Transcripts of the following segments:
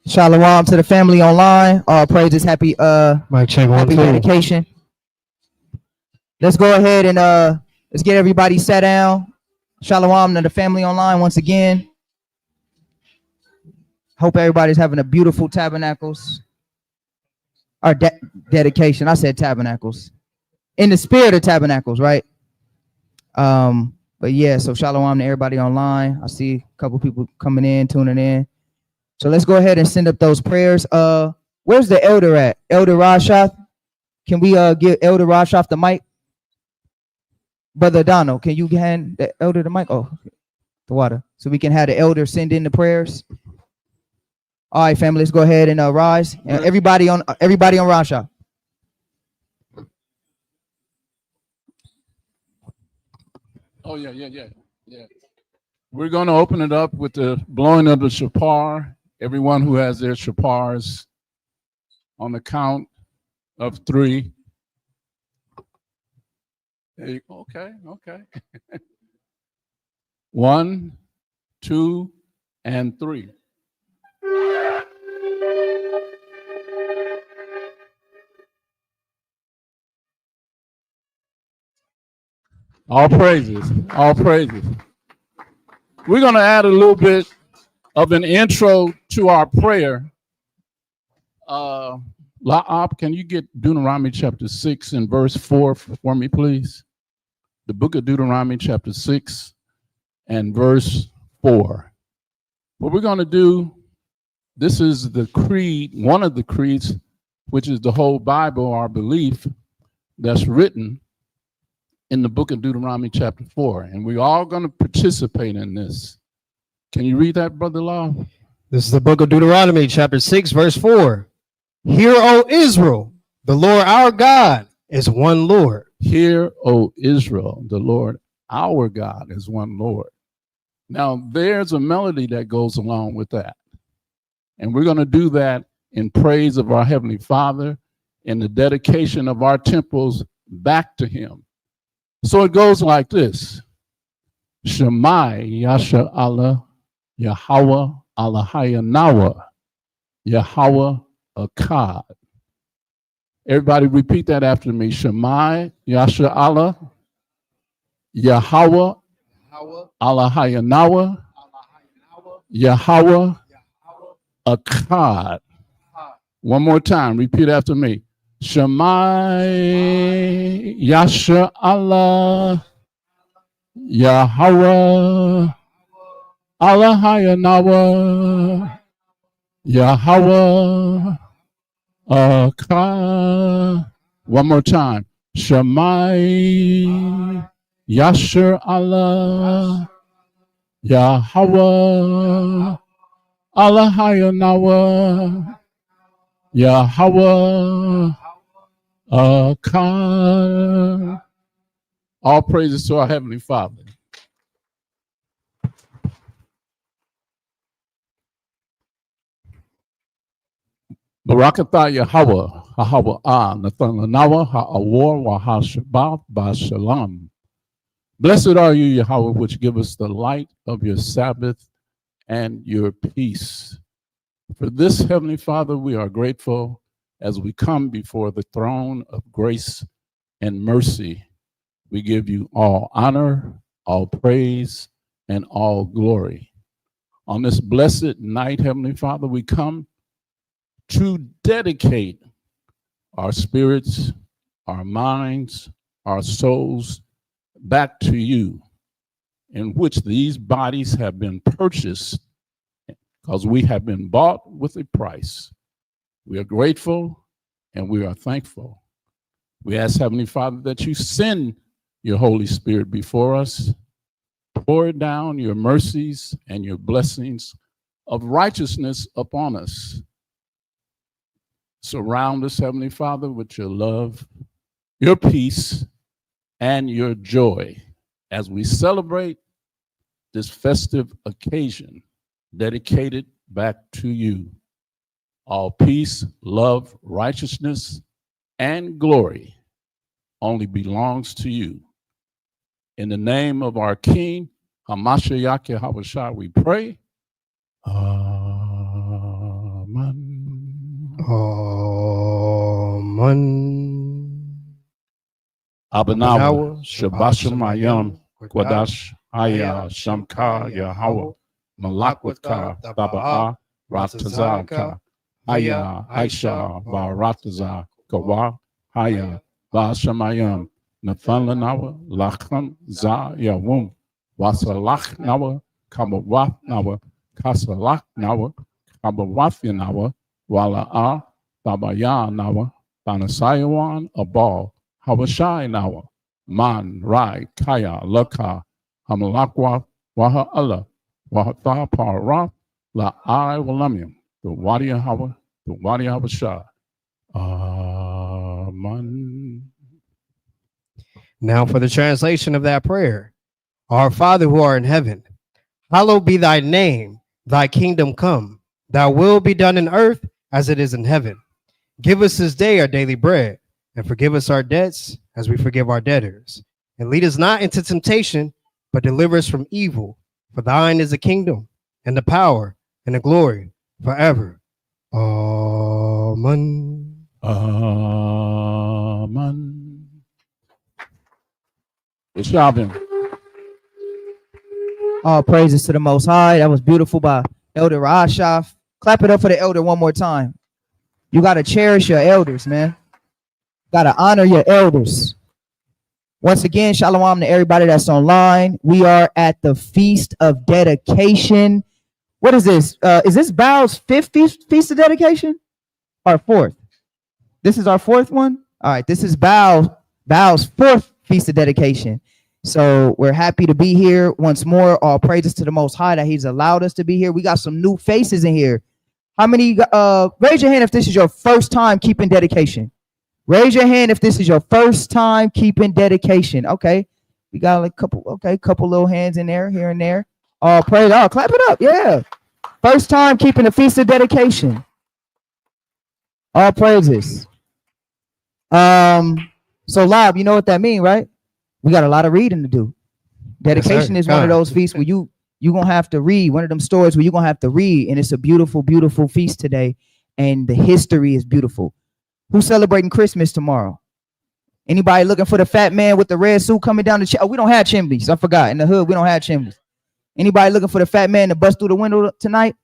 Shalom to the family online. All praises. Happy Mic check 1 happy 2. dedication. Let's go ahead and let's get everybody sat down. Shalom to the family online once again. Hope everybody's having a beautiful tabernacles or dedication. I said tabernacles. In the spirit of tabernacles, right? But yeah, so shalom to everybody online. I see a couple people coming in, tuning in. So let's go ahead and send up those prayers. Where's the elder at? Elder Rashath? Can we give Elder Rashath the mic? Brother Donald, can you hand the elder the mic? Oh, the water. So we can have the elder send in the prayers. All right, family, let's go ahead and rise. And everybody on Rashath. Oh, yeah. We're going to open it up with the blowing of the shofar. Everyone who has their shofars, on the count of 3. Okay. 1, 2, and 3. All praises. We're going to add a little bit of an intro to our prayer. La'op, can you get Deuteronomy chapter 6 and verse 4 for me, please? The book of Deuteronomy chapter 6 and verse 4. What we're going to do, this is the creed, one of the creeds, which is the whole Bible, our belief, that's written in the book of Deuteronomy chapter 4. And we're all going to participate in this. Can you read that, Brother Law? This is the book of Deuteronomy, chapter 6, verse 4. Hear, O Israel, the Lord our God is one Lord. Hear, O Israel, the Lord our God is one Lord. Now, there's a melody that goes along with that. And we're going to do that in praise of our Heavenly Father, in the dedication of our temples back to Him. So it goes like this. Shemai Yasha Allah Yahweh Allahayanawa Yahweh Akkad. Everybody repeat that after me. Shemai Yasha Allah Yahweh Allahayanawa Yahweh Akkad. One more time. Repeat after me. Shemai Yasha Allah Yahweh Allahayanawa Yahweh Akkad. One more time. Shemai Yasha Allah Yahweh Allahayanawa Yahweh Akkad. All praises to our Heavenly Father. Barakatah Yahweh, Yahweh Nathanawa, Ha'awar, Wahashabath, Bashalam. Blessed are you, Yahweh, which give us the light of your Sabbath and your peace. For this, Heavenly Father, we are grateful as we come before the throne of grace and mercy. We give you all honor, all praise, and all glory. On this blessed night, Heavenly Father, we come to dedicate our spirits, our minds, our souls back to you, in which these bodies have been purchased because we have been bought with a price. We are grateful and we are thankful. We ask, Heavenly Father, that you send your Holy Spirit before us, pour down your mercies and your blessings of righteousness upon us. Surround us, Heavenly Father, with your love, your peace, and your joy as we celebrate this festive occasion dedicated back to you. All peace, love, righteousness, and glory only belongs to you. In the name of our King, Hamashiach Yahushua, we pray. Amen. Amen. Abanawa, Shabashamayam, Kwadash, Haya, Shamka, Yahweh, Malakwaka, Taba'a, Ratazaka, Haya, Aisha, Barataza, Kawa, Haya, Bashamayam, Nathanlanawa, Lacham, Za, Yawum, Wasalach Nawa, Kabawath Nawa, Kasalach Nawa, Kabawathi Nawa, Wala'a, Tabaya Nawa, Banasayawan, Abal, Habashai Nawa, Man, Rai, Kaya, Laka, Hamalakwa, Waha Allah, Wahatha Para, La I Walamium, the Wadi Hawa, the Wadi Habashai. Amen. Now for the translation of that prayer. Our Father who art in heaven, hallowed be thy name, thy kingdom come, thy will be done in earth as it is in heaven. Give us this day our daily bread, and forgive us our debts as we forgive our debtors. And lead us not into temptation, but deliver us from evil. For thine is the kingdom, and the power, and the glory forever. Amen. Amen. It's Shabbat. All praises to the Most High. That was beautiful by Elder Rashaf. Clap it up for the elder one more time. You got to cherish your elders, man. Got to honor your elders. Once again, shalom to everybody that's online. We are at the Feast of Dedication. What is this? Is this Baal's fifth feast of dedication? Or fourth? This is our fourth one? All right, this is Baal's fourth Feast of Dedication. So we're happy to be here once more. All praises to the Most High that he's allowed us to be here. We got some new faces in here. How many, raise your hand if this is your first time keeping dedication. Raise your hand if this is your first time keeping dedication. Okay, we got like couple little hands in there, here and there. All praise, clap it up, yeah. First time keeping the Feast of Dedication. All praises. So Lob, you know what that means, right? We got a lot of reading to do. Dedication is one of those feasts where you gonna have to read, one of them stories where you're gonna have to read, and it's a beautiful, beautiful feast today, and the history is beautiful. Who's celebrating Christmas tomorrow? Anybody looking for the fat man with the red suit coming down the chimney? Oh, we don't have chimneys. I forgot. In the hood, we don't have chimneys. Anybody looking for the fat man to bust through the window tonight?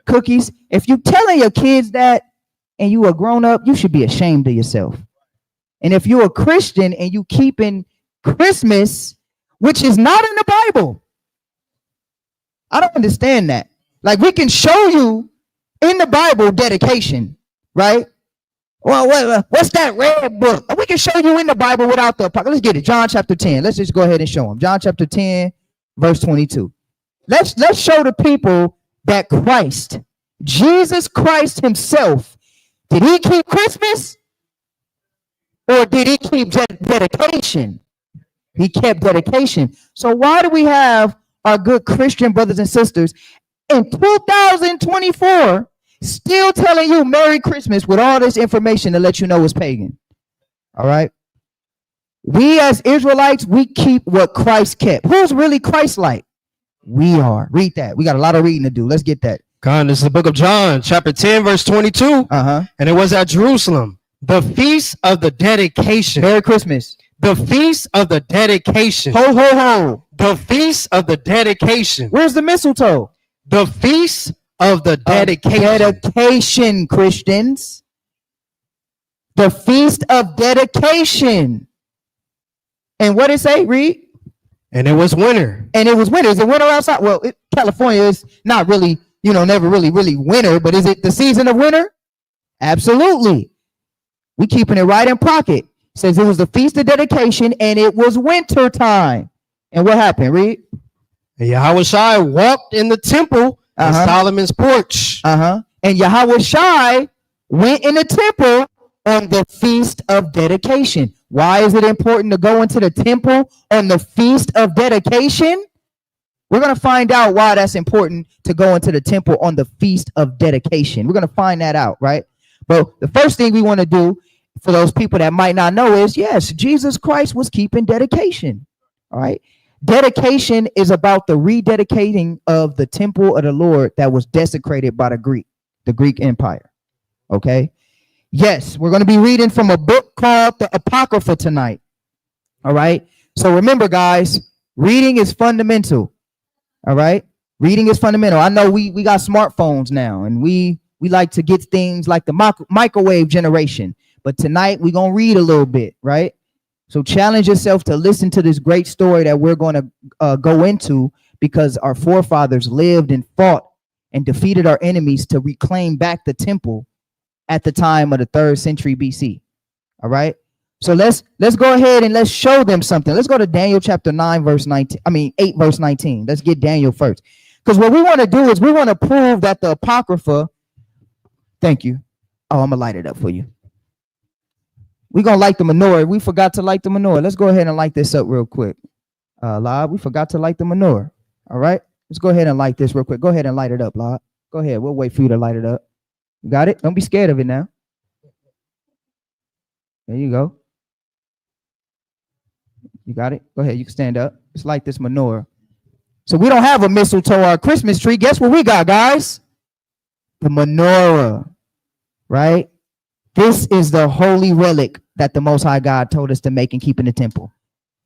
Cookies. If you telling your kids that and you a grown up, you should be ashamed of yourself. And if you're a Christian and you keeping Christmas, which is not in the Bible, I don't understand that. Like, we can show you in the Bible dedication, right? Well, what's that red book? We can show you in the Bible without the, let's get it. John chapter 10. Let's just go ahead and show them. John chapter 10, verse 22. Let's show the people that Christ, Jesus Christ himself, did he keep Christmas? Or did he keep dedication? He kept dedication. So why do we have our good Christian brothers and sisters in 2024 still telling you Merry Christmas with all this information to let you know it's pagan? All right. We as Israelites, we keep what Christ kept. Who's really Christ-like? We are. Read that. We got a lot of reading to do. Let's get that. God, this is the book of John, chapter 10, verse 22. And it was at Jerusalem, the feast of the dedication. Merry Christmas. The feast of the dedication. Ho, ho, ho. The feast of the dedication. Where's the mistletoe? The feast of the dedication. Dedication, Christians. The feast of dedication. And what did it say? Read. And it was winter. And it was winter. Is it winter outside? Well, California is not really, never really winter, but is it the season of winter? Absolutely. We keeping it right in pocket. It says it was the feast of dedication and it was winter time. And what happened? Read. And Yahushua walked in the temple in Solomon's porch. And Yahushua went in the temple on the feast of dedication. Why is it important to go into the temple on the feast of dedication? We're going to find out why that's important to go into the temple on the feast of dedication. We're going to find that out, right? But the first thing we want to do for those people that might not know is, yes, Jesus Christ was keeping dedication. All right. Dedication is about the rededicating of the temple of the Lord that was desecrated by the Greek Empire. Okay. Yes, we're going to be reading from a book called the Apocrypha tonight. All right. So remember, guys, reading is fundamental. All right. Reading is fundamental. I know we got smartphones now, and we like to get things like the microwave generation. But tonight we're going to read a little bit, right? So challenge yourself to listen to this great story that we're going to go into, because our forefathers lived and fought and defeated our enemies to reclaim back the temple at the time of the 3rd century BC. All right. So let's go ahead and let's show them something. Let's go to Daniel chapter 9, verse 19. 8, verse 19. Let's get Daniel first. Because what we want to do is we want to prove that the Apocrypha, thank you. Oh, I'm going to light it up for you. We're going to light the menorah. We forgot to light the menorah. Let's go ahead and light this up real quick. Lod, we forgot to light the menorah. All right. Let's go ahead and light this real quick. Go ahead and light it up, Lod. Go ahead. We'll wait for you to light it up. You got it? Don't be scared of it now. There you go. You got it? Go ahead. You can stand up. It's like this menorah. So we don't have a mistletoe or a Christmas tree. Guess what we got, guys? The menorah, right? This is the holy relic that the Most High God told us to make and keep in the temple.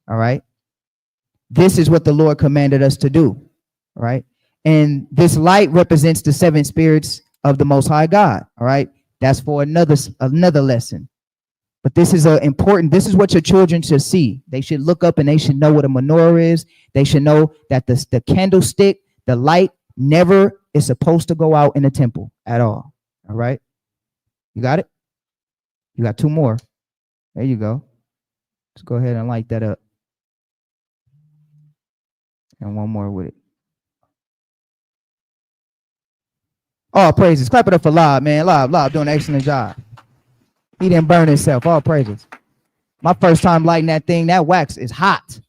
All right? This is what the Lord commanded us to do. All right? And this light represents the 7 spirits of the Most High God. All right? That's for another lesson. But this is this is what your children should see. They should look up and they should know what a menorah is. They should know that the candlestick, the light, never is supposed to go out in the temple at all. All right? You got it? You got 2 more. There you go. Let's go ahead and light that up. And 1 more with it. All praises. Clap it up for Lob, man. Lob doing an excellent job. He didn't burn himself. All praises. My first time lighting that thing, that wax is hot.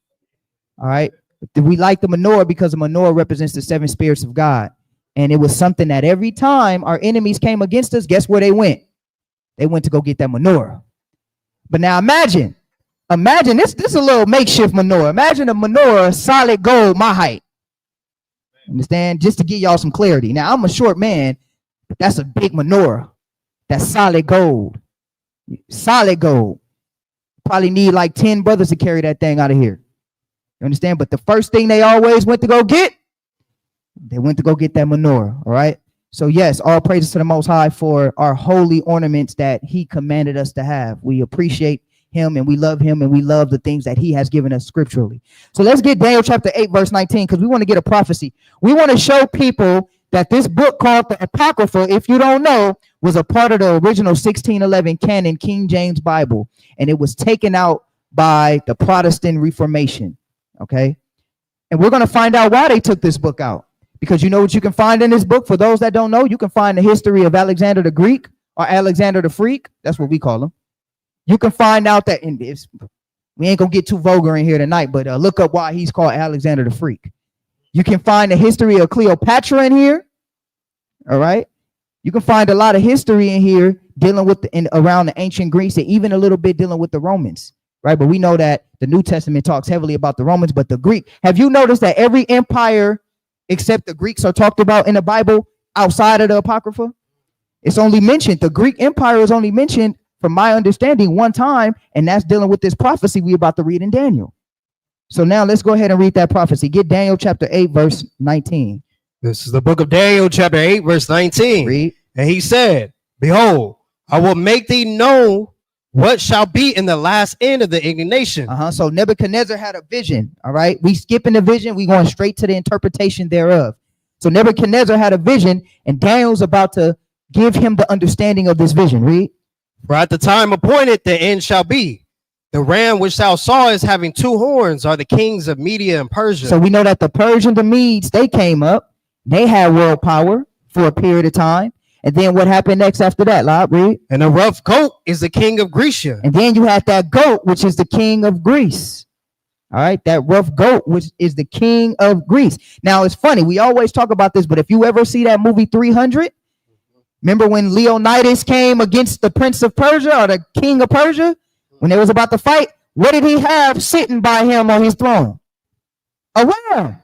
All right. We light the menorah because the menorah represents the 7 spirits of God. And it was something that every time our enemies came against us, guess where they went? They went to go get that menorah. But now imagine this is a little makeshift menorah. Imagine a menorah, solid gold, my height. Understand? Just to give y'all some clarity. Now, I'm a short man, but that's a big menorah. That's solid gold. Solid gold. Probably need like 10 brothers to carry that thing out of here. You understand? But the first thing they always went to go get, they went to go get that menorah. All right. So yes, all praises to the Most High for our holy ornaments that he commanded us to have. We appreciate him and we love the things that he has given us scripturally. So let's get Daniel chapter 8, verse 19, because we want to get a prophecy. We want to show people that this book called the Apocrypha, if you don't know, was a part of the original 1611 canon King James Bible, and it was taken out by the Protestant Reformation. Okay. And we're going to find out why they took this book out, because you know what you can find in this book. For those that don't know, you can find the history of Alexander the Greek, or Alexander the Freak. That's what we call him. You can find out that in this, we ain't going to get too vulgar in here tonight, but look up why he's called Alexander the Freak. You can find the history of Cleopatra in here. All right. You can find a lot of history in here dealing with around the ancient Greece, and even a little bit dealing with the Romans. Right. But we know that the New Testament talks heavily about the Romans, but the Greek. Have you noticed that every empire except the Greeks are talked about in the Bible outside of the Apocrypha? It's only mentioned. The Greek Empire is only mentioned, from my understanding, 1 time, and that's dealing with this prophecy we about to read in Daniel. So now let's go ahead and read that prophecy. Get Daniel chapter 8, verse 19. This is the book of Daniel, chapter 8, verse 19. Read. And he said, behold, I will make thee know what shall be in the last end of the indignation. So Nebuchadnezzar had a vision. All right. We skipping the vision. We going straight to the interpretation thereof. So Nebuchadnezzar had a vision, and Daniel's about to give him the understanding of this vision. Read. For at the time appointed, the end shall be. The ram which thou sawest having 2 horns are the kings of Media and Persia. So we know that the Persian, the Medes, they came up. They had world power for a period of time. And then what happened next after that? Read. And the rough goat is the king of Grecia. And then you had that goat, which is the king of Greece. All right. That rough goat, which is the king of Greece. Now, it's funny. We always talk about this, but if you ever see that movie 300, remember when Leonidas came against the prince of Persia, or the king of Persia, when they was about to fight, what did he have sitting by him on his throne? A ram.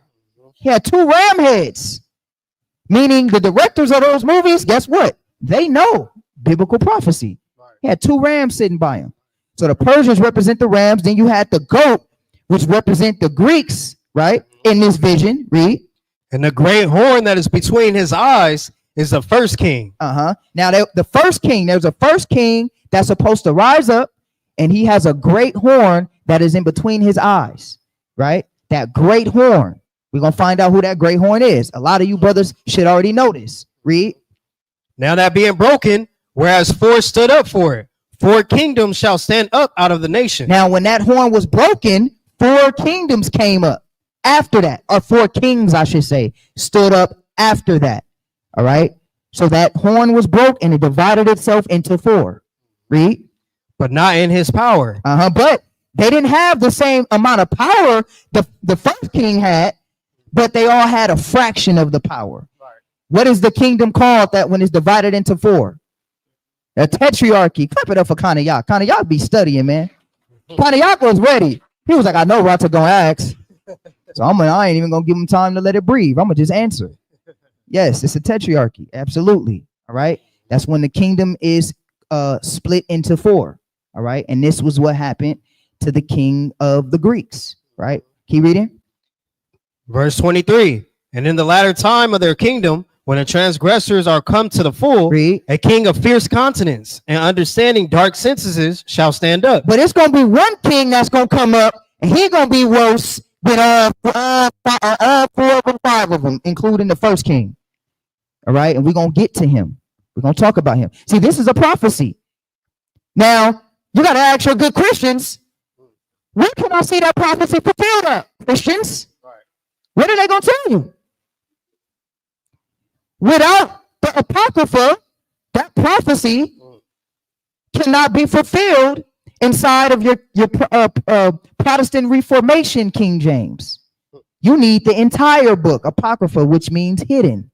He had 2 ram heads. Meaning the directors of those movies, guess what? They know biblical prophecy. He had 2 rams sitting by him. So the Persians represent the rams. Then you had the goat, which represent the Greeks, right? In this vision, read. And the great horn that is between his eyes is the first king. Now the first king, there's a first king that's supposed to rise up, and he has a great horn that is in between his eyes, right? That great horn. We're going to find out who that great horn is. A lot of you brothers should already know this. Read. Now that being broken, whereas 4 stood up for it, 4 kingdoms shall stand up out of the nation. Now, when that horn was broken, 4 kingdoms came up after that, or 4 kings, I should say, stood up after that. All right. So that horn was broke and it divided itself into 4. Read. But not in his power. But they didn't have the same amount of power the first king had, but they all had a fraction of the power. Right. What is the kingdom called that when it's divided into 4? A tetrarchy. Clap it up for Kanayak. Kanayak be studying, man. Kanayak was ready. He was like, I know Rata gonna ask. So I ain't even gonna give him time to let it breathe. I'm gonna just answer. Yes, it's a tetrarchy. Absolutely. All right. That's when the kingdom is split into 4. All right. And this was what happened to the king of the Greeks. Right. Keep reading. Verse 23. And in the latter time of their kingdom, when the transgressors are come to the full, Read. A king of fierce countenance and understanding dark sentences shall stand up. But it's going to be one king that's going to come up, and he's going to be worse than all 4 of them, 5 of them, including the first king. All right. And we're going to get to him. We're going to talk about him. See, this is a prophecy. Now, you got to ask your good Christians, where can I see that prophecy fulfilled at, Christians? Right. What are they going to tell you? Without the Apocrypha, that prophecy cannot be fulfilled inside of your Protestant Reformation King James. You need the entire book, Apocrypha, which means hidden.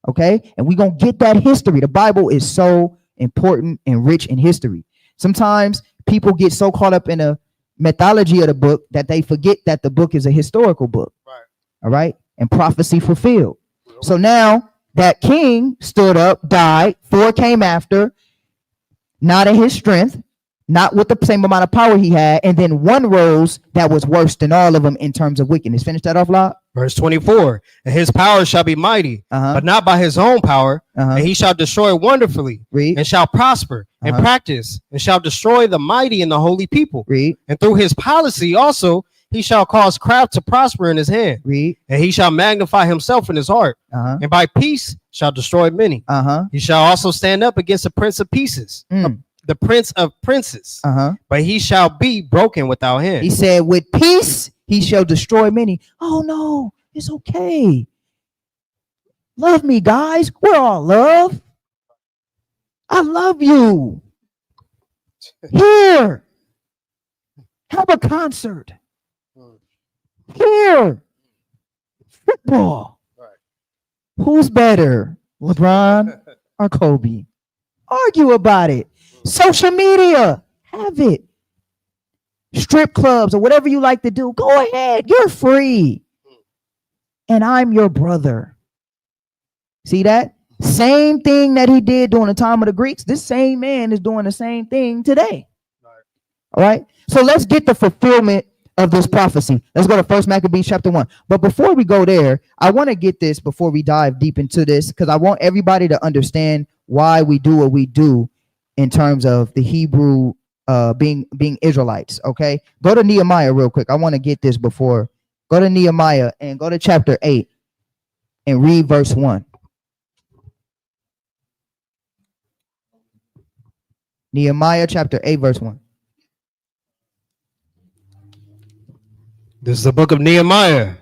Okay? And we're going to get that history. The Bible is so important and rich in history. Sometimes people get so caught up in a mythology of the book that they forget that the book is a historical book. Right. All right? And prophecy fulfilled. So now that king stood up, died, 4 came after, not in his strength, not with the same amount of power he had, and then 1 rose that was worse than all of them in terms of wickedness. Finish that off, Lot. Verse 24. And his power shall be mighty, but not by his own power, and he shall destroy wonderfully, Read. and shall prosper and practice, and shall destroy the mighty and the holy people. Read. And through his policy also he shall cause craft to prosper in his hand. Read. And he shall magnify himself in his heart, and by peace shall destroy many. He shall also stand up against the prince of pieces, the prince of princes, but he shall be broken without him. He said, with peace he shall destroy many. Oh no, it's okay. Love me, guys. We're all love. I love you. Here, have a concert. Here, football. Who's better, LeBron or Kobe? Argue about it. Social media, have it. Strip clubs or whatever you like to do, go ahead. You're free. And I'm your brother. See that? Same thing that he did during the time of the Greeks. This same man is doing the same thing today. All right. So let's get the fulfillment of this prophecy. Let's go to 1 Maccabees chapter 1. But before we go there, I want to get this before we dive deep into this, because I want everybody to understand why we do what we do in terms of the Hebrew being Israelites. Okay. Go to Nehemiah real quick. I want to get this before. Go to Nehemiah and go to chapter 8 and read verse 1. Nehemiah chapter 8 verse 1. This is the book of Nehemiah,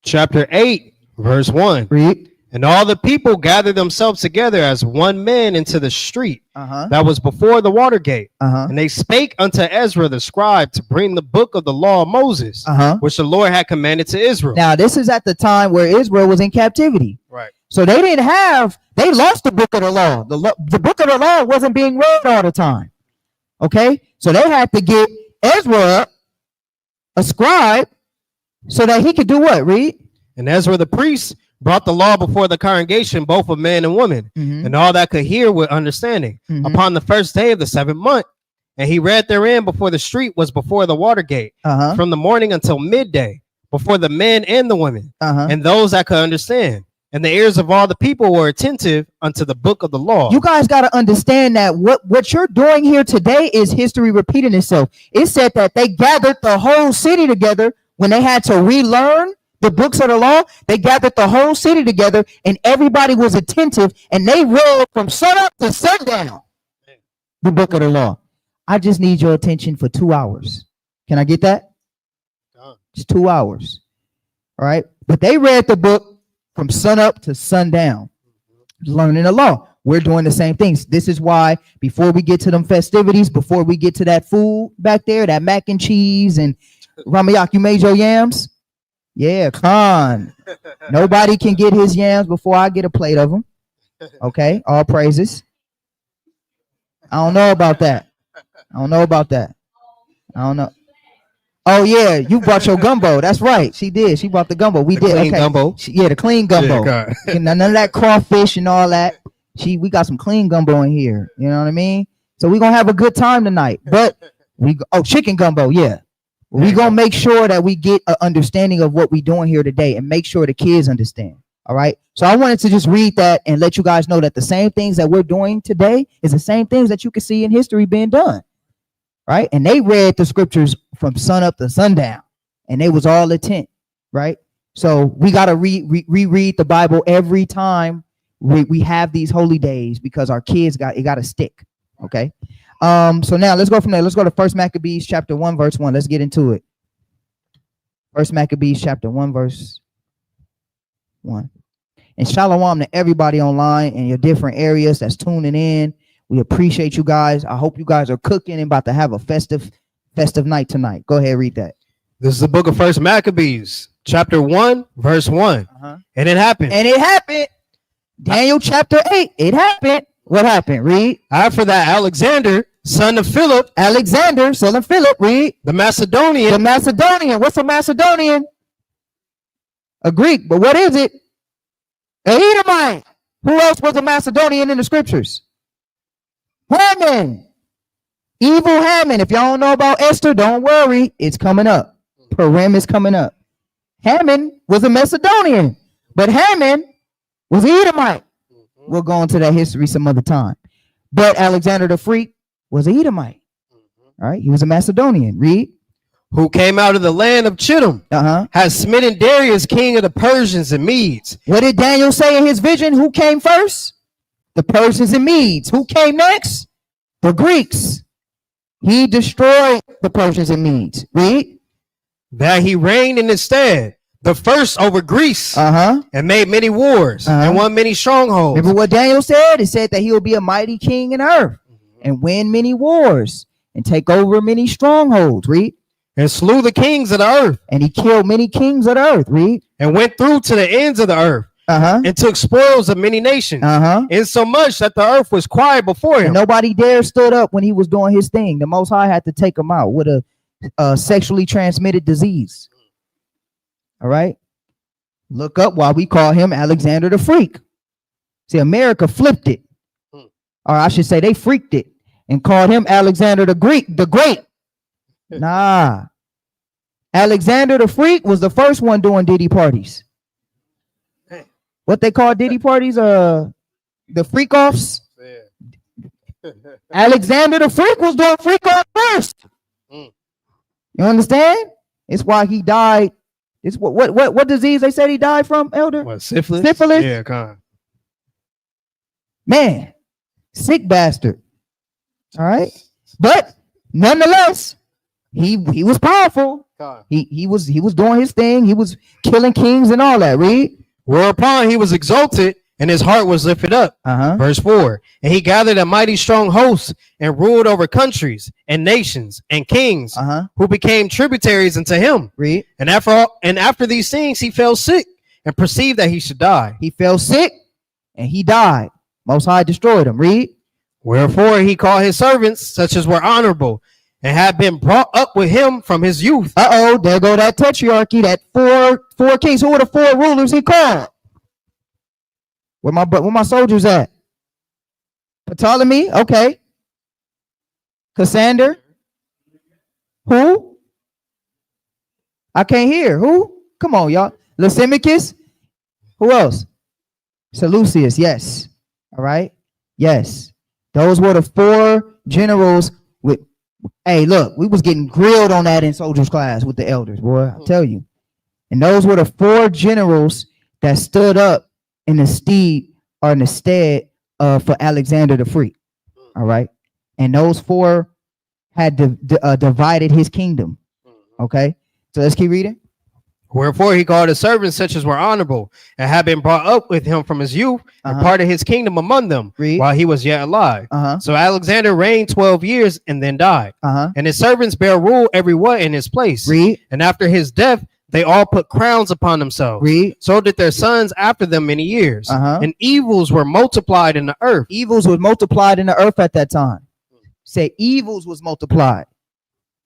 chapter 8, verse 1. Read. And all the people gathered themselves together as one man into the street that was before the water gate. And they spake unto Ezra the scribe to bring the book of the law of Moses, which the Lord had commanded to Israel. Now, this is at the time where Israel was in captivity. Right. So they lost the book of the law. The book of the law wasn't being read all the time. Okay. So they had to get Ezra, a scribe, so that he could do what? Read. And Ezra the priest brought the law before the congregation, both of men and women, and all that could hear with understanding, upon the first day of the 7th month. And he read therein before the street was before the water gate, from the morning until midday, before the men and the women, and those that could understand. And the ears of all the people were attentive unto the book of the law. You guys got to understand that what you're doing here today is history repeating itself. It said that they gathered the whole city together when they had to relearn the books of the law. They gathered the whole city together and everybody was attentive and they read from sunup to sundown the book of the law. I just need your attention for 2 hours. Can I get that? Just 2 hours. All right. But they read the book from sunup to sundown, learning the law. We're doing the same things. This is why before we get to them festivities, before we get to that food back there, that mac and cheese and Ramayak, you made your yams? Yeah, Khan. Nobody can get his yams before I get a plate of them. Okay, all praises. I don't know about that. I don't know. Oh yeah, you brought your gumbo. That's right. She did. She brought the gumbo. We did. Clean gumbo. The clean gumbo. Yeah, none of that crawfish and all that. We got some clean gumbo in here. You know what I mean? So we're gonna have a good time tonight. But chicken gumbo, yeah. We're gonna make sure that we get an understanding of what we're doing here today and make sure the kids understand. All right. So I wanted to just read that and let you guys know that the same things that we're doing today is the same things that you can see in history being done. Right. And they read the scriptures from sun up to sundown and they was all intent. Right. So we got to reread the Bible every time we have these holy days because our kids got to stick. OK. So now let's go from there. Let's go to 1 Maccabees chapter 1, verse 1. Let's get into it. 1 Maccabees chapter 1, verse 1. And shalom to everybody online in your different areas that's tuning in. We appreciate you guys. I hope you guys are cooking and about to have a festive night tonight. Go ahead, read that. This is the book of 1 Maccabees, chapter 1, verse 1. And it happened. Daniel chapter 8. It happened. What happened? Read. After that, Alexander, son of Philip, read. the Macedonian. What's a Macedonian? A Greek, but what is it? A Edomite. Who else was a Macedonian in the scriptures? Haman. Evil Haman. If y'all don't know about Esther, don't worry. It's coming up. Purim is coming up. Haman was a Macedonian, but Haman was an Edomite. We'll go into that history some other time. But Alexander the Freak was an Edomite. All right. He was a Macedonian. Read. Who came out of the land of Chittim, has smitten Darius, king of the Persians and Medes. What did Daniel say in his vision? Who came first? The Persians and Medes. Who came next? The Greeks. He destroyed the Persians and Medes. Read. That he reigned in his stead, the first over Greece, and made many wars, and won many strongholds. Remember what Daniel said? It said that he will be a mighty king in earth, and win many wars, and take over many strongholds. Read. And slew the kings of the earth. And he killed many kings of the earth. Read. And went through to the ends of the earth. And took spoils of many nations. Insomuch that the earth was quiet before him. And nobody dare stood up when he was doing his thing. The Most High had to take him out with a sexually transmitted disease. All right. Look up why we call him Alexander the Freak. See, America flipped it. Or I should say they freaked it and called him Alexander the Great. Nah. Alexander the Freak was the first one doing Diddy parties. What they call Diddy parties? The freak offs. Alexander the Freak was doing freak off first. You understand? It's why he died. It's what disease they said he died from, Elder? What, syphilis? Syphilis? Yeah, come on. Man, sick bastard. All right. But nonetheless, he was powerful. He was doing his thing. He was killing kings and all that. Read. Whereupon he was exalted and his heart was lifted up. Verse 4. And he gathered a mighty strong host and ruled over countries and nations and kings who became tributaries unto him. Read. And after these things he fell sick and perceived that he should die. He fell sick and he died. Most High destroyed him. Read. Wherefore he called his servants, such as were honorable, and had been brought up with him from his youth. There go that tetrarchy, that four kings. Who were the four rulers he called? Where my soldiers at? Ptolemy, okay. Cassander. Who? I can't hear. Who? Come on, y'all. Lysimachus. Who else? Seleucus, yes. All right. Yes. Those were the 4 generals with, hey, look, we was getting grilled on that in soldiers class with the elders, boy, I'll tell you. And those were the 4 generals that stood up in the stead for Alexander the Free. All right. And those 4 had divided his kingdom. Okay. So let's keep reading. Wherefore he called his servants such as were honorable and had been brought up with him from his youth and parted his kingdom among them while he was yet alive. So Alexander reigned 12 years and then died. And his servants bare rule every one in his place. And after his death, they all put crowns upon themselves. So did their sons after them many years. And evils were multiplied in the earth. Evils was multiplied in the earth at that time. Say evils was multiplied.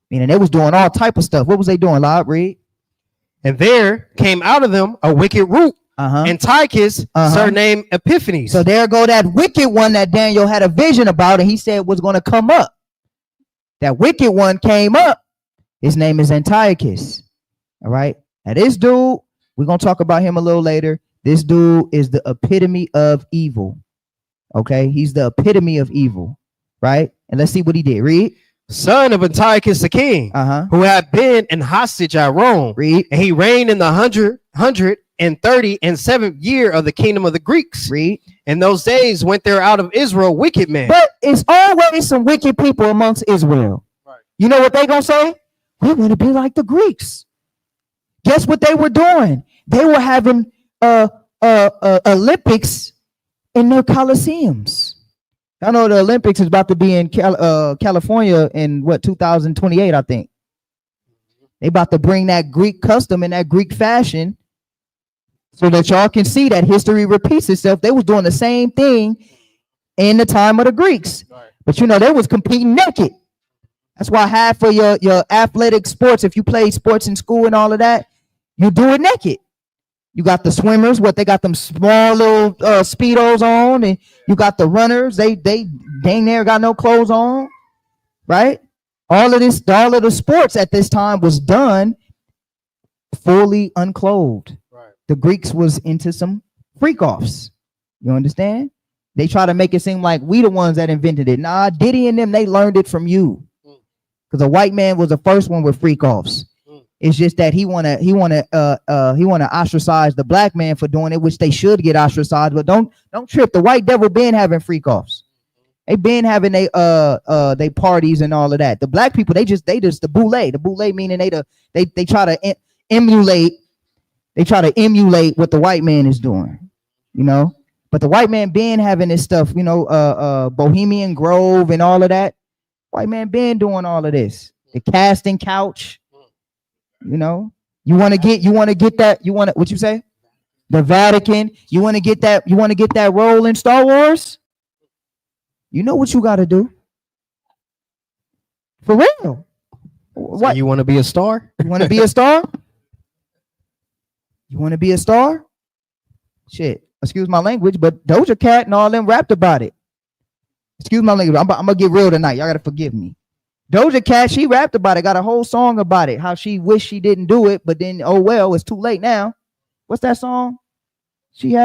Meaning they was doing all type of stuff. What was they doing? Loud, read. And there came out of them a wicked root, Antiochus, surnamed Epiphanes. So there go that wicked one that Daniel had a vision about, and he said was going to come up. That wicked one came up. His name is Antiochus. All right. Now this dude, we're going to talk about him a little later. This dude is the epitome of evil. Okay. He's the epitome of evil. Right. And let's see what he did. Read. Son of Antiochus the king, who had been in hostage at Rome. Read. And he reigned in the 137th year of the kingdom of the Greeks. Read. In those days went there out of Israel wicked men. But it's always some wicked people amongst Israel. Right. You know what they gonna say? We're gonna be like the Greeks. Guess what they were doing? They were having Olympics in their coliseums. I know the Olympics is about to be in California in 2028, I think. They about to bring that Greek custom and that Greek fashion so that y'all can see that history repeats itself. They was doing the same thing in the time of the Greeks. But you know, they was competing naked. That's why half of your athletic sports, if you play sports in school and all of that, you do it naked. You got the swimmers, they got them small little Speedos on, and you got the runners, they dang near got no clothes on, right? All of the sports at this time was done fully unclothed. Right. The Greeks was into some freak offs. You understand? They try to make it seem like we the ones that invented it. Nah, Diddy and them, they learned it from you. Because a white man was the first one with freak offs. It's just that he wanna ostracize the black man for doing it, which they should get ostracized. But don't trip. The white devil been having freak offs. They been having they parties and all of that. The black people they just the boule. The boule meaning they try to emulate. They try to emulate what the white man is doing, you know. But the white man been having this stuff, you know, Bohemian Grove and all of that. White man been doing all of this. The casting couch. You know, you want to get that. What you say? The Vatican. You want to get that role in Star Wars. You know what you got to do. For real. What? So you want to be a star? You want to be a star? You want to be a star? Shit. Excuse my language, but Doja Cat and all them rapped about it. Excuse my language. I'm gonna get real tonight. Y'all gotta forgive me. Doja Cat, she rapped about it, got a whole song about it, how she wished she didn't do it, but then, oh well, it's too late now. What's that song? She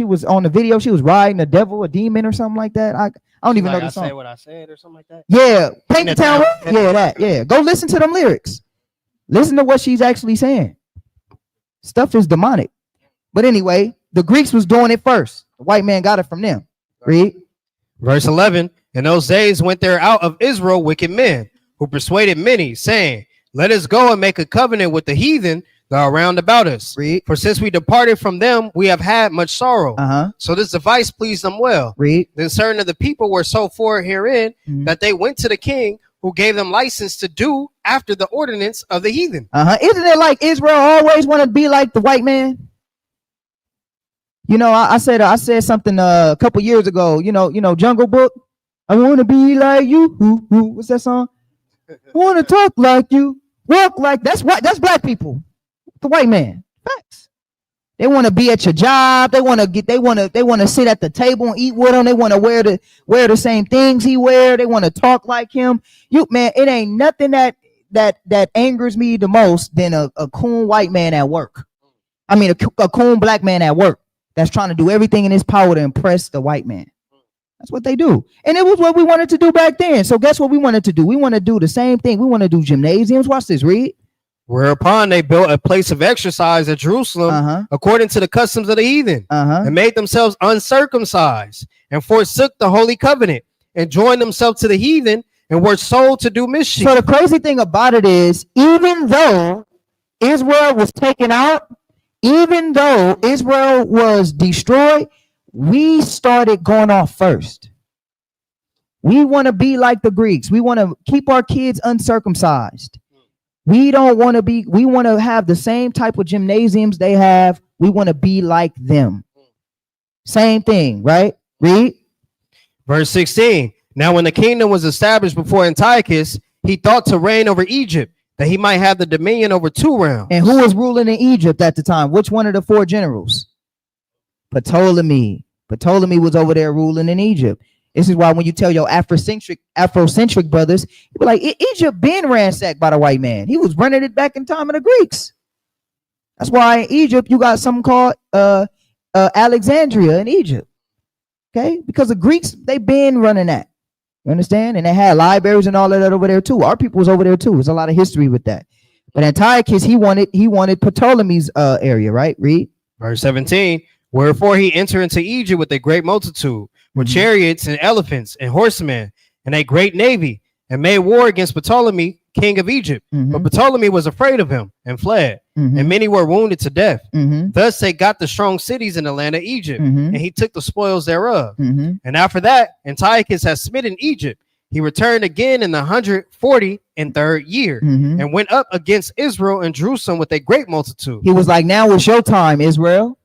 was on the video, she was riding a devil, a demon, or something like that. I don't even know the song. I Say What I Said or something like that. Yeah, Paint the Town. Yeah, that. Yeah, go listen to them lyrics. Listen to what she's actually saying. Stuff is demonic. But anyway, the Greeks was doing it first. The white man got it from them. Read. Verse 11. In those days went there out of Israel wicked men, who persuaded many, saying, let us go and make a covenant with the heathen that are round about us. Read. For since we departed from them, we have had much sorrow. So this device pleased them well. Read. Then certain of the people were so for herein that they went to the king, who gave them license to do after the ordinance of the heathen. Isn't it like Israel always want to be like the white man? You know, I said something a couple years ago. You know, Jungle Book. I want to be like you. What's that song? I want to talk like you, walk like. That's black people. The white man. Facts. They want to be at your job. They want to sit at the table and eat with him. They want to wear the same things he wear. They want to talk like him. Man, it ain't nothing that angers me the most than a coon white man at work. I mean, a coon black man at work that's trying to do everything in his power to impress the white man. That's what they do. And it was what we wanted to do back then. So guess what we wanted to do? We want to do the same thing. We want to do gymnasiums. Watch this, read. Whereupon they built a place of exercise at Jerusalem according to the customs of the heathen, and made themselves uncircumcised, and forsook the holy covenant, and joined themselves to the heathen, and were sold to do mischief. So the crazy thing about it is, even though Israel was taken out, even though Israel was destroyed, we started going off first. We want to be like the Greeks. We want to keep our kids uncircumcised. We want to have the same type of gymnasiums they have. We want to be like them. Same thing, right? Read. Verse 16. Now when the kingdom was established before Antiochus, he thought to reign over Egypt, that he might have the dominion over 2 realms. And who was ruling in Egypt at the time? Which one of the 4 generals? Ptolemy. Ptolemy was over there ruling in Egypt. This is why when you tell your Afrocentric brothers, you be like, Egypt been ransacked by the white man. He was running it back in time of the Greeks. That's why in Egypt you got something called Alexandria in Egypt. Okay, because the Greeks, they been running that. You understand? And they had libraries and all of that over there too. Our people was over there too. There's a lot of history with that. But Antiochus, he wanted Ptolemy's area, right? Read. Verse 17. Wherefore he entered into Egypt with a great multitude, with chariots and elephants and horsemen, and a great navy, and made war against Ptolemy, king of Egypt. But Ptolemy was afraid of him and fled, and many were wounded to death. Thus they got the strong cities in the land of Egypt, and he took the spoils thereof. And after that, Antiochus has smitten Egypt. He returned again in the 143rd year, and went up against Israel and Jerusalem with a great multitude. He was like, now it's your time, Israel.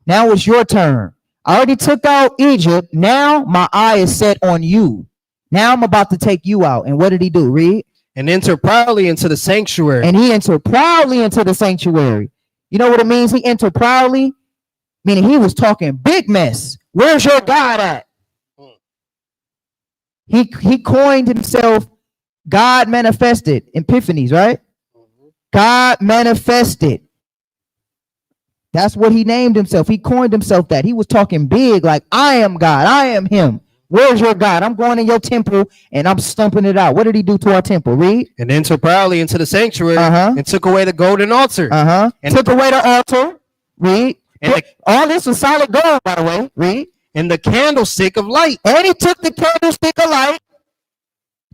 Now it's your turn. I already took out Egypt. Now my eye is set on you. Now I'm about to take you out. And what did he do? Read. And entered proudly into the sanctuary. And he entered proudly into the sanctuary. You know what it means? He entered proudly, meaning he was talking big mess. Where's your God at? He coined himself God manifested. Epiphanies, right? God manifested. That's what he named himself. He coined himself that. He was talking big, like, I am God. I am him. Where's your God? I'm going in your temple and I'm stumping it out. What did he do to our temple? Read. And entered proudly into the sanctuary and took away the golden altar. And took away the altar. Read. And all this was solid gold, by the way. Read. And the candlestick of light. And he took the candlestick of light.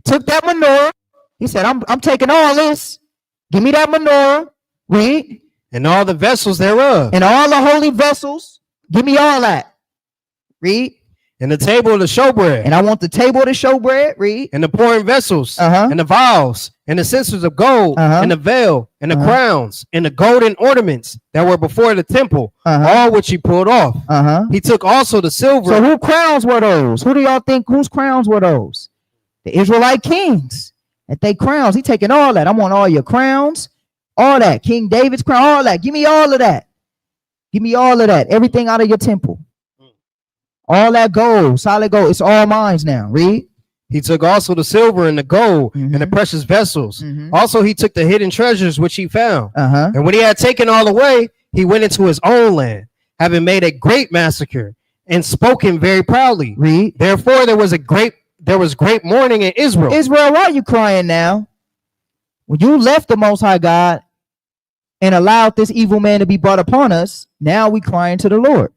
Took that menorah. He said, I'm taking all this. Give me that menorah. Read. And all the vessels thereof. And all the holy vessels. Give me all that. Read. And the table of the showbread. And I want the table of the showbread. Read. And the pouring vessels. And the vials. And the censers of gold. And the veil. And the crowns. And the golden ornaments that were before the temple. All which he pulled off. He took also the silver. So who crowns were those? Who do y'all think whose crowns were those? The Israelite kings. That they crowns. He taking all that. I want all your crowns. All that. King David's crown. All that. Give me all of that. Give me all of that. Everything out of your temple. All that gold. Solid gold. It's all mine now. Read. He took also the silver and the gold and the precious vessels. Also he took the hidden treasures which he found. And when he had taken all away, he went into his own land, having made a great massacre and spoken very proudly. Read. Therefore there was great mourning in Israel. Israel, why are you crying now? When you left the Most High God and allowed this evil man to be brought upon us, now we crying to the Lord.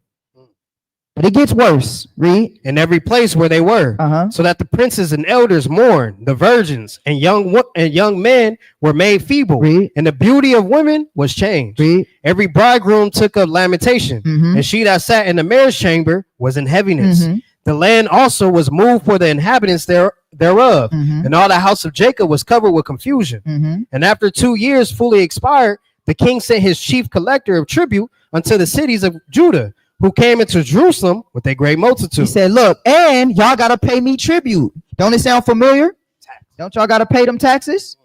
But it gets worse. Read. In every place where they were, so that the princes and elders mourned, the virgins and young men were made feeble. Read. And the beauty of women was changed. Read. Every bridegroom took up lamentation, and she that sat in the marriage chamber was in heaviness. The land also was moved for the inhabitants thereof, and all the house of Jacob was covered with confusion. And after 2 years fully expired, the king sent his chief collector of tribute unto the cities of Judah, who came into Jerusalem with a great multitude. He said, look, and y'all got to pay me tribute. Don't it sound familiar? Don't y'all got to pay them taxes?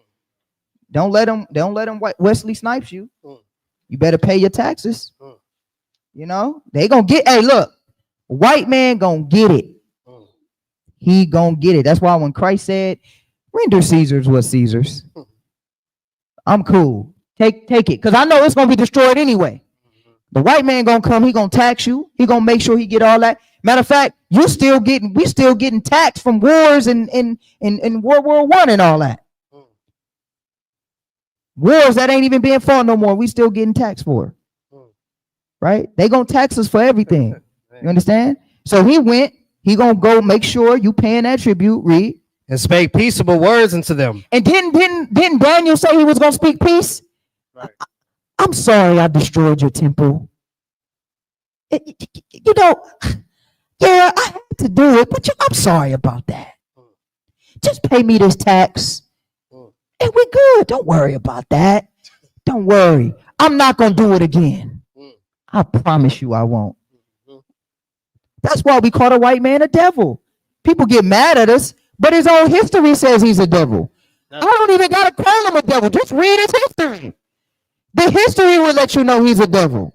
Don't let them Wesley Snipes you. You better pay your taxes. You know, they gonna get, hey, look, white man gonna get it. He gonna get it. That's why when Christ said, render Caesar's what Caesar's, I'm cool. Take it. Because I know it's gonna be destroyed anyway. The white man gonna come, he gonna tax you, he gonna make sure he get all that. Matter of fact, we still getting taxed from wars and in World War I and all that. Wars that ain't even being fought no more, we still getting taxed for. Right? They gonna tax us for everything. You understand? So he gonna go make sure you paying that tribute, read. And spake peaceable words unto them. And didn't Daniel say he was gonna speak peace? Right. I'm sorry I destroyed your temple. You know, yeah, I had to do it, but I'm sorry about that. Just pay me this tax, and we're good. Don't worry about that. Don't worry. I'm not gonna do it again. I promise you I won't. That's why we call the white man a devil. People get mad at us, but his own history says he's a devil. I don't even gotta call him a devil. Just read his history. The history will let you know he's a devil.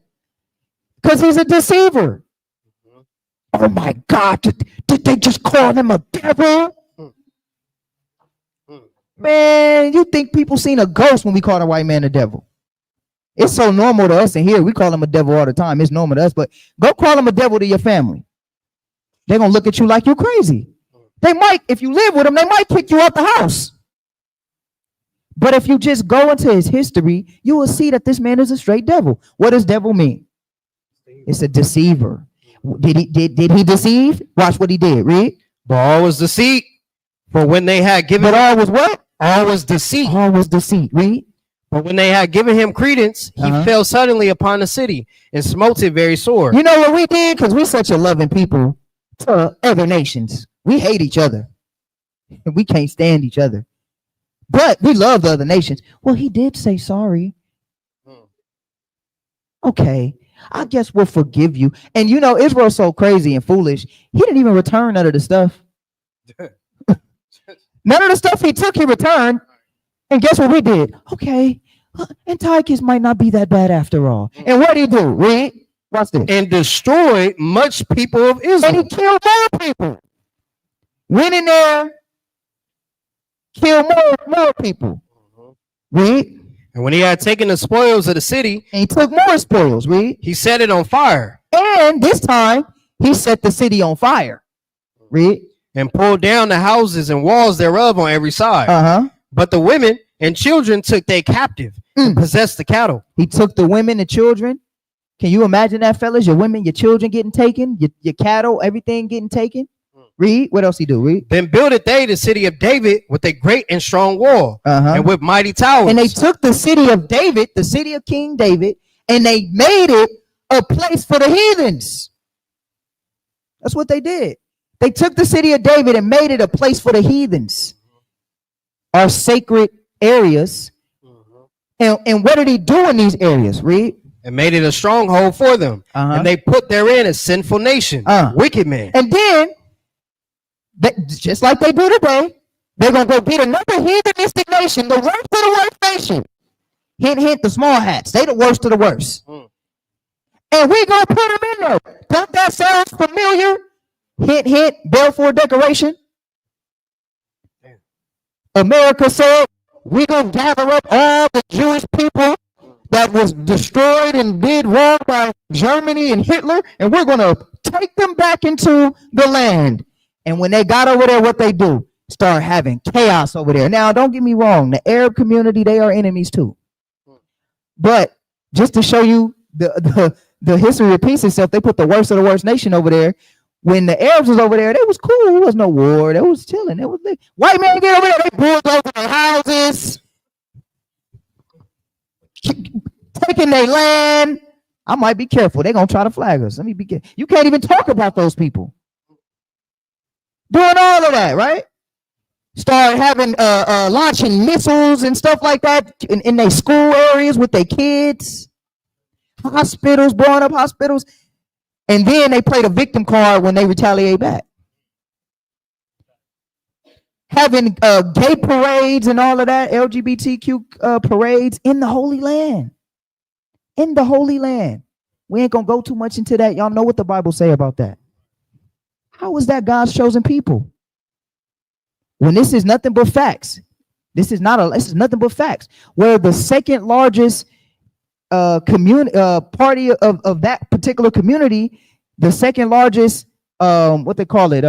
Because he's a deceiver. Oh my God, did they just call him a devil? Man, you think people seen a ghost when we call a white man a devil? It's so normal to us in here. We call him a devil all the time. It's normal to us, but go call him a devil to your family. They're going to look at you like you're crazy. They might, if you live with them, they might kick you out the house. But if you just go into his history, you will see that this man is a straight devil. What does devil mean? It's a deceiver. Did he deceive? Watch what he did. Read. But all was deceit. For when they had given, but all was what? All was deceit. All was deceit. Read. But when they had given him credence, he fell suddenly upon the city and smote it very sore. You know what we did? Because we're such a loving people to other nations. We hate each other. We can't stand each other. But we love the other nations. Well, he did say sorry. Okay, I guess we'll forgive you. And you know, Israel's so crazy and foolish. He didn't even return none of the stuff. None of the stuff he took, he returned. And guess what we did? Okay, Antiochus might not be that bad after all. And what did he do? Read. Watch this. And destroyed much people of Israel. And he killed more people. Went in there, killed more people. Read. And when he had taken the spoils of the city, and he took more spoils, read. He set it on fire. And this time, he set the city on fire. Read. And pulled down the houses and walls thereof on every side. But the women and children took they captive and possessed the cattle. He took the women and children. Can you imagine that, fellas? Your women, your children getting taken, your cattle, everything getting taken. Read. What else he do? Read. Then builded they the city of David with a great and strong wall and with mighty towers. And they took the city of David, the city of King David, and they made it a place for the heathens. That's what they did. They took the city of David and made it a place for the heathens. Our sacred areas. And what did he do in these areas? Read. And made it a stronghold for them. And they put therein a sinful nation, wicked men. And then, just like they do today, they're going to go get another heathenistic nation, the worst of the worst nation. Hint, hint, the small hats. They the worst of the worst. And we're going to put them in there. Don't that sound familiar? Hint, hint, Balfour Declaration. America said, we're going to gather up all the Jewish people that was destroyed and did wrong by Germany and Hitler, and we're going to take them back into the land. And when they got over there, what they do? Start having chaos over there. Now, don't get me wrong. The Arab community, they are enemies too. But just to show you the history repeats itself, they put the worst of the worst nation over there. When the Arabs was over there, they was cool. There was no war. They was chilling. They was white man get over there. They bulldoze their houses, taking their land. I might be careful. They're gonna try to flag us. Let me be careful. You can't even talk about those people doing all of that, right? Start having launching missiles and stuff like that in their school areas with their kids. Hospitals, blowing up hospitals. And then they play the victim card when they retaliate back. Having gay parades and all of that, LGBTQ parades in the Holy Land. In the Holy Land. We ain't gonna go too much into that. Y'all know what the Bible say about that. How is that God's chosen people? When this is nothing but facts. This is nothing but facts. Where the second largest community party of that particular community, the second largest what they call it,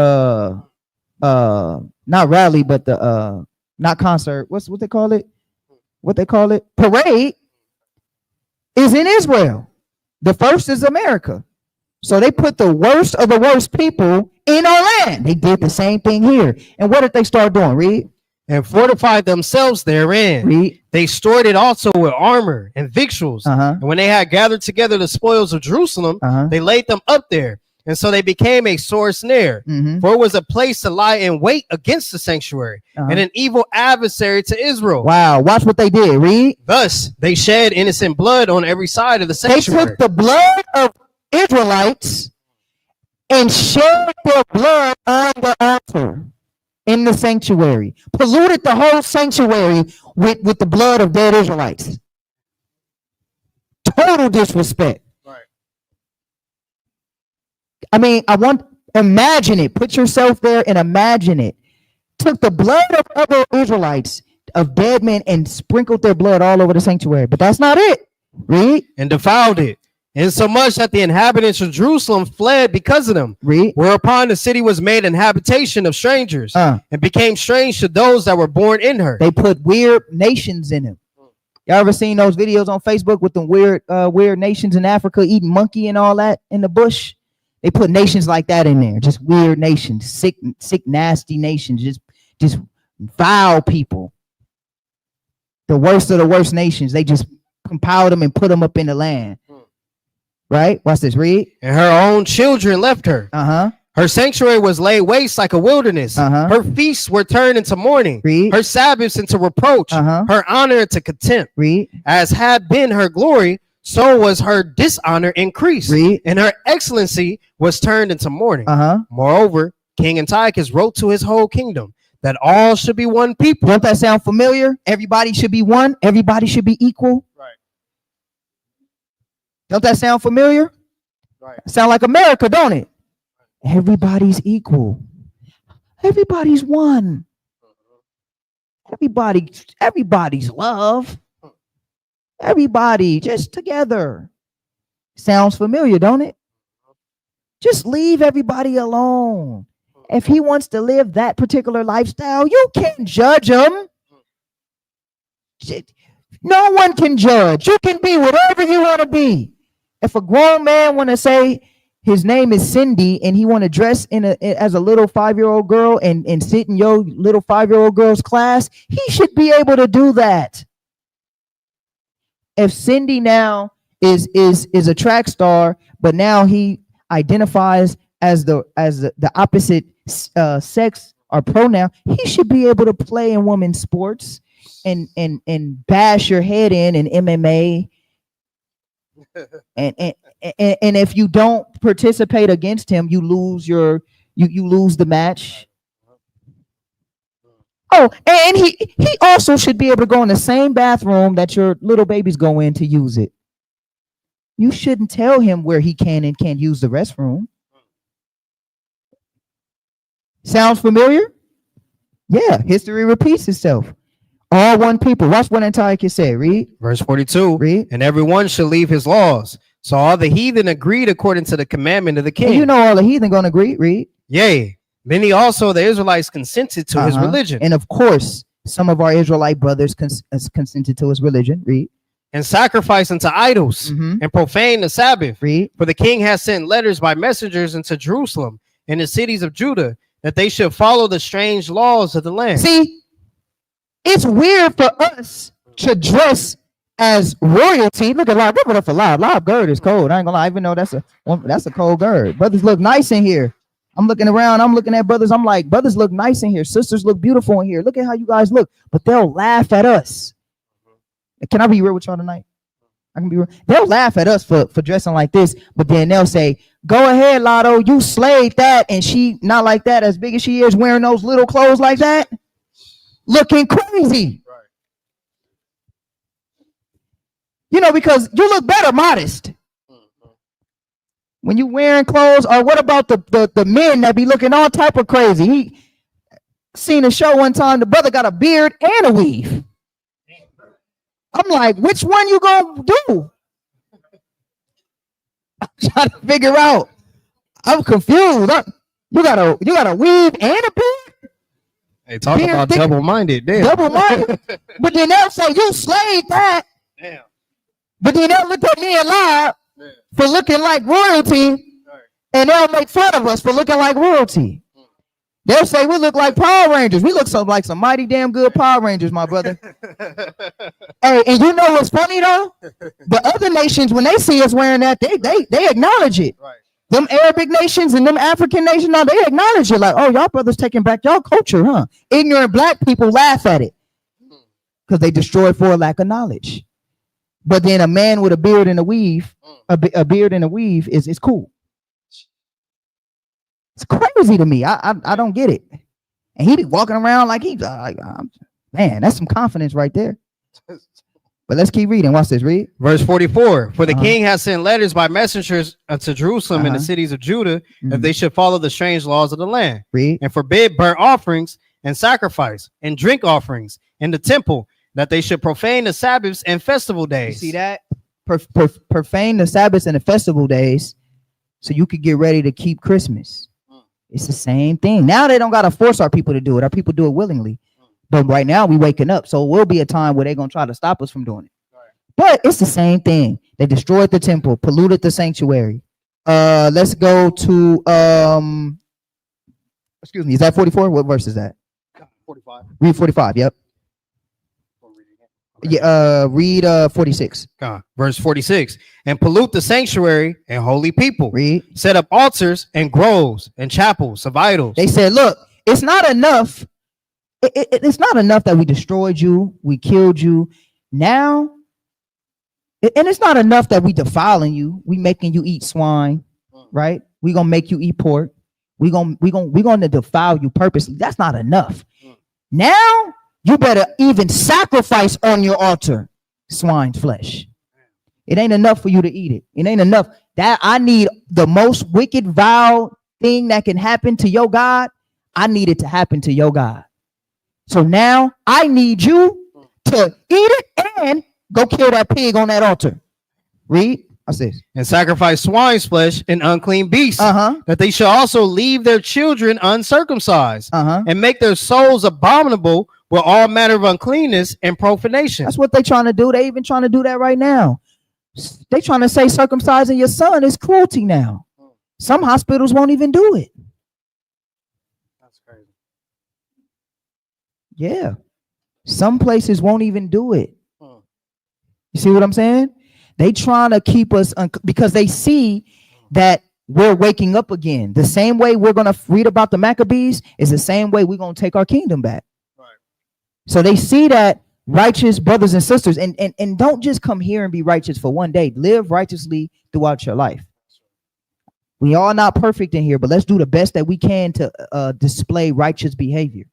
not rally, but the not concert, what they call it? Parade is in Israel. The first is America. So they put the worst of the worst people in our land. They did the same thing here. And what did they start doing? Read. And fortified themselves therein. Read. They stored it also with armor and victuals. And when they had gathered together the spoils of Jerusalem, they laid them up there. And so they became a sore snare, for it was a place to lie in wait against the sanctuary, and an evil adversary to Israel. Wow, watch what they did. Read. Thus they shed innocent blood on every side of the sanctuary. They took the blood of Israelites and shed their blood on the altar in the sanctuary, polluted the whole sanctuary with the blood of dead Israelites. Total disrespect. I mean, imagine it. Put yourself there and imagine it. Took the blood of other Israelites, of dead men, and sprinkled their blood all over the sanctuary. But that's not it. Read. And defiled it, insomuch that the inhabitants of Jerusalem fled because of them. Read. Whereupon the city was made an habitation of strangers, and became strange to those that were born in her. They put weird nations in them. Y'all ever seen those videos on Facebook with the weird nations in Africa eating monkey and all that in the bush? They put nations like that in there, just weird nations, sick, nasty nations, just vile people. The worst of the worst nations. They just compiled them and put them up in the land. Right? Watch this. Read. And her own children left her. Her sanctuary was laid waste like a wilderness. Her feasts were turned into mourning. Read. Her Sabbaths into reproach. Her honor into contempt. Read. As had been her glory, so was her dishonor increased. Read. And her excellency was turned into mourning. Moreover, King Antiochus wrote to his whole kingdom that all should be one people. Don't that sound familiar? Everybody should be one. Everybody should be equal. Right. Don't that sound familiar? Right. Sound like America, don't it? Everybody's equal. Everybody's one. Everybody's love. Everybody just together. Sounds familiar, don't it? Just leave everybody alone. If he wants to live that particular lifestyle, you can't judge him. No one can judge. You can be whatever you want to be. If a grown man want to say his name is Cindy and he want to dress as a little 5-year-old girl and sit in your little 5-year-old girl's class, he should be able to do that. If Cindy now is a track star, but now he identifies as the opposite sex or pronoun, he should be able to play in women's sports and bash your head in MMA. And if you don't participate against him, you lose you lose the match. Oh, and he also should be able to go in the same bathroom that your little babies go in to use it. You shouldn't tell him where he can and can't use the restroom. Sounds familiar? Yeah, history repeats itself. All one people. Watch what Antiochus said. Read. Verse 42. Read. And everyone shall leave his laws. So all the heathen agreed according to the commandment of the king. And you know all the heathen going to agree. Read. Yea, many also the Israelites consented to his religion. And of course, some of our Israelite brothers consented to his religion. Read. And sacrifice unto idols and profane the Sabbath. Read. For the king has sent letters by messengers into Jerusalem and the cities of Judah that they should follow the strange laws of the land. See, it's weird for us to dress as royalty. Look at Live. Give it up for Live. Live gird is cold. I ain't gonna lie, even though that's a cold gird. Brothers look nice in here. I'm looking around. I'm looking at brothers. I'm like, brothers look nice in here. Sisters look beautiful in here. Look at how you guys look. But they'll laugh at us. Can I be real with y'all tonight? I can be real. They'll laugh at us for dressing like this, but then they'll say, go ahead, Lotto, you slayed that, and she not like that, as big as she is, wearing those little clothes like that, looking crazy. Right. You know, because you look better modest. When you wearing clothes, or what about the men that be looking all type of crazy? He seen a show one time, the brother got a beard and a weave. I'm like, which one you gonna do? I'm trying to figure out. I'm confused. You got a weave and a beard? Hey, talk Beard about thick- double-minded. Damn. Double-minded? But then they'll say you slayed that. Damn. But then they'll look at me and lie for looking like royalty, and they'll make fun of us for looking like royalty. They'll say we look like Power Rangers. We look like some mighty damn good Power Rangers, my brother. Hey, and you know what's funny though? The other nations, when they see us wearing that, they acknowledge it. Right. Them Arabic nations and them African nations, no, they acknowledge it. Like, oh, y'all brothers taking back y'all culture, huh? Ignorant black people laugh at it because they destroy it for a lack of knowledge. But then a man with a beard and a weave, a beard and a weave is cool. It's crazy to me. I don't get it. And he be walking around like he's man, that's some confidence right there. But let's keep reading. Watch this. Read. Verse 44. For the king has sent letters by messengers to Jerusalem and the cities of Judah, if they should follow the strange laws of the land, Read. and forbid burnt offerings and sacrifice and drink offerings in the temple, that they should profane the Sabbaths and festival You days. see that? Profane the Sabbaths and the festival days so you could get ready to keep Christmas. It's the same thing. Now they don't got to force our people to do it. Our people do it willingly. But right now we waking up. So it will be a time where they're going to try to stop us from doing it. But it's the same thing. They destroyed the temple, polluted the sanctuary. Let's go to excuse me, is that 44? What verse is that? 45. Read 45. Yep. Yeah, read 46. Verse 46. And pollute the sanctuary and holy people. Read. Set up altars and groves and chapels of idols. They said, look, it's not enough. It's not enough that we destroyed you, we killed you. Now, and it's not enough that we defiling you, we making you eat swine, right? We gonna make you eat pork. We gonna defile you purposely. That's not enough. Now you better even sacrifice on your altar swine flesh. It ain't enough for you to eat it. It ain't enough. That I need the most wicked, vile thing that can happen to your God. I need it to happen to your God. So now I need you to eat it and go kill that pig on that altar. Read. What's this? And sacrifice swine's flesh and unclean beasts, that they shall also leave their children uncircumcised, and make their souls abominable with all manner of uncleanness and profanation. That's what they trying to do. They even trying to do that right now. They trying to say circumcising your son is cruelty now. Some hospitals won't even do it. That's crazy. Yeah. Some places won't even do it. You see what I'm saying? They trying to keep us because they see that we're waking up again. The same way we're going to read about the Maccabees is the same way we're going to take our kingdom back. Right. So they see that righteous brothers and sisters, and don't just come here and be righteous for one day. Live righteously throughout your life. We are not perfect in here, but let's do the best that we can to display righteous behavior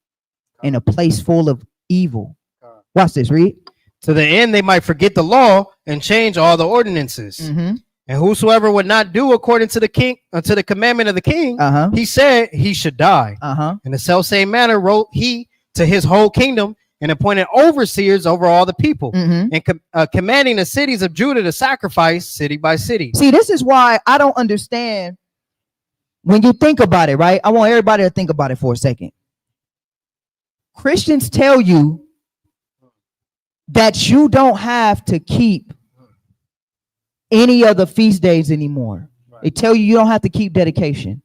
in a place full of evil. Watch this. Read. To the end they might forget the law and change all the ordinances. And whosoever would not do according to the king, to the commandment of the king, he said he should die. In the selfsame manner wrote he to his whole kingdom and appointed overseers over all the people, and commanding the cities of Judah to sacrifice city by city. See, this is why I don't understand when you think about it, right? I want everybody to think about it for a second. Christians tell you that you don't have to keep any of the feast days anymore. They tell you you don't have to keep dedication.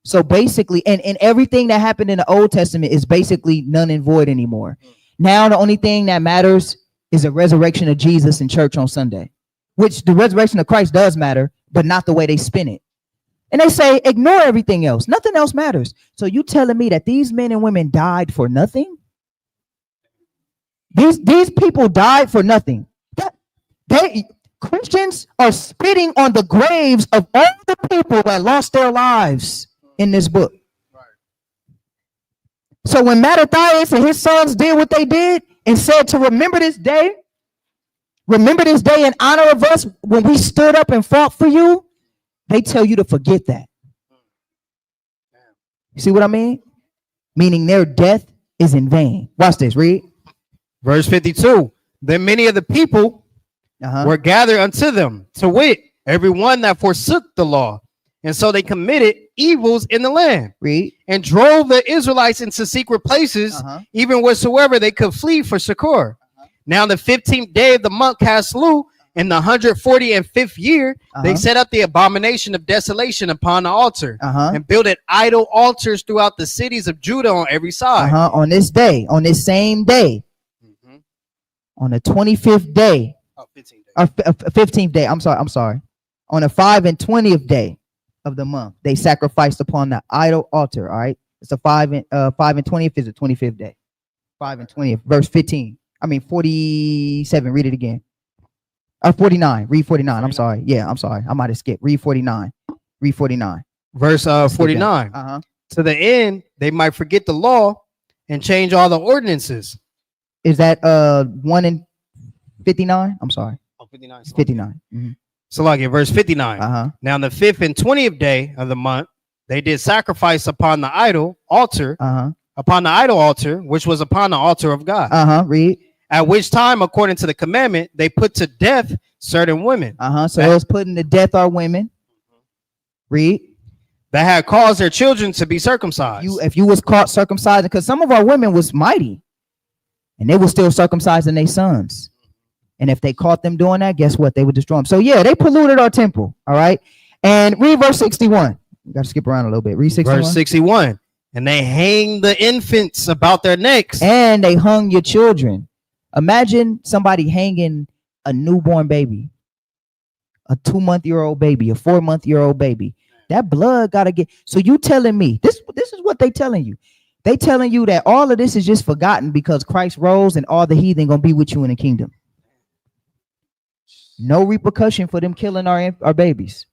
So basically, and everything that happened in the Old Testament is basically none and void anymore. Now the only thing that matters is the resurrection of Jesus in church on Sunday, which the resurrection of Christ does matter, but not the way they spin it. And they say, ignore everything else. Nothing else matters. So you telling me that these men and women died for nothing? These people died for nothing. Christians are spitting on the graves of all the people that lost their lives in this book. So when Mattathias and his sons did what they did and said to remember this day in honor of us when we stood up and fought for you, They tell you to forget that. You see what I mean? Meaning their death is in vain. Watch this. Read. Verse 52. Then many of the people were gathered unto them, to wit, every one that forsook the law. And so they committed evils in the land. Read. And drove the Israelites into secret places, even wheresoever they could flee for succor. Now the 15th day of the month Caslu, in the 145th year, they set up the abomination of desolation upon the altar and builded idol altars throughout the cities of Judah on every side. On this day, on this same day, on the 25th day, 15th day, I'm sorry. On the 5 and 20th day of the month, they sacrificed upon the idol altar. All right. It's the 5 and 20th is the 25th day. 5 and 20th, verse 15. I mean 47. Read it again. 49. Read 49. I'm sorry. Yeah, I'm sorry. I might have skipped. Read 49. Read 49. Verse 49. To the end they might forget the law and change all the ordinances. Is that 1 and 59? I'm sorry. 59. 59. So like in verse 59. Now on the 5th and 20th day of the month, they did sacrifice upon the idol altar, which was upon the altar of God. Read. At which time, according to the commandment, they put to death certain women. So it was putting to death our women. Read. That had caused their children to be circumcised. If you was caught circumcising, because some of our women was mighty, and they were still circumcising their sons. And if they caught them doing that, guess what? They would destroy them. So yeah, they polluted our temple. All right. And read verse 61. We got to skip around a little bit. Read 61. Verse 61. And they hang the infants about their necks. And they hung your children. Imagine somebody hanging a newborn baby, a 2-month-old baby, a 4-month-old baby. That blood got to get. So you telling me this is what they telling you. They telling you that all of this is just forgotten because Christ rose and all the heathen going to be with you in the kingdom. No repercussion for them killing our babies.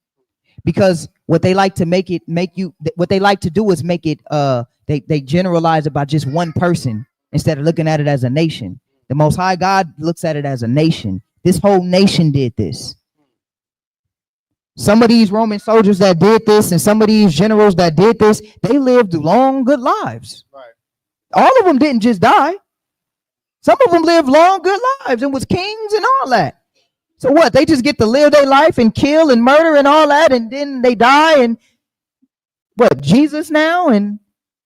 Because what they like to what they like to do is make it, they generalize it by just one person instead of looking at it as a nation. The Most High God looks at it as a nation. This whole nation did this. Some of these Roman soldiers that did this and some of these generals that did this, they lived long, good lives. Right. All of them didn't just die. Some of them lived long, good lives and was kings and all that. So what? They just get to live their life and kill and murder and all that, and then they die and what? Jesus now, and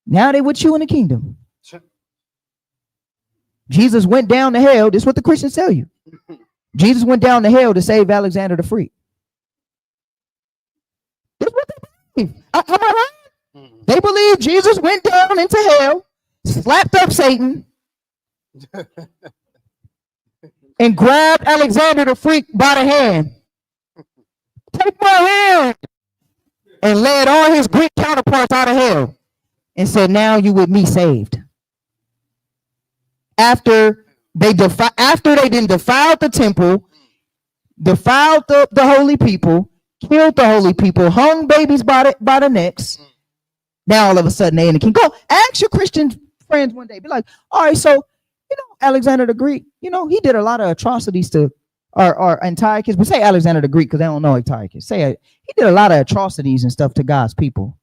now they with you in the kingdom. Jesus went down to hell. This is what the Christians tell you. Jesus went down to hell to save Alexander the Free. This is what they believe. Am I right? They believe Jesus went down into hell, slapped up Satan, and grabbed Alexander the Freak by the hand. Take my hand. And led all his Greek counterparts out of hell. And said, now you with me saved. After they then defiled the temple, defiled the holy people, killed the holy people, hung babies by the necks. Now all of a sudden they in the kingdom. Go ask your Christian friends one day. Be like, all right, so Alexander the Greek, he did a lot of atrocities to our Antiochus, but say Alexander the Greek because they don't know Antiochus. Say he did a lot of atrocities and stuff to God's people.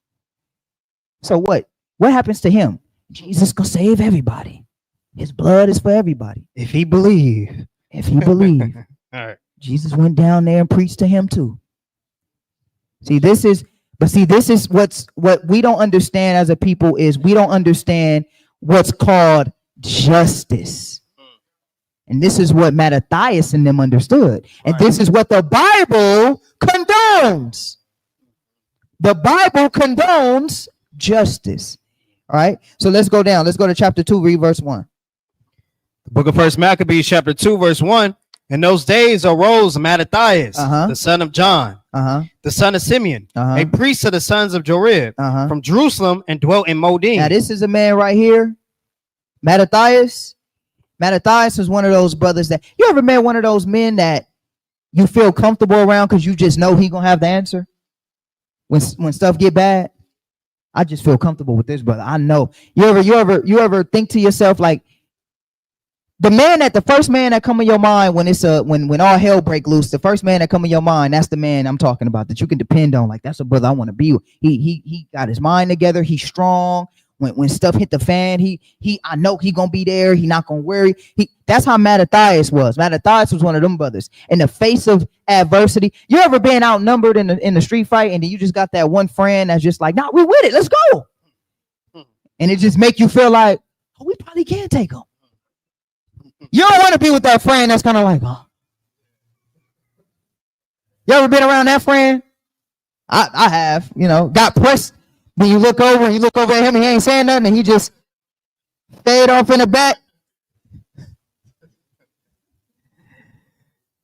So what happens to him? Jesus gonna save everybody. His blood is for everybody. If he believe. All right. Jesus went down there and preached to him too. This is what we don't understand as a people is we don't understand what's called justice. And this is what Mattathias and them understood. And this is what the Bible condones. The Bible condones justice. All right. So let's go down. Let's go to chapter 2, read verse 1. The book of 1 Maccabees, chapter 2, verse 1. In those days arose Mattathias, the son of John, the son of Simeon, a priest of the sons of Jorib, from Jerusalem, and dwelt in Modin. Now this is a man right here, Mattathias. Mattathias is one of those brothers that you ever met one of those men that you feel comfortable around because you just know he gonna have the answer when stuff get bad. I just feel comfortable with this brother. I know. You ever think to yourself like, The first man that come in your mind when it's when all hell break loose, the first man that come in your mind, that's the man I'm talking about that you can depend on. Like, that's a brother I want to be with. He got his mind together. He's strong. When stuff hit the fan, I know he gonna be there. He not gonna worry. That's how Mattathias was. Mattathias was one of them brothers. In the face of adversity, you ever been outnumbered in the street fight, and then you just got that one friend that's just like, nah, we with it, let's go. And it just make you feel like, oh, we probably can take him. You don't want to be with that friend that's kind of like, oh. You ever been around that friend? I have, got pressed. Then you look over at him and he ain't saying nothing and he just stayed off in the back.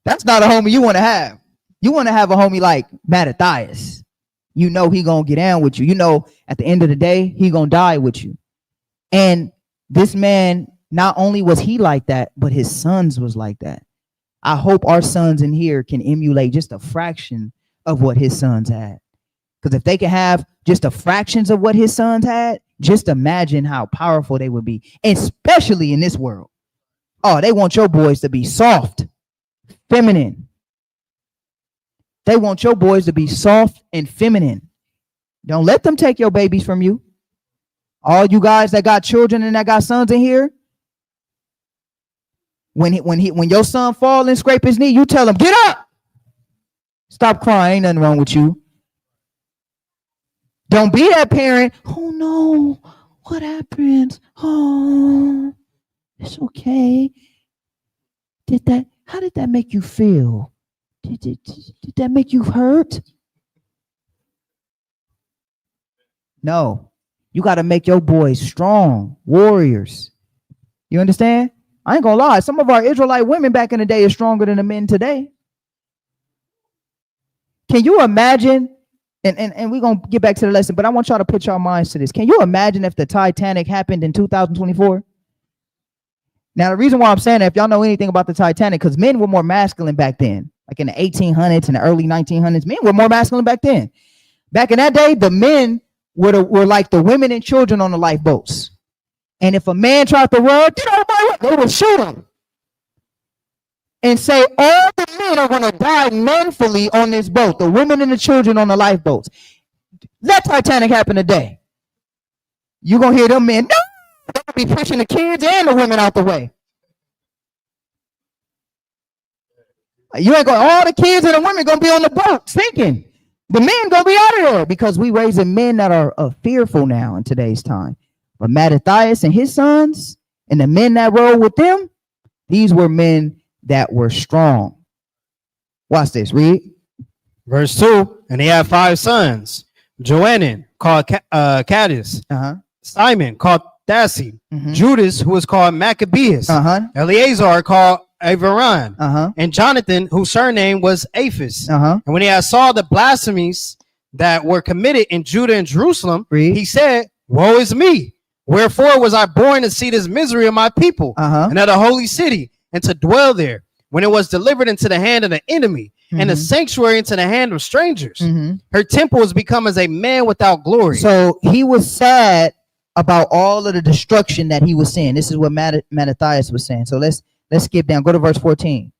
That's not a homie you want to have. You want to have a homie like Mattathias. You know he gonna get down with you. You know at the end of the day, he gonna die with you. And this man, not only was he like that, but his sons was like that. I hope our sons in here can emulate just a fraction of what his sons had. Because if they can have just a fractions of what his sons had, just imagine how powerful they would be, especially in this world. Oh, they want your boys to be soft, feminine. They want your boys to be soft and feminine. Don't let them take your babies from you. All you guys that got children and that got sons in here, when your son fall and scrape his knee, you tell him, get up. Stop crying. Ain't nothing wrong with you. Don't be that parent. Oh no, what happened? Oh, it's okay. How did that make you feel? Did that make you hurt? No, you got to make your boys strong warriors. You understand? I ain't gonna lie. Some of our Israelite women back in the day is stronger than the men today. Can you imagine? And we're going to get back to the lesson, but I want y'all to put your minds to this. Can you imagine if the Titanic happened in 2024? Now, the reason why I'm saying that, if y'all know anything about the Titanic, because men were more masculine back then, like in the 1800s and the early 1900s, men were more masculine back then. Back in that day, the men were like the women and children on the lifeboats. And if a man tried to run, they would shoot him. And say all the men are going to die manfully on this boat, the women and the children on the lifeboats. Let Titanic happen today. You're going to hear them men, no, they're going to be pushing the kids and the women out the way. You ain't going, all the kids and the women going to be on the boat sinking. The men going to be out of there because we raising men that are fearful now in today's time. But Mattathias and his sons and the men that rode with them, these were men that were strong. Watch this, read. Verse 2, and he had 5 sons. Joanan, called Cadus. Simon, called Thasi. Judas, who was called Maccabees. Eleazar, called Avaran. And Jonathan, whose surname was Aphis. And when he had saw the blasphemies that were committed in Judah and Jerusalem, he said, woe is me. Wherefore was I born to see this misery of my people and of the holy city, and to dwell there, when it was delivered into the hand of the enemy, and the sanctuary into the hand of strangers. Her temple was become as a man without glory. So he was sad about all of the destruction that he was seeing. This is what Mattathias was saying. So let's skip down. Go to verse 14.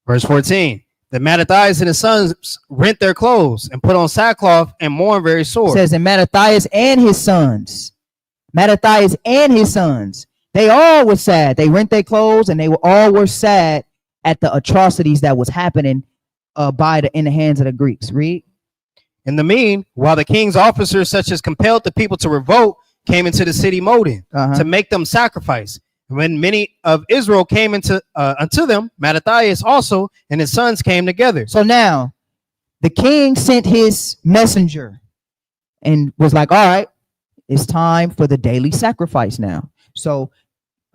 Verse 14. The Mattathias and his sons rent their clothes and put on sackcloth and mourn very sore. It says, and Mattathias and his sons. Mattathias and his sons. They all were sad. They rent their clothes and they all were sad at the atrocities that was happening in the hands of the Greeks. Read. In the mean, while the king's officers, such as compelled the people to revolt, came into the city Modin to make them sacrifice. When many of Israel came unto them, Mattathias also and his sons came together. So now the king sent his messenger and was like, all right, it's time for the daily sacrifice now. So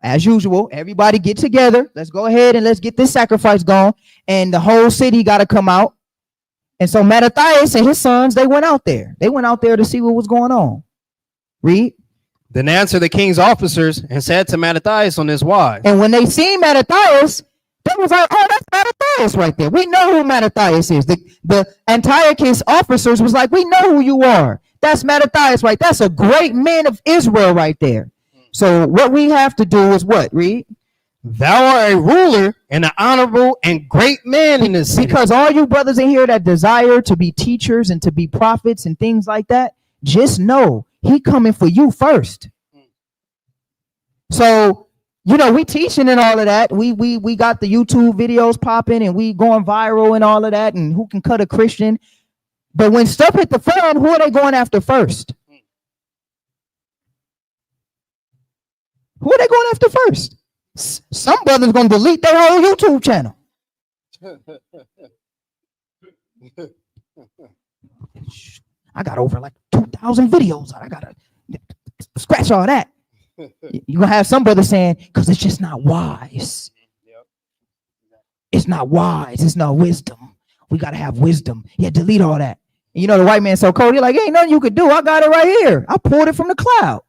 as usual, everybody get together. Let's go ahead and let's get this sacrifice going. And the whole city got to come out. And so Mattathias and his sons, they went out there. They went out there to see what was going on. Read. Then answered the king's officers and said to Mattathias on this wise. And when they seen Mattathias, they was like, oh, that's Mattathias right there. We know who Mattathias is. The Antiochus officers was like, we know who you are. That's Mattathias, right? That's a great man of Israel right there. So what we have to do is what? Read. thou art a ruler and an honorable and great man in this city. Because all you brothers in here that desire to be teachers and to be prophets and things like that, just know he coming for you first. So, you know, we teaching and all of that. We got the YouTube videos popping and we going viral and all of that, and who can cut a Christian. But when stuff hit the fan, who are they going after first? Who are they going after first? Some brothers gonna delete their whole YouTube channel. I got over like 2,000 videos. I gotta scratch all that. You're gonna have some brothers saying, because it's just not wise. It's not wise. It's not wisdom. We gotta have wisdom. Yeah, delete all that. And you know the white man so cold. He's like, ain't nothing you could do. I got it right here. I pulled it from the cloud.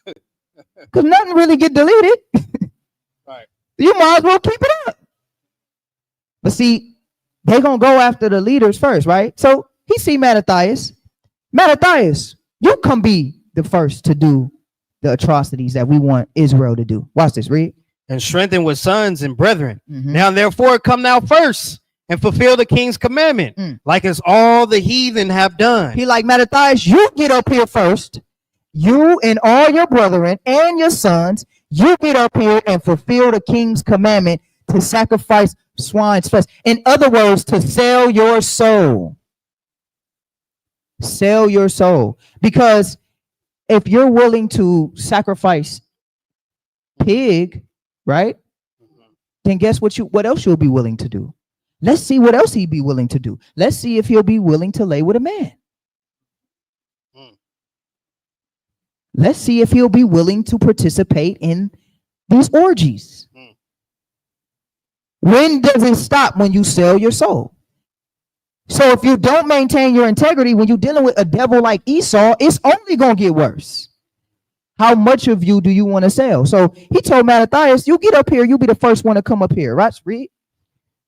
Because nothing really get deleted. Right. You might as well keep it up. But see, they're gonna go after the leaders first, right? So he see Mattathias. Mattathias, you come be the first to do the atrocities that we want Israel to do. Watch this, read. And strengthen with sons and brethren. Now therefore come now first and fulfill the king's commandment, like as all the heathen have done. He like, Mattathias, you get up here first. You and all your brethren and your sons, you get up here and fulfill the king's commandment to sacrifice swine's flesh. In other words, to sell your soul. Sell your soul. Because if you're willing to sacrifice pig, right? Then guess what else you'll be willing to do? Let's see what else he'd be willing to do. Let's see if he'll be willing to lay with a man. Let's see if he'll be willing to participate in these orgies. When does it stop? When you sell your soul. So if you don't maintain your integrity, when you're dealing with a devil like Esau, it's only going to get worse. How much of you do you want to sell? So he told Mattathias, you get up here, you be the first one to come up here. Right? Read.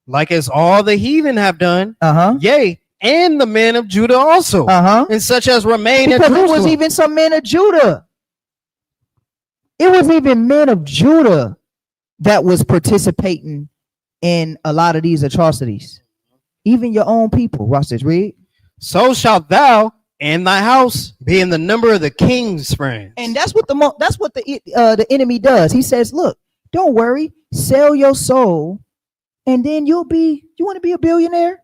Like as all the heathen have done, yea, and the men of Judah also, and such as remain because it was even some men of Judah. It was even men of Judah that was participating in a lot of these atrocities. Even your own people. Watch this, read. So shalt thou and thy house be in the number of the king's friends. And that's what the enemy does. He says, look, don't worry, sell your soul, and then you want to be a billionaire?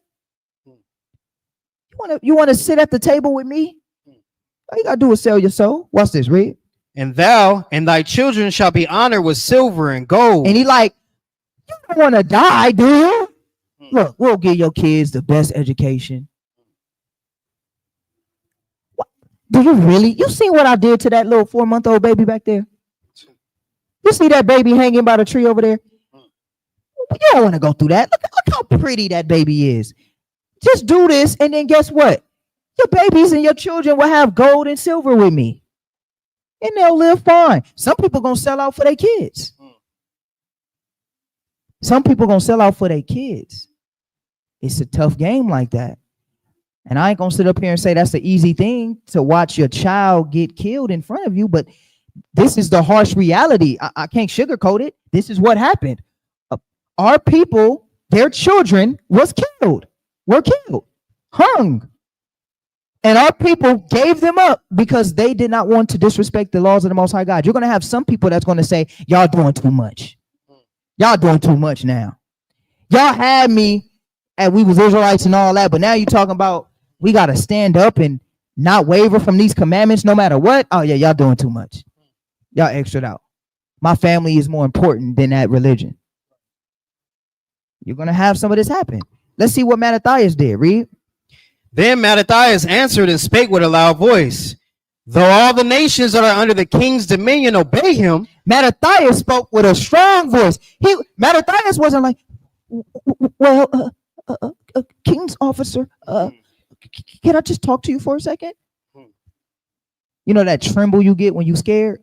You want to sit at the table with me? All you gotta do is sell your soul. Watch this, read. And thou and thy children shall be honored with silver and gold. And he like, you don't want to die, do you? Look, we'll give your kids the best education. What? Do you really? You see what I did to that little 4-month-old baby back there? You see that baby hanging by the tree over there? You don't want to go through that. Look how pretty that baby is. Just do this, and then guess what? Your babies and your children will have gold and silver with me. And they'll live fine. Some people gonna sell out for their kids. Some people gonna sell out for their kids. It's a tough game like that. And I ain't gonna sit up here and say that's the easy thing to watch your child get killed in front of you, but this is the harsh reality. I can't sugarcoat it. This is what happened. Our people, their children were killed, hung. And our people gave them up because they did not want to disrespect the laws of the Most High God. You're going to have some people that's going to say, y'all doing too much. Y'all doing too much now. Y'all had me and we was Israelites and all that, but now you're talking about we got to stand up and not waver from these commandments no matter what. Oh, yeah, y'all doing too much. Y'all extra'd out. My family is more important than that religion. You're going to have some of this happen. Let's see what Mattathias did. Read. Then Mattathias answered and spake with a loud voice, though all the nations that are under the king's dominion obey him. Mattathias spoke with a strong voice. Mattathias wasn't like, well, king's officer, can I just talk to you for a second? You know that tremble you get when you scared?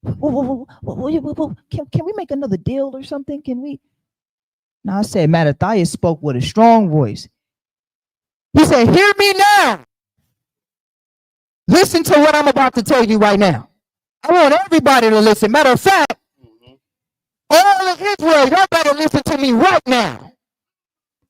Can we make another deal or something? Can we? Now I said Mattathias spoke with a strong voice. He said, hear me now. Listen to what I'm about to tell you right now. I want everybody to listen. Matter of fact, All of Israel, y'all better listen to me right now.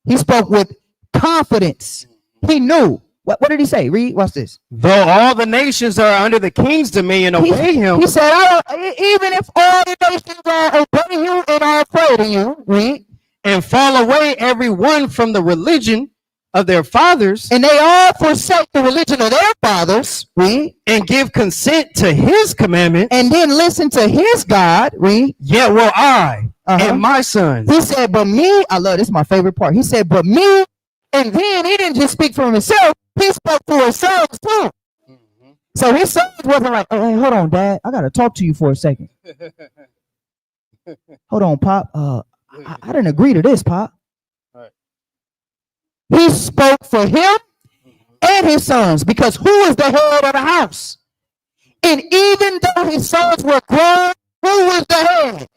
He spoke with confidence. He knew. What did he say? Read, watch this. Though all the nations are under the king's dominion, obey him. He said, even if all the nations are obeying you and are afraid of you, read, and fall away every one from the religion of their fathers, and they all forsake the religion of their fathers, read, and give consent to his commandment, and then listen to his God, read, yet will I and my sons. He said, but me, I love this is my favorite part. He said, but me, and then he didn't just speak for himself, he spoke for his sons too. So his sons wasn't like, oh, hey, hold on, Dad, I gotta talk to you for a second. Hold on, Pop. I didn't agree to this, Pop. Right. He spoke for him and his sons, because who is the head of the house? And even though his sons were grown, who was the head?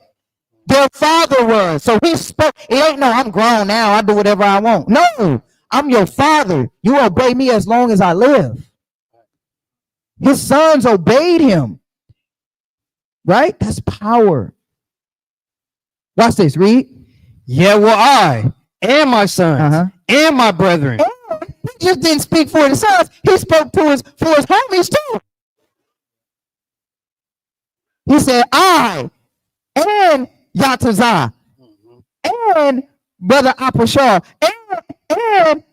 Their father was. So he spoke. It ain't no, I'm grown now, I do whatever I want. No, I'm your father. You obey me as long as I live. His sons obeyed him. Right? That's power. Watch this, read. Yet will I and my sons and my brethren. And he just didn't speak for his sons. He spoke for his homies too. He said, I and Yatazah and Brother Apashar and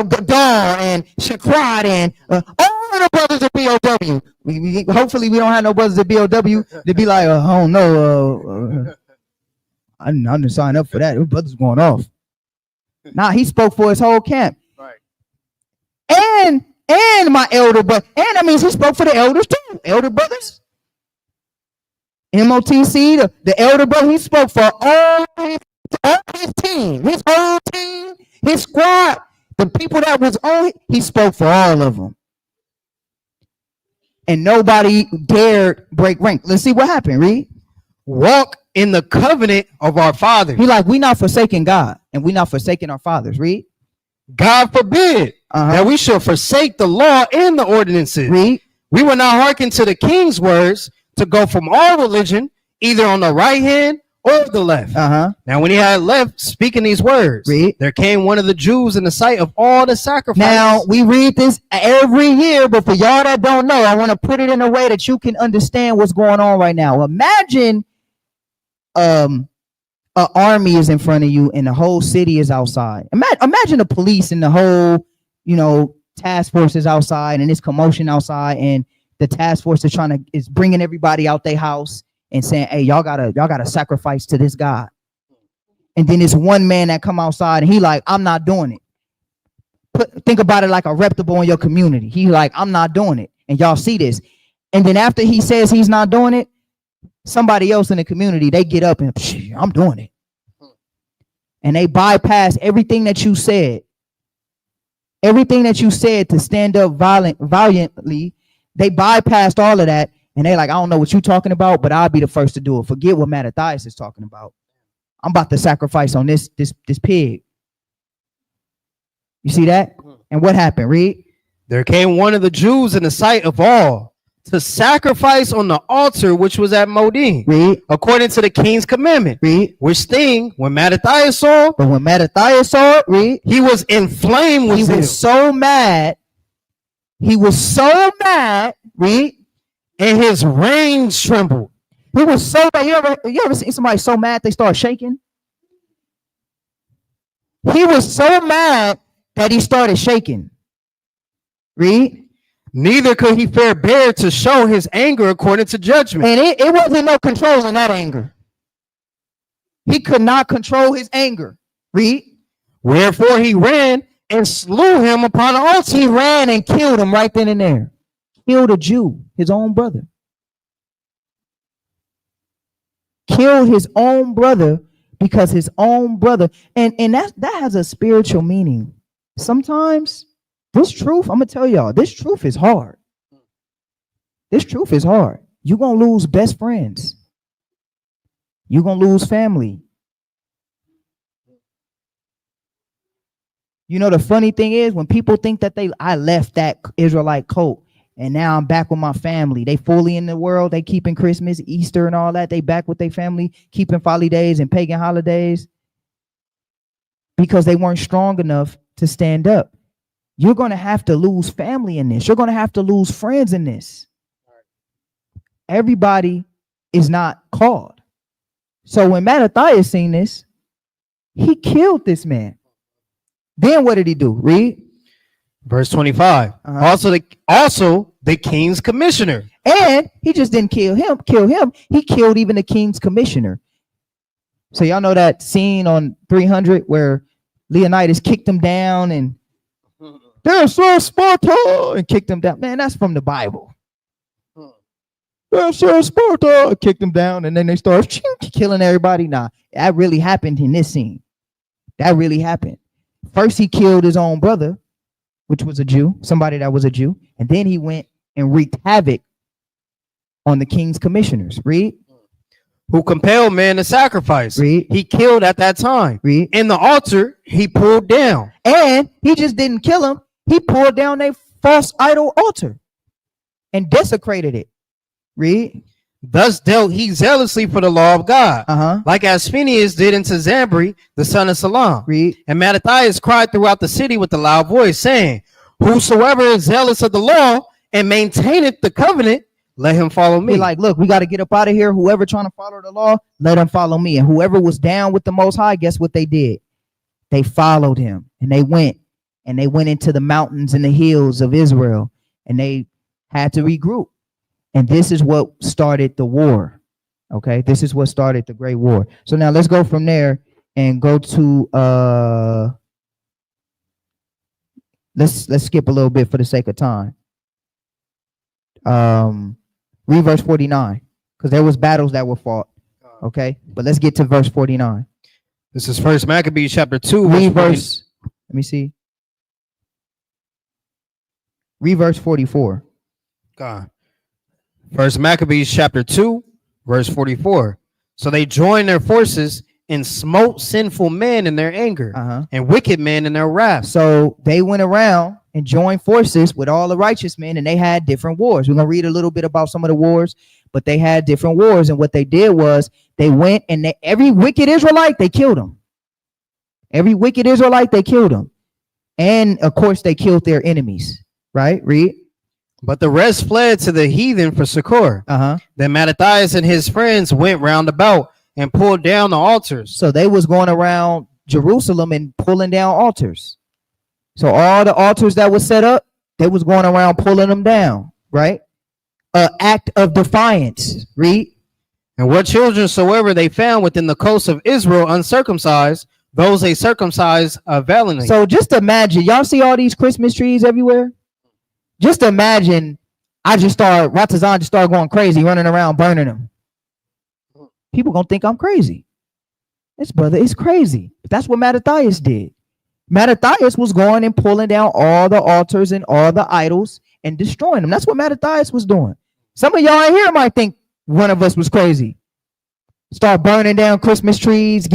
Gadar and Shakrat and all the brothers of BOW. Hopefully we don't have no brothers of BOW to be like, I don't know, I didn't sign up for that. Those brothers going off. Nah, he spoke for his whole camp. Right. And my elder brother. And that means he spoke for the elders too. Elder brothers. MOTC, the elder brother, he spoke for all his team, his whole team, his squad, the people that was on it, he spoke for all of them. And nobody dared break rank. Let's see what happened, read. Walk in the covenant of our fathers. He like, we not forsaking God, and we not forsaking our fathers, read. God forbid that we should forsake the law and the ordinances. Read. We will not hearken to the king's words to go from all religion, either on the right hand or the left. Now, when he had left speaking these words, read. There came one of the Jews in the sight of all the sacrifices. Now, we read this every year, but for y'all that don't know, I want to put it in a way that you can understand what's going on right now. Imagine an army is in front of you and the whole city is outside. Imagine the police and the whole, task force is outside and it's commotion outside, and the task force is bringing everybody out their house and saying, hey, y'all gotta sacrifice to this God. And then there's one man that come outside and he like, I'm not doing it. Think about it like a reputable in your community. He like, I'm not doing it. And y'all see this. And then after he says he's not doing it, somebody else in the community, they get up and I'm doing it. And they bypass everything that you said. Everything that you said to stand up valiantly, they bypassed all of that. And they like, I don't know what you're talking about, but I'll be the first to do it. Forget what Mattathias is talking about. I'm about to sacrifice on this pig. You see that? And what happened? Read. There came one of the Jews in the sight of all to sacrifice on the altar which was at Modin. Read. According to the king's commandment. Read. Which thing, when Mattathias saw, but when Mattathias saw it, read. He was inflamed with zeal. He was so mad. He was so mad. Read. And his reins trembled. He was so bad. You ever seen somebody so mad they start shaking? He was so mad that he started shaking. Read. Neither could he bear to show his anger according to judgment. And it wasn't no controlling that anger. He could not control his anger. Read. Wherefore he ran and slew him upon the altar. He ran and killed him right then and there. Killed a Jew, his own brother. Killed his own brother because his own brother. And that has a spiritual meaning. Sometimes this truth, I'm going to tell y'all, this truth is hard. This truth is hard. You're going to lose best friends. You're going to lose family. The funny thing is when people think that I left that Israelite cult, and now I'm back with my family. They fully in the world. They keeping Christmas, Easter, and all that. They back with their family, keeping holidays and pagan holidays because they weren't strong enough to stand up. You're going to have to lose family in this. You're going to have to lose friends in this. Everybody is not called. So when Mattathias seen this, he killed this man. Then what did he do? Read. Verse 25. Also the king's commissioner. And he just didn't kill him. He killed even the king's commissioner. So y'all know that scene on 300 where Leonidas kicked him down and there's Sir Sparta and kicked him down. Man, that's from the Bible. There's Sir Sparta, kicked him down, and then they start killing everybody. Nah, that really happened in this scene. That really happened. First, he killed his own brother, which was a Jew, somebody that was a Jew, and then he went and wreaked havoc on the king's commissioners. Read. Who compelled man to sacrifice. Read. He killed at that time. Read. In the altar, he pulled down. And he just didn't kill him. He pulled down a false idol altar and desecrated it. Read. Thus dealt he zealously for the law of God, like as Phinehas did unto Zambri, the son of Salam. Read. And Mattathias cried throughout the city with a loud voice, saying, whosoever is zealous of the law and maintaineth the covenant, let him follow me. Be like, look, we got to get up out of here. Whoever trying to follow the law, let him follow me. And whoever was down with the Most High, guess what they did? They followed him, and they went into the mountains and the hills of Israel, and they had to regroup. And this is what started the war. Okay, this is what started the Great War. So now let's go from there and go to let's skip a little bit for the sake of time. Read verse 49, because there was battles that were fought. Okay, but let's get to verse 49. This is First Maccabees chapter 2. Read verse. Let me see. Read verse 44. God. First Maccabees chapter 2, verse 44. So they joined their forces and smote sinful men in their anger and wicked men in their wrath. So they went around and joined forces with all the righteous men, and they had different wars. We're going to read a little bit about some of the wars, but they had different wars. And what they did was they went and every wicked Israelite, they killed them. Every wicked Israelite, they killed them. And of course, they killed their enemies. Right? Read. But the rest fled to the heathen for succor. Then Mattathias and his friends went round about and pulled down the altars. So they was going around Jerusalem and pulling down altars. So all the altars that was set up, they was going around pulling them down. Right? An act of defiance. Read. And what children soever they found within the coast of Israel uncircumcised, those they circumcised valiantly. So just imagine, y'all see all these Christmas trees everywhere? Just imagine Ratazan just started going crazy, running around, burning them. People gonna think I'm crazy. This brother is crazy. But that's what Mattathias did. Mattathias was going and pulling down all the altars and all the idols and destroying them. That's what Mattathias was doing. Some of y'all in here might think one of us was crazy. Start burning down Christmas trees,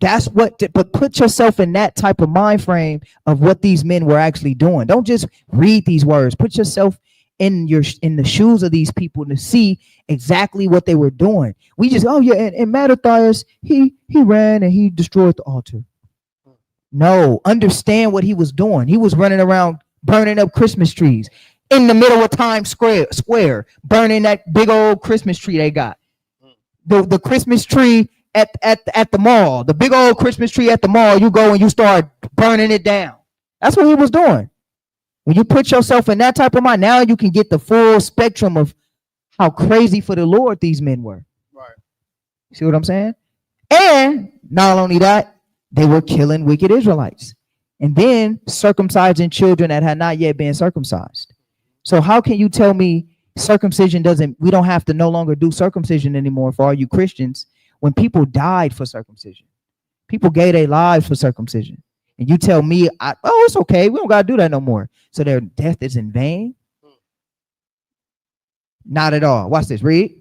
but put yourself in that type of mind frame of what these men were actually doing. Don't just read these words. Put yourself in the shoes of these people to see exactly what they were doing. We just, and Mattathias, he ran and he destroyed the altar. No, understand what he was doing. He was running around burning up Christmas trees in the middle of Times Square, burning that big old Christmas tree they got. The Christmas tree at the mall, the big old Christmas tree at the mall, you go and you start burning it down. That's what he was doing. When you put yourself in that type of mind, now you can get the full spectrum of how crazy for the Lord these men were. Right. See what I'm saying? And not only that, they were killing wicked Israelites and then circumcising children that had not yet been circumcised. So how can you tell me circumcision we don't have to no longer do circumcision anymore for all you Christians when people died for circumcision? People gave their lives for circumcision. And you tell me, it's okay. We don't got to do that no more. So their death is in vain? Not at all. Watch this. Read.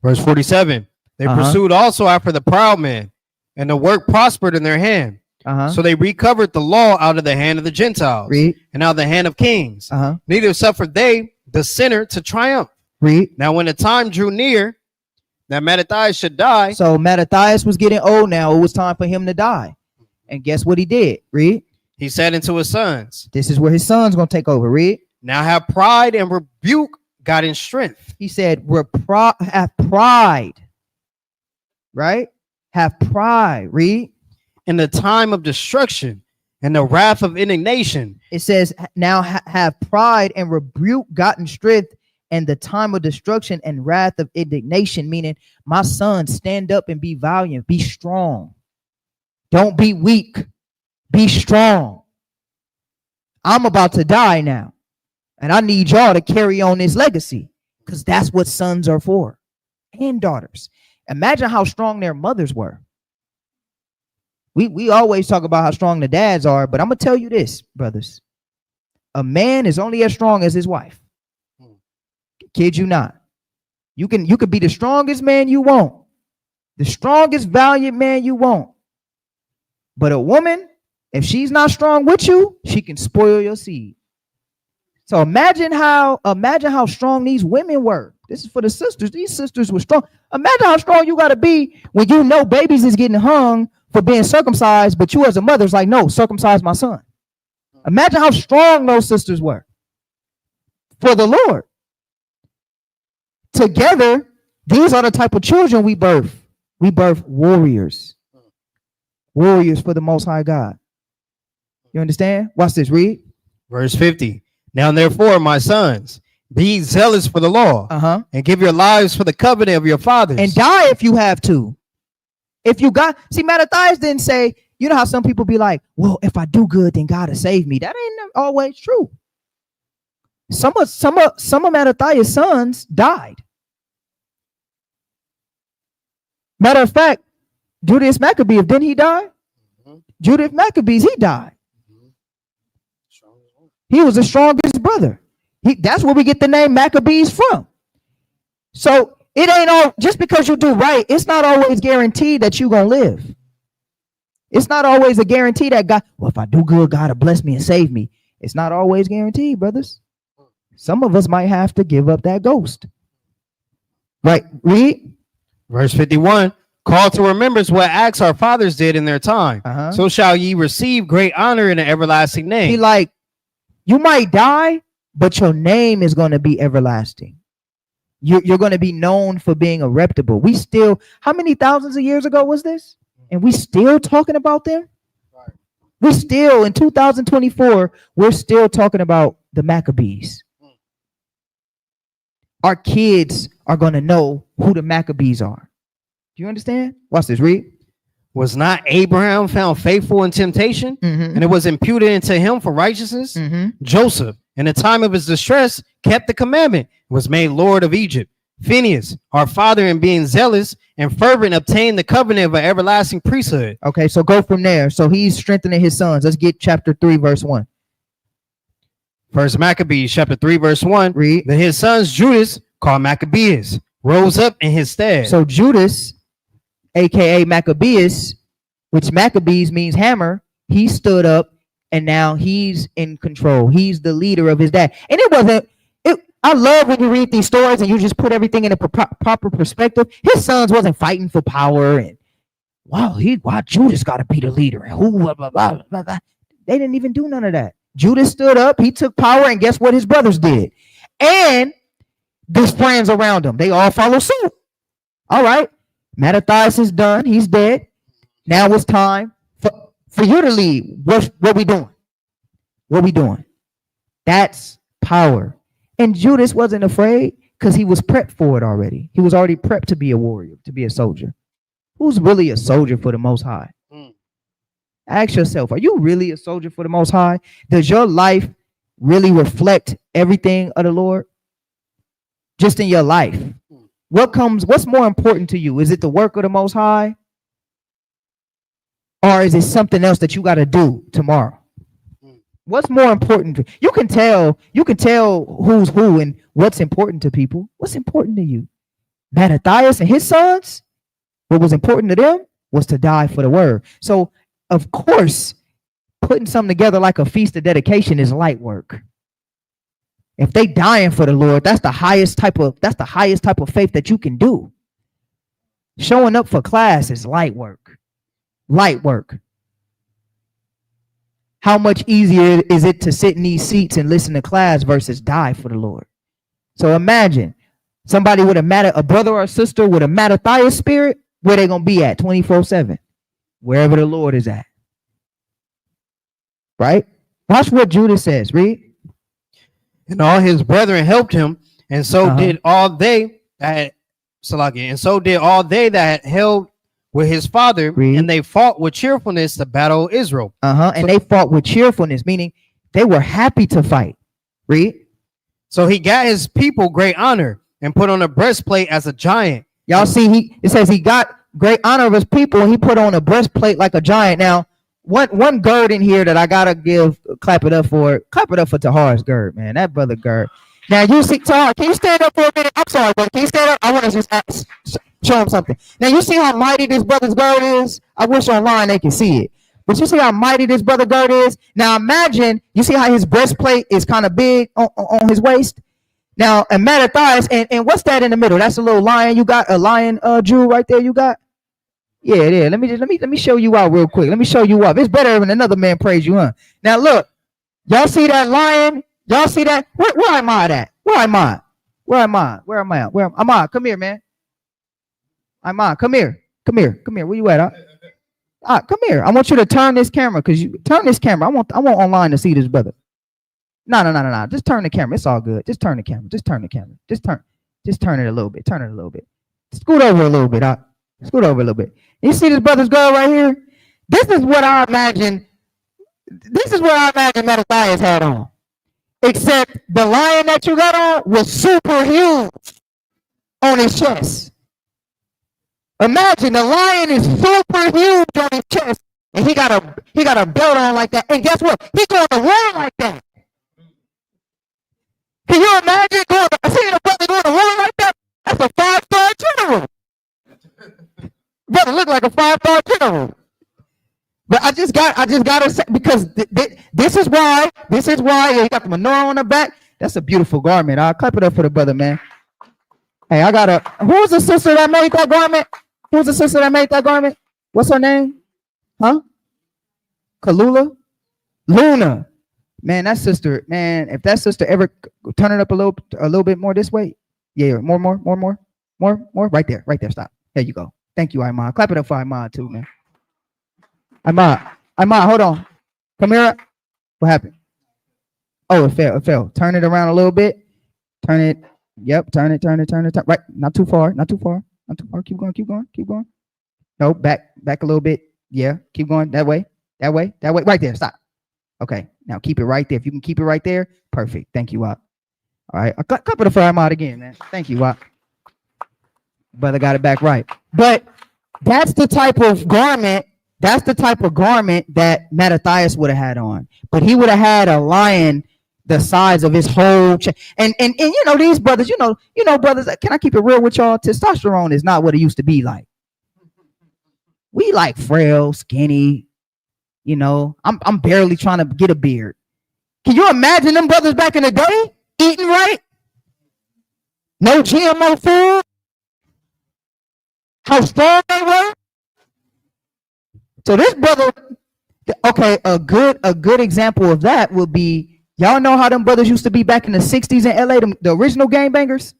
Verse 47. They pursued also after the proud man, and the work prospered in their hand. So they recovered the law out of the hand of the Gentiles Read. and out of the hand of kings. Uh-huh. Neither suffered they the sinner to triumph. Read. Now, when the time drew near that Mattathias should die, So Mattathias was getting old now. It was time for him to die. And guess what he did? Read. he said unto his sons, This is where his son's going to take over. Read. now have pride and rebuke God in strength. He said, have pride. Right? Have pride. Read. In the time of destruction and the wrath of indignation. It says, now have pride and rebuke gotten strength and the time of destruction and wrath of indignation, meaning, my son, stand up and be valiant, be strong. Don't be weak, be strong. I'm about to die now, and I need y'all to carry on this legacy, because that's what sons are for, and daughters. Imagine how strong their mothers were. We always talk about how strong the dads are, but I'm gonna tell you this, brothers. A man is only as strong as his wife. Kid you not. You could be the strongest man you want, the strongest valiant man you want. But a woman, if she's not strong with you, she can spoil your seed. So imagine how strong these women were. This is for the sisters. These sisters were strong. Imagine how strong you gotta be when you know babies is getting hung for being circumcised, but you as a mother's like, no, circumcise my son. Imagine how strong those sisters were for the Lord. Together, these are the type of children we birth. We birth warriors. Warriors for the Most High God. You understand? Watch this, read. Verse 50. Now therefore, my sons, be zealous for the law, and give your lives for the covenant of your fathers. And die if you have to. If you got, see, Mattathias didn't say, you know how some people be like, well, if I do good, then God will save me. That ain't always true. Some of Mattathias' sons died. Matter of fact, Judas Maccabees, didn't he die? Judas Maccabees, he died. He was the strongest brother. That's where we get the name Maccabees from. So it ain't all, just because you do right, it's not always guaranteed that you're going to live. It's not always a guarantee that God, well, if I do good, God will bless me and save me. It's not always guaranteed, brothers. Some of us might have to give up that ghost. Right, read. Verse 51. Call to remembrance what acts our fathers did in their time. So shall ye receive great honor in an everlasting name. He like, you might die, but your name is going to be everlasting. You're going to be known for being a reputable. We still, how many thousands of years ago was this? And we still talking about them? Right. We still, in 2024, we're still talking about the Maccabees. Our kids are going to know who the Maccabees are. Do you understand? Watch this, read. Was not Abraham found faithful in temptation, and it was imputed into him for righteousness? Joseph, in the time of his distress, kept the commandment, was made Lord of Egypt. Phineas, our father, in being zealous and fervent, obtained the covenant of an everlasting priesthood. Okay, so go from there. So he's strengthening his sons. Let's get chapter 3, verse 1. First Maccabees, chapter 3, verse 1. Read. Then his sons, Judas, called Maccabees, rose up in his stead. So Judas, aka Maccabees, which Maccabees means hammer, he stood up and now he's in control. He's the leader of his dad. And it wasn't, I love when you read these stories and you just put everything in a proper perspective. His sons wasn't fighting for power and why Judas got to be the leader and who blah, blah, blah, blah, blah. They didn't even do none of that. Judas stood up, he took power, and guess what his brothers did? And his friends around him, they all follow suit. All right, Mattathias is done, he's dead. Now it's time for you to lead. What we doing? What we doing? That's power. And Judas wasn't afraid because he was prepped for it already. He was already prepped to be a warrior, to be a soldier. Who's really a soldier for the Most High? Ask yourself, are you really a soldier for the Most High? Does your life really reflect everything of the Lord? Just in your life. What's more important to you? Is it the work of the Most High? Or is it something else that you got to do tomorrow? What's more important? You can tell who's who and what's important to people. What's important to you? Mattathias and his sons, what was important to them was to die for the word. So of course, putting something together like a feast of dedication is light work. If they dying for the Lord, that's the highest type of faith that you can do. Showing up for class is light work. Light work. How much easier is it to sit in these seats and listen to class versus die for the Lord? So imagine somebody with a brother or a sister with a Mattathias spirit, where they gonna be at 24/7? Wherever the Lord is at. Right? Watch what Judas says. Read. And all his brethren helped him, and so did all they that that held with his father. Read. And they fought with cheerfulness to battle Israel. And they fought with cheerfulness, meaning they were happy to fight. Read. So he got his people great honor and put on a breastplate as a giant. Y'all see, it says he got great honor of his people, and he put on a breastplate like a giant. Now, one gird in here that I gotta clap it up for Tahar's gird, man. That brother gird. Now you see, Tahar, can you stand up for a minute? I'm sorry, but can you stand up? I want to just show him something. Now you see how mighty this brother's gird is? I wish online they can see it. But you see how mighty this brother gird is? Now imagine, you see how his breastplate is kind of big on his waist? Now, and Mattathias, and what's that in the middle? That's a little lion. You got a lion jewel right there, you got? Yeah, it is. Let me show you out real quick. Let me show you up. It's better when another man praise you, huh? Now look, y'all see that lion? Y'all see that? Where am I at? Where am I? Am I? Come here, man. Come here. Where you at? Come here. I want you to turn this camera, because you turn this camera. I want online to see this brother. No. Just turn the camera. It's all good. Just turn the camera. Just turn it a little bit. Scoot over a little bit. Scoot over a little bit. You see this brother's girl right here? This is what I imagine Mattathias had on. Except the lion that you got on was super huge on his chest. Imagine the lion is super huge on his chest, and he got a belt on like that. And guess what? He going to war like that. Can you imagine seeing a brother going to war like that? That's a 5-star general. Brother look like a 5-star general. But I just gotta say, because this is why he got the menorah on the back. That's a beautiful garment. I'll clap it up for the brother, man. Hey, who's the sister that made that garment? What's her name? Huh? Kalula? Luna. Man, that sister, man, if that sister ever turn it up a little bit more this way. Yeah, more. Right there. Stop. There you go. Thank you, Iman. Clap it up for Iman too, man. Iman, hold on. Come here. What happened? Oh, it fell. Turn it around a little bit. Turn it. Yep. Turn it. Right. Not too far. Keep going. No, back a little bit. Yeah. Keep going. That way. Right there. Stop. Okay. Now keep it right there. If you can keep it right there, perfect. Thank you, Wap. All right. A couple of fire out again, man. Thank you, Wap. Brother got it back right. But that's the type of garment that Mattathias would have had on. But he would have had a lion the size of his whole chest. And you know, these brothers, you know, brothers, can I keep it real with y'all? Testosterone is not what it used to be like. We like frail, skinny, you know. I'm barely trying to get a beard. Can you imagine them brothers back in the day eating right? No GMO food? How strong they were? So this brother, okay, a good example of that would be, y'all know how them brothers used to be back in the 60s in LA, the original gangbangers?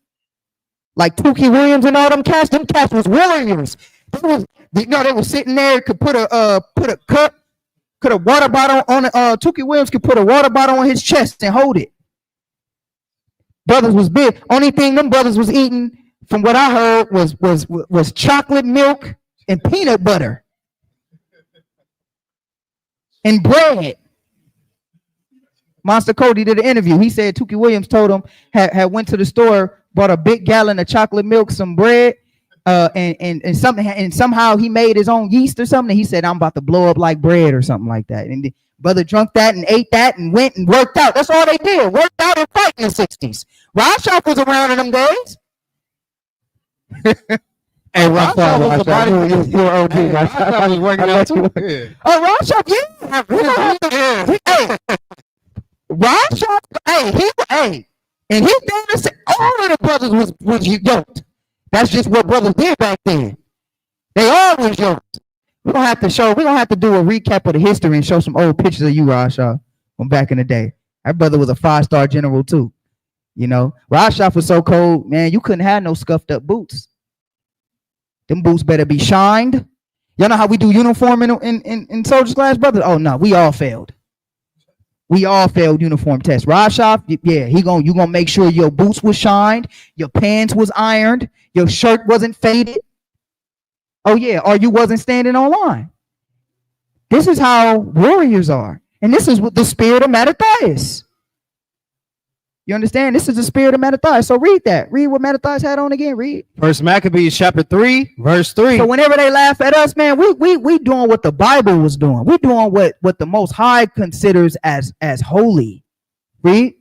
Like Tookie Williams and all them cats was warriors. They were sitting there, could put a water bottle on Tookie Williams could put a water bottle on his chest and hold it. Brothers was big. Only thing them brothers was eating, from what I heard, was chocolate milk and peanut butter and bread. Monster Cody did an interview. He said Tookie Williams told him had went to the store, bought a big gallon of chocolate milk, some bread, and something, and somehow he made his own yeast or something. He said, I'm about to blow up like bread or something like that. And the brother drunk that and ate that and went and worked out. That's all they did. Worked out and fight in the 60s. Rorschach was around in them days. And Rashad fault, was the Rashad. body. You're OG. Hey, Rashad was working out too. Yeah. Oh, Rashad, yeah. We don't have to- Hey, Rashad, hey, and his dad said all of the brothers was yoked. That's just what brothers did back then. They all was yoked. We're gonna have to do a recap of the history and show some old pictures of you, Rashad, from back in the day. That brother was a 5-star general too. You know, Rashad was so cold, man, you couldn't have no scuffed up boots. Them boots better be shined. Y'all know how we do uniform in soldiers class, brother? Oh no, we all failed. We all failed uniform tests. Rashad, yeah, you gonna make sure your boots was shined, your pants was ironed, your shirt wasn't faded. Oh yeah, or you wasn't standing on line. This is how warriors are. And this is what the spirit of Mattathias. You understand? This is the spirit of Mattathias. So read that. Read what Mattathias had on again. Read. First Maccabees chapter 3, verse 3. So whenever they laugh at us, man, we doing what the Bible was doing. We doing what the Most High considers as holy. Read.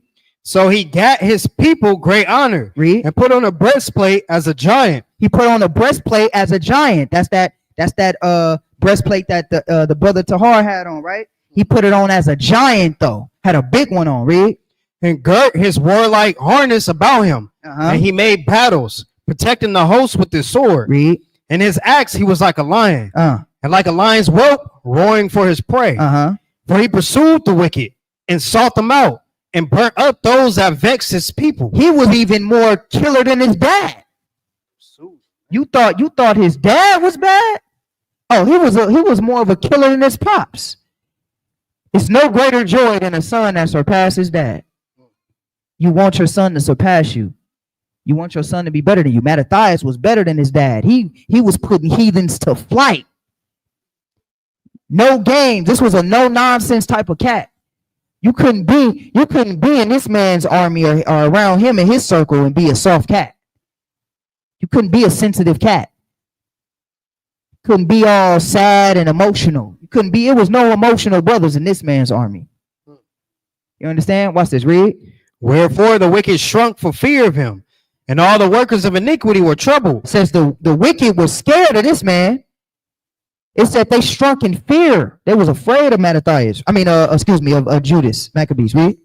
So he got his people great honor. Read. And put on a breastplate as a giant. He put on a breastplate as a giant. That's that breastplate that the brother Tahar had on, right? He put it on as a giant though. Had a big one on. Read. And girt his warlike harness about him. And he made battles, protecting the host with his sword. Read. And his axe he was like a lion. And like a lion's whelp, roaring for his prey. For he pursued the wicked and sought them out and burnt up those that vexed his people. He was even more killer than his dad. You thought his dad was bad? Oh, he was more of a killer than his pops. It's no greater joy than a son that surpasses dad. You want your son to surpass you. You want your son to be better than you. Mattathias was better than his dad. He was putting heathens to flight. No games. This was a no nonsense type of cat. You couldn't be in this man's army or around him in his circle and be a soft cat. You couldn't be a sensitive cat. Couldn't be all sad and emotional. You couldn't be. It was no emotional brothers in this man's army. You understand? Watch this. Read. Wherefore the wicked shrunk for fear of him, and all the workers of iniquity were troubled. It says the wicked was scared of this man. It said they shrunk in fear. They was afraid of Mattathias. Of Judas. Maccabees. Read.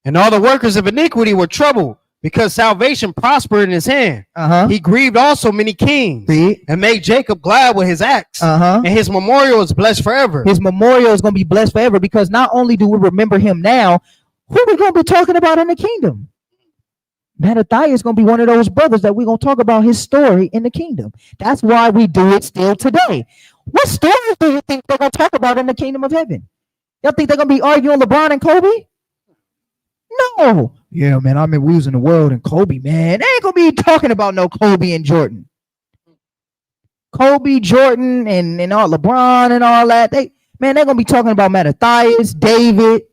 And all the workers of iniquity were troubled, because salvation prospered in his hand. He grieved also many kings. Read. And made Jacob glad with his acts. And his memorial is blessed forever. His memorial is going to be blessed forever, because not only do we remember him now, who are we going to be talking about in the kingdom? Mattathias is going to be one of those brothers that we're going to talk about his story in the kingdom. That's why we do it still today. What stories do you think they're going to talk about in the kingdom of heaven? Y'all think they're going to be arguing LeBron and Kobe? No. Yeah, man, I mean, we was in the world and Kobe, man. They ain't going to be talking about no Kobe and Jordan. Kobe, Jordan, and all LeBron and all that. They're going to be talking about Mattathias, David,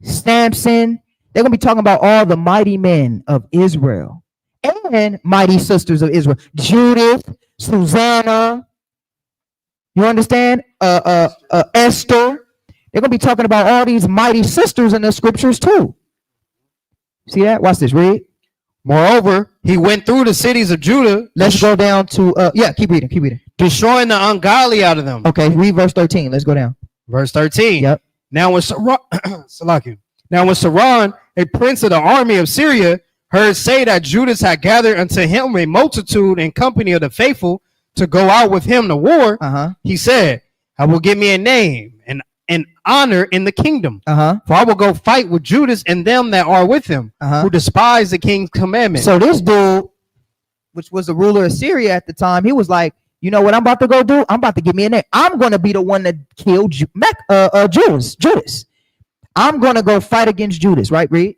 Samson. They're going to be talking about all the mighty men of Israel and mighty sisters of Israel. Judith, Susanna. You understand? Esther. They're going to be talking about all these mighty sisters in the scriptures too. See that? Watch this. Read. Moreover, he went through the cities of Judah. Let's go down to, keep reading. Destroying the ungodly out of them. Okay, read verse 13. Let's go down. Verse 13. Yep. Now when Saran, a prince of the army of Syria, heard say that Judas had gathered unto him a multitude and company of the faithful to go out with him to war, he said, I will give me a name and honor in the kingdom. For I will go fight with Judas and them that are with him, who despise the king's commandment. So this dude, which was the ruler of Syria at the time, he was like, you know what I'm about to go do? I'm about to give me a name. I'm going to be the one that killed Judas. I'm going to go fight against Judas, right? Read.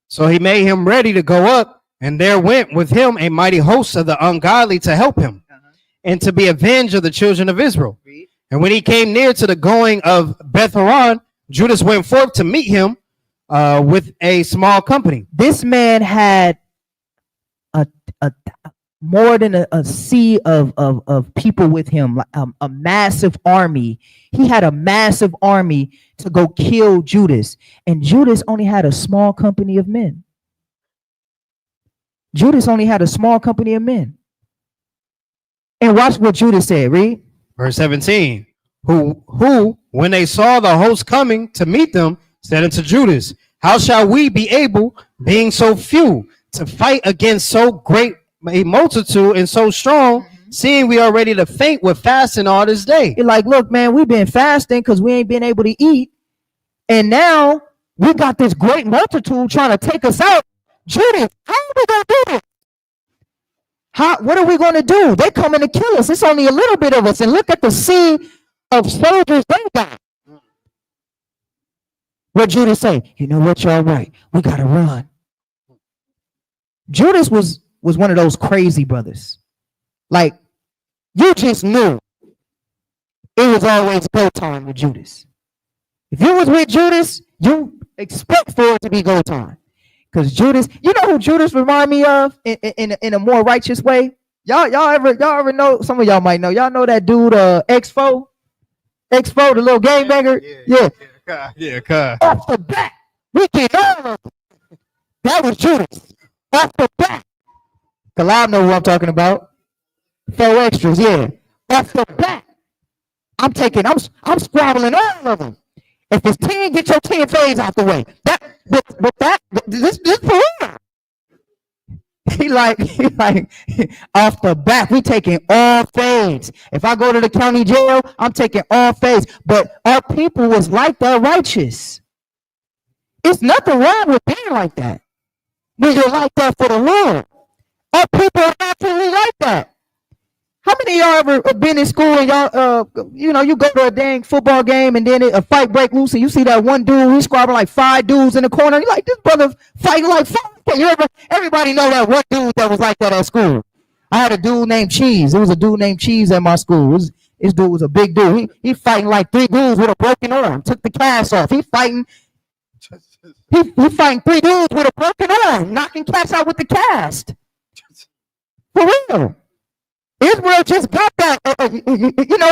So he made him ready to go up, and there went with him a mighty host of the ungodly to help him, and to be avenged of the children of Israel. Read. And when he came near to the going of Beth-horon, Judas went forth to meet him with a small company. This man had a more than a sea of people with him, like a massive army. He had a massive army to go kill Judas, and Judas only had a small company of men. Judas only had a small company of men. And watch what Judas said. Read. Verse 17. Who, when they saw the host coming to meet them, said unto Judas, how shall we be able, being so few, to fight against so great a multitude and so strong, seeing we are ready to faint with fasting all this day? You're like, look, man, we've been fasting because we ain't been able to eat. And now we got this great multitude trying to take us out. Judas, how are we going to do it? What are we going to do? They're coming to kill us. It's only a little bit of us. And look at the sea of soldiers they got. What Judas say? You know what? You're right. We got to run. Judas was one of those crazy brothers. Like, you just knew it was always go time with Judas. If you was with Judas, you expect for it to be go time. Because Judas, you know who Judas remind me of in a more righteous way? Y'all ever know? Some of y'all might know. Y'all know that dude, X4? X4, the little gangbanger? Yeah. Off the bat, we get all of it. That was Judas. Off the bat. Kalab know who I'm talking about. 4 extras, yeah. Off the bat. I'm squabbling all of them. If it's 10, get your 10 fades out the way. This for real. He like off the bat, we taking all fades. If I go to the county jail, I'm taking all fades. But our people was like that righteous. It's nothing wrong with being like that. When you're like that for the Lord. Our people are naturally like that. How many of y'all ever been in school and y'all, you go to a dang football game and then a fight break loose and you see that one dude, he's squabbling like 5 dudes in the corner. You're like, this brother fighting like 5. Everybody know that one dude that was like that at school. I had a dude named Cheese. There was a dude named Cheese at my school. This dude was a big dude. He fighting like 3 dudes with a broken arm. Took the cast off. He fighting 3 dudes with a broken arm, knocking cats out with the cast. For real. Israel just got that.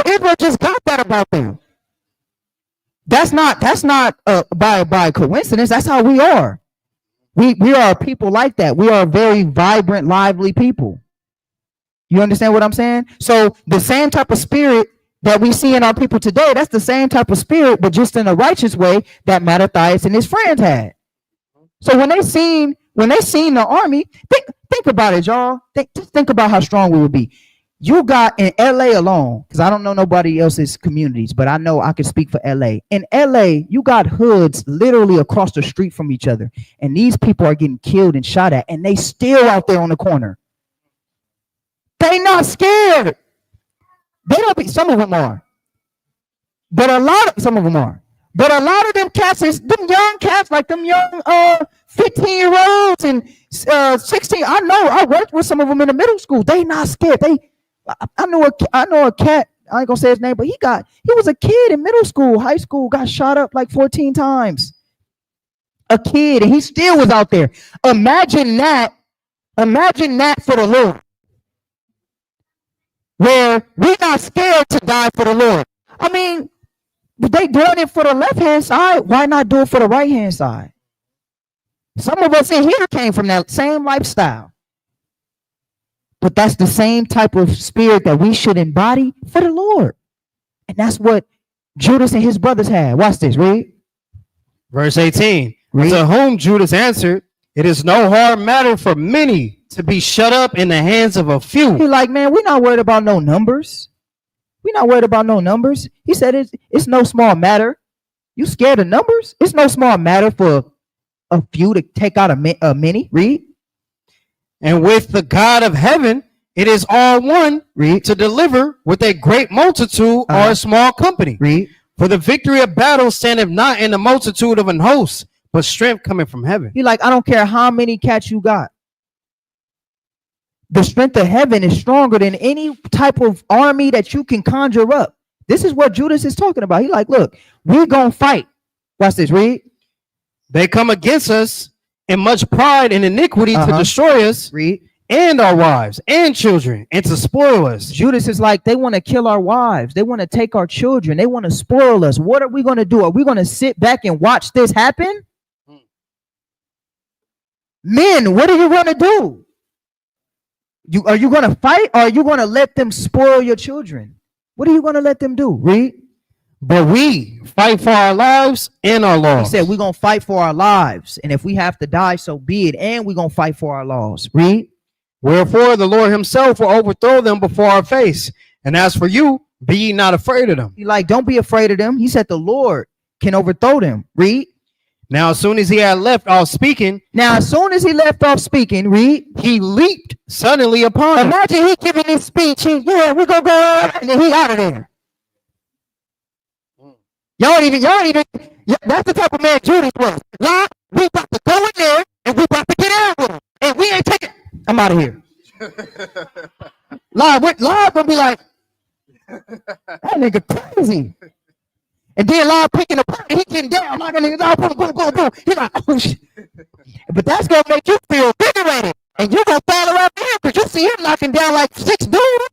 Israel just got that about them. That's not by coincidence. That's how we are. We are people like that. We are very vibrant, lively people. You understand what I'm saying? So the same type of spirit that we see in our people today, that's the same type of spirit, but just in a righteous way that Mattathias and his friends had. So when they seen the army, think about it, y'all. Just think about how strong we would be. You got in LA alone, because I don't know nobody else's communities, but I know I can speak for LA. In LA, you got hoods literally across the street from each other. And these people are getting killed and shot at, and they still out there on the corner. They not scared. They don't be, some of them are. But some of them are. But a lot of them cats is them young cats, like them young 15-year-olds and 16. I know, I worked with some of them in the middle school. They not scared. I know a cat, I ain't gonna say his name, but he was a kid in middle school, high school, got shot up like 14 times. A kid, and he still was out there. Imagine that for the Lord. Where we're not scared to die for the Lord. I mean, they doing it for the left-hand side. Why not do it for the right-hand side? Some of us in here came from that same lifestyle. But that's the same type of spirit that we should embody for the Lord. And that's what Judas and his brothers had. Watch this, read. Verse 18. Read. To whom Judas answered, it is no hard matter for many to be shut up in the hands of a few. He like, man, we're not worried about no numbers. We're not worried about no numbers. He said it's no small matter. You scared of numbers? It's no small matter for a few to take out a many. Read. And with the God of heaven, it is all one. Read. To deliver with a great multitude or a small company. Read. For the victory of battle standeth not in the multitude of an host, but strength coming from heaven. He like, I don't care how many cats you got. The strength of heaven is stronger than any type of army that you can conjure up. This is what Judas is talking about. He like, look, we're going to fight. Watch this, read. They come against us in much pride and iniquity to destroy us, read, and our wives and children, and to spoil us. Judas is like, they want to kill our wives. They want to take our children. They want to spoil us. What are we going to do? Are we going to sit back and watch this happen? Men, what are you going to do? Are you going to fight, or are you going to let them spoil your children? What are you going to let them do? Read. But we fight for our lives and our He laws. said we're going to fight for our lives, and if we have to die, so be it, and we're going to fight for our laws. Read. Wherefore the Lord himself will overthrow them before our face. And as for you, be ye not afraid of them. He like, don't be afraid of them. He said the Lord can overthrow them. Read. Now, as soon as he had left off speaking, Now, as soon as he left off speaking, read. he leaped suddenly upon them. Imagine he giving this speech. Yeah, we're going to go out, and then he out of there. Y'all ain't even, that's the type of man Judas was. Lord, we about to go in there, and we about to get out with him. And we ain't taking, I'm out of here. Lord gonna be like, that nigga crazy. And then Lord picking apart, he getting down, like a nigga, boom. He's like, oh shit. But that's gonna make you feel invigorated. And you're gonna follow up him, because you see him knocking down like 6 dudes.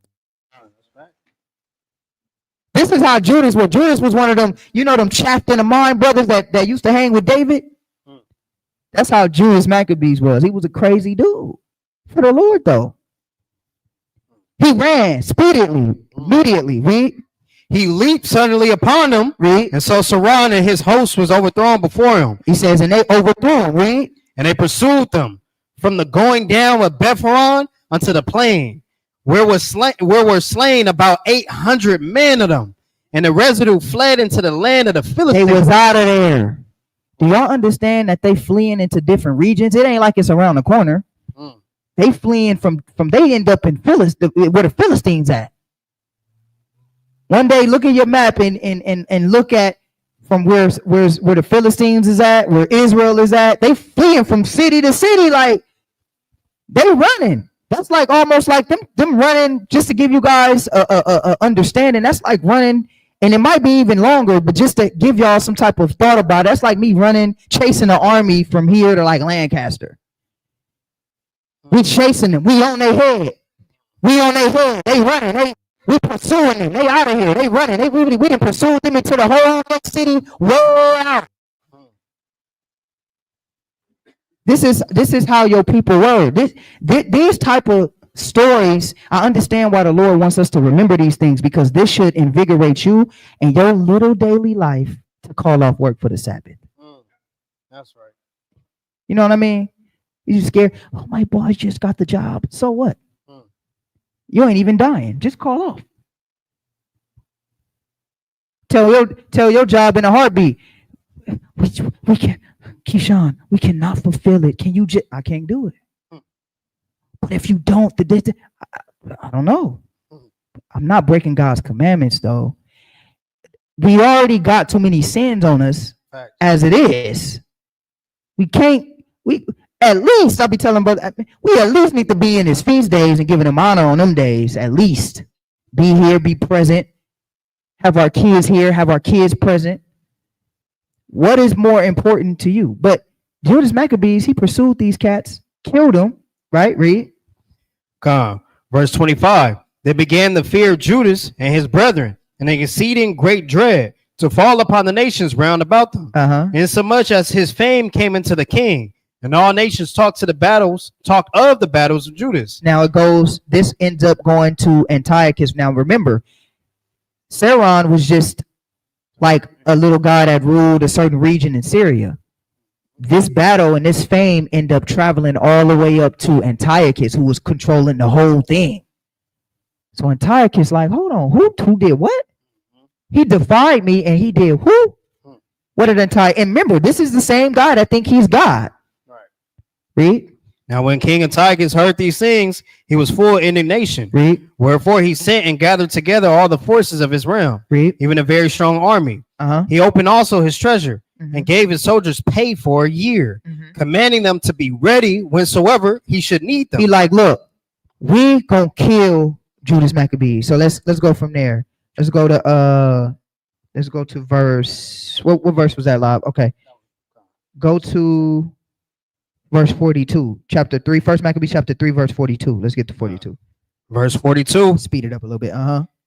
This is how Judas was. Judas was one of them, them chapped in the mind brothers that used to hang with David. That's how Judas Maccabees was. He was a crazy dude for the Lord, though. He ran speedily, immediately. Read. He leaped suddenly upon them. Read. And so Saran and his host was overthrown before him. He says, and they overthrew him. Read. And they pursued them from the going down of Bethhoron unto the plain, where were slain about 800 men of them, and the residue fled into the land of the Philistines. They was out of there. Do y'all understand that they fleeing into different regions? It ain't like it's around the corner. They fleeing from they end up in Philistine, where the Philistines at. One day, look at your map and look at from where the Philistines is at, where Israel is at. They fleeing from city to city, like they running. That's like almost like them running. Just to give you guys a understanding, that's like running, and it might be even longer, but just to give y'all some type of thought about it, that's like me running, chasing the army from here to like Lancaster. We chasing them. We on their head. We on their head. They running. We pursuing them. They out of here. They running. We done pursued them into the whole next city. Way out. This is how your people were. These type of stories, I understand why the Lord wants us to remember these things, because this should invigorate you in your little daily life to call off work for the Sabbath. That's right. You know what I mean? You scared? Oh, my boss just got the job. So what? You ain't even dying. Just call off. Tell your job in a heartbeat. We can, Keyshawn, we cannot fulfill it. Can you just? I can't do it. But if you don't, I don't know. I'm not breaking God's commandments, though. We already got too many sins on us as it is. We can't. At least I'll be telling brother, we at least need to be in his feast days and giving him honor on them days. At least be here, be present, have our kids here, have our kids present. What is more important to you? But Judas Maccabees, he pursued these cats, killed them, right? Read. Verse 25. They began the fear of Judas and his brethren, and an exceeding great dread to fall upon the nations round about them. Insomuch as his fame came into the king, and all nations talk of the battles of Judas. Now this ends up going to Antiochus. Now remember, Saran was just like a little guy that ruled a certain region in Syria. This battle and this fame end up traveling all the way up to Antiochus, who was controlling the whole thing. So Antiochus like, hold on, who did what? He defied me, and he did who? What did Antiochus? And remember, this is the same guy that think he's God. Read. Now, when King Antiochus heard these things, he was full of indignation. Read. Wherefore he sent and gathered together all the forces of his realm, Read. even a very strong army. He opened also his treasure and gave his soldiers pay for a year, commanding them to be ready whensoever he should need them. He like, look, we gonna kill Judas Maccabees. So let's go from there. Let's go to verse. What verse was that, Lob? Okay, go to verse 42, chapter 3, 1 Maccabees chapter 3, verse 42. Let's get to 42. Verse 42. Speed it up a little bit.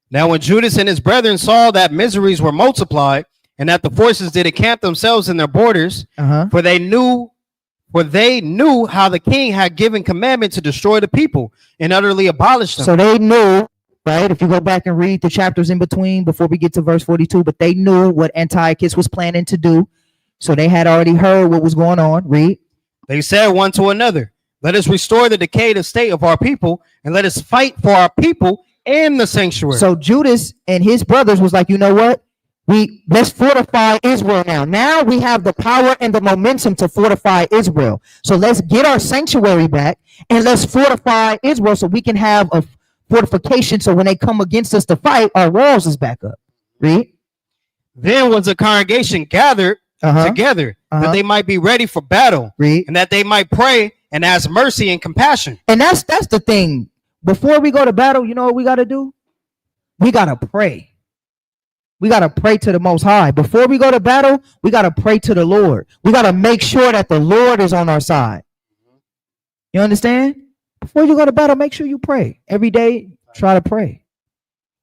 Now when Judas and his brethren saw that miseries were multiplied, and that the forces did encamp themselves in their borders, for they knew For they knew how the king had given commandment to destroy the people and utterly abolish them. So they knew, right? If you go back and read the chapters in between before we get to verse 42, but they knew what Antiochus was planning to do. So they had already heard what was going on. Read. They said one to another, let us restore the decayed estate of our people, and let us fight for our people in the sanctuary. So Judas and his brothers was like, you know what? Let's fortify Israel now. Now we have the power and the momentum to fortify Israel. So let's get our sanctuary back and let's fortify Israel so we can have a fortification. So when they come against us to fight, our walls is back up. Read. Then was the congregation gathered together that they might be ready for battle. Read. And that they might pray and ask mercy and compassion. And that's the thing. Before we go to battle, you know what we got to do? We got to pray. We got to pray to the Most High. Before we go to battle, we got to pray to the Lord. We got to make sure that the Lord is on our side. You understand? Before you go to battle, make sure you pray. Every day, try to pray.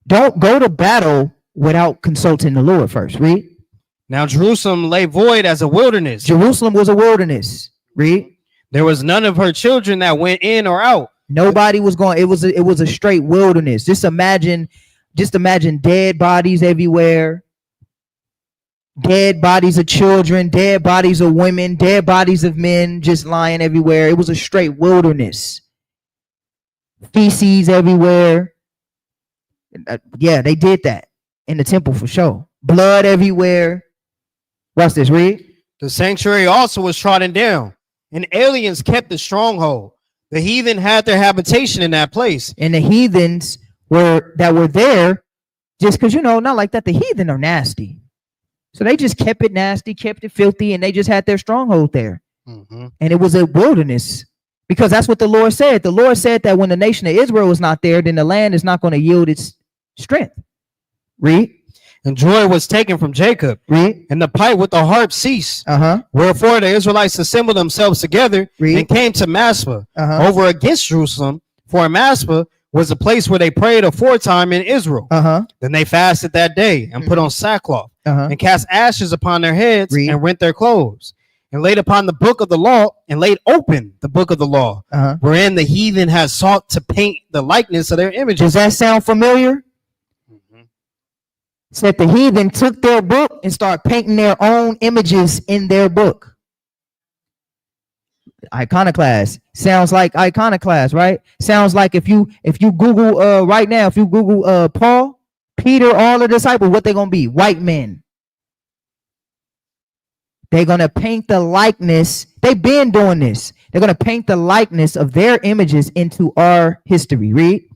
Don't go to battle without consulting the Lord first. Read. Now Jerusalem lay void as a wilderness. Jerusalem was a wilderness. Read. There was none of her children that went in or out. Nobody was going. It was a straight wilderness. Just imagine dead bodies everywhere. Dead bodies of children, dead bodies of women, dead bodies of men just lying everywhere. It was a straight wilderness. Feces everywhere. Yeah, they did that in the temple for sure. Blood everywhere. Watch this, read. The sanctuary also was trodden down, and aliens kept the stronghold. The heathen had their habitation in that place. And the heathens were there just because, not like that. The heathen are nasty. So they just kept it nasty, kept it filthy, and they just had their stronghold there. And it was a wilderness because that's what the Lord said. The Lord said that when the nation of Israel is not there, then the land is not going to yield its strength. Read. And joy was taken from Jacob. Read. And the pipe with the harp ceased. Wherefore the Israelites assembled themselves together. Read. And came to Maspah over against Jerusalem. For Maspah was the place where they prayed aforetime in Israel. Then they fasted that day and put on sackcloth and cast ashes upon their heads and rent their clothes and laid upon the book of the law and laid open the book of the law wherein the heathen has sought to paint the likeness of their images. Does that sound familiar? Said the heathen took their book and started painting their own images in their book. Iconoclast sounds like iconoclast, right? Sounds like if you Google right now, if you Google Paul, Peter, all the disciples, what they're gonna be? White men. They're gonna paint the likeness. They've been doing this. They're gonna paint the likeness of their images into our history. Read.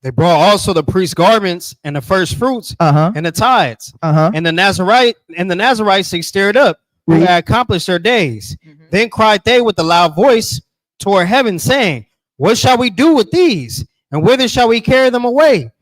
They brought also the priest's garments and the first fruits and the tithes and the Nazarites they stirred up who had accomplished their days. Then cried they with a loud voice toward heaven, saying, what shall we do with these? And whither shall we carry them away?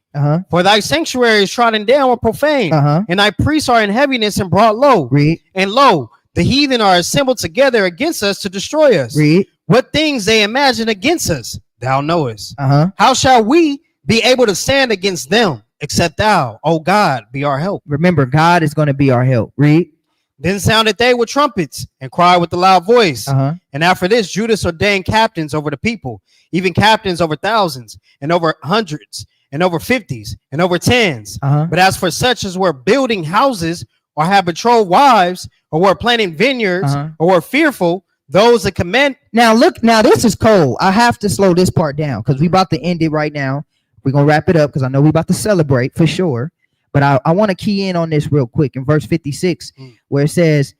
For thy sanctuary is trodden down or profane, and thy priests are in heaviness and brought low. And lo, the heathen are assembled together against us to destroy us. What things they imagine against us, thou knowest. How shall we be able to stand against them, except thou, O God, be our help? Remember, God is going to be our help. Read. Then sounded they with trumpets and cried with a loud voice. And after this, Judas ordained captains over the people, even captains over thousands and over hundreds and over 50s and over 10s. But as for such as were building houses or had betrothed wives or were planting vineyards or were fearful, those that commend. Now look, now this is cold. I have to slow this part down because we about to end it right now. We're going to wrap it up because I know we're about to celebrate for sure. But I want to key in on this real quick in verse 56, where it says,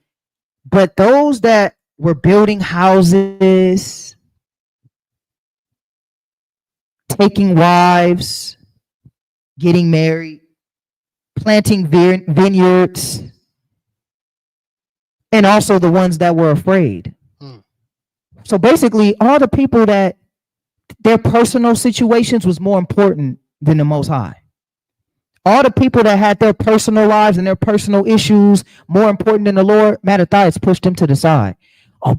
but those that were building houses, taking wives, getting married, planting vineyards, and also the ones that were afraid. So basically, all the people that their personal situations was more important than the Most High. All the people that had their personal lives and their personal issues more important than the Lord, Mattathias pushed them to the side. Oh,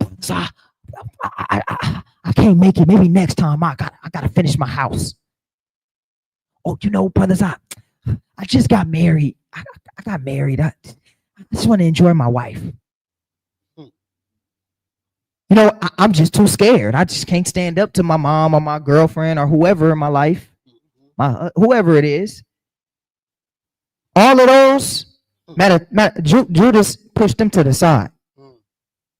I can't make it. Maybe next time I gotta finish my house. Oh, brothers, I just got married. I got married. I just want to enjoy my wife. I'm just too scared. I just can't stand up to my mom or my girlfriend or whoever in my life, whoever it is. All of those, Judas pushed them to the side.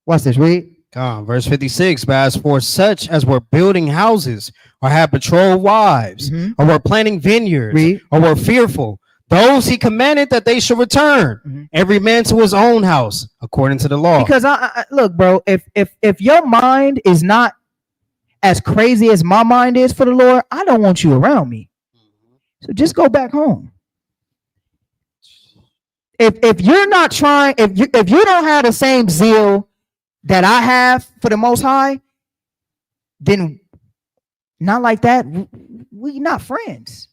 Watch this, read. Verse 56, but as for such as were building houses, or had betrothed wives, or were planting vineyards, Read. or were fearful, those he commanded that they should return, every man to his own house, according to the law. Because I look, bro, if your mind is not as crazy as my mind is for the Lord, I don't want you around me. So just go back home. If you're not trying, if you don't have the same zeal that I have for the Most High, then not like that. We not friends.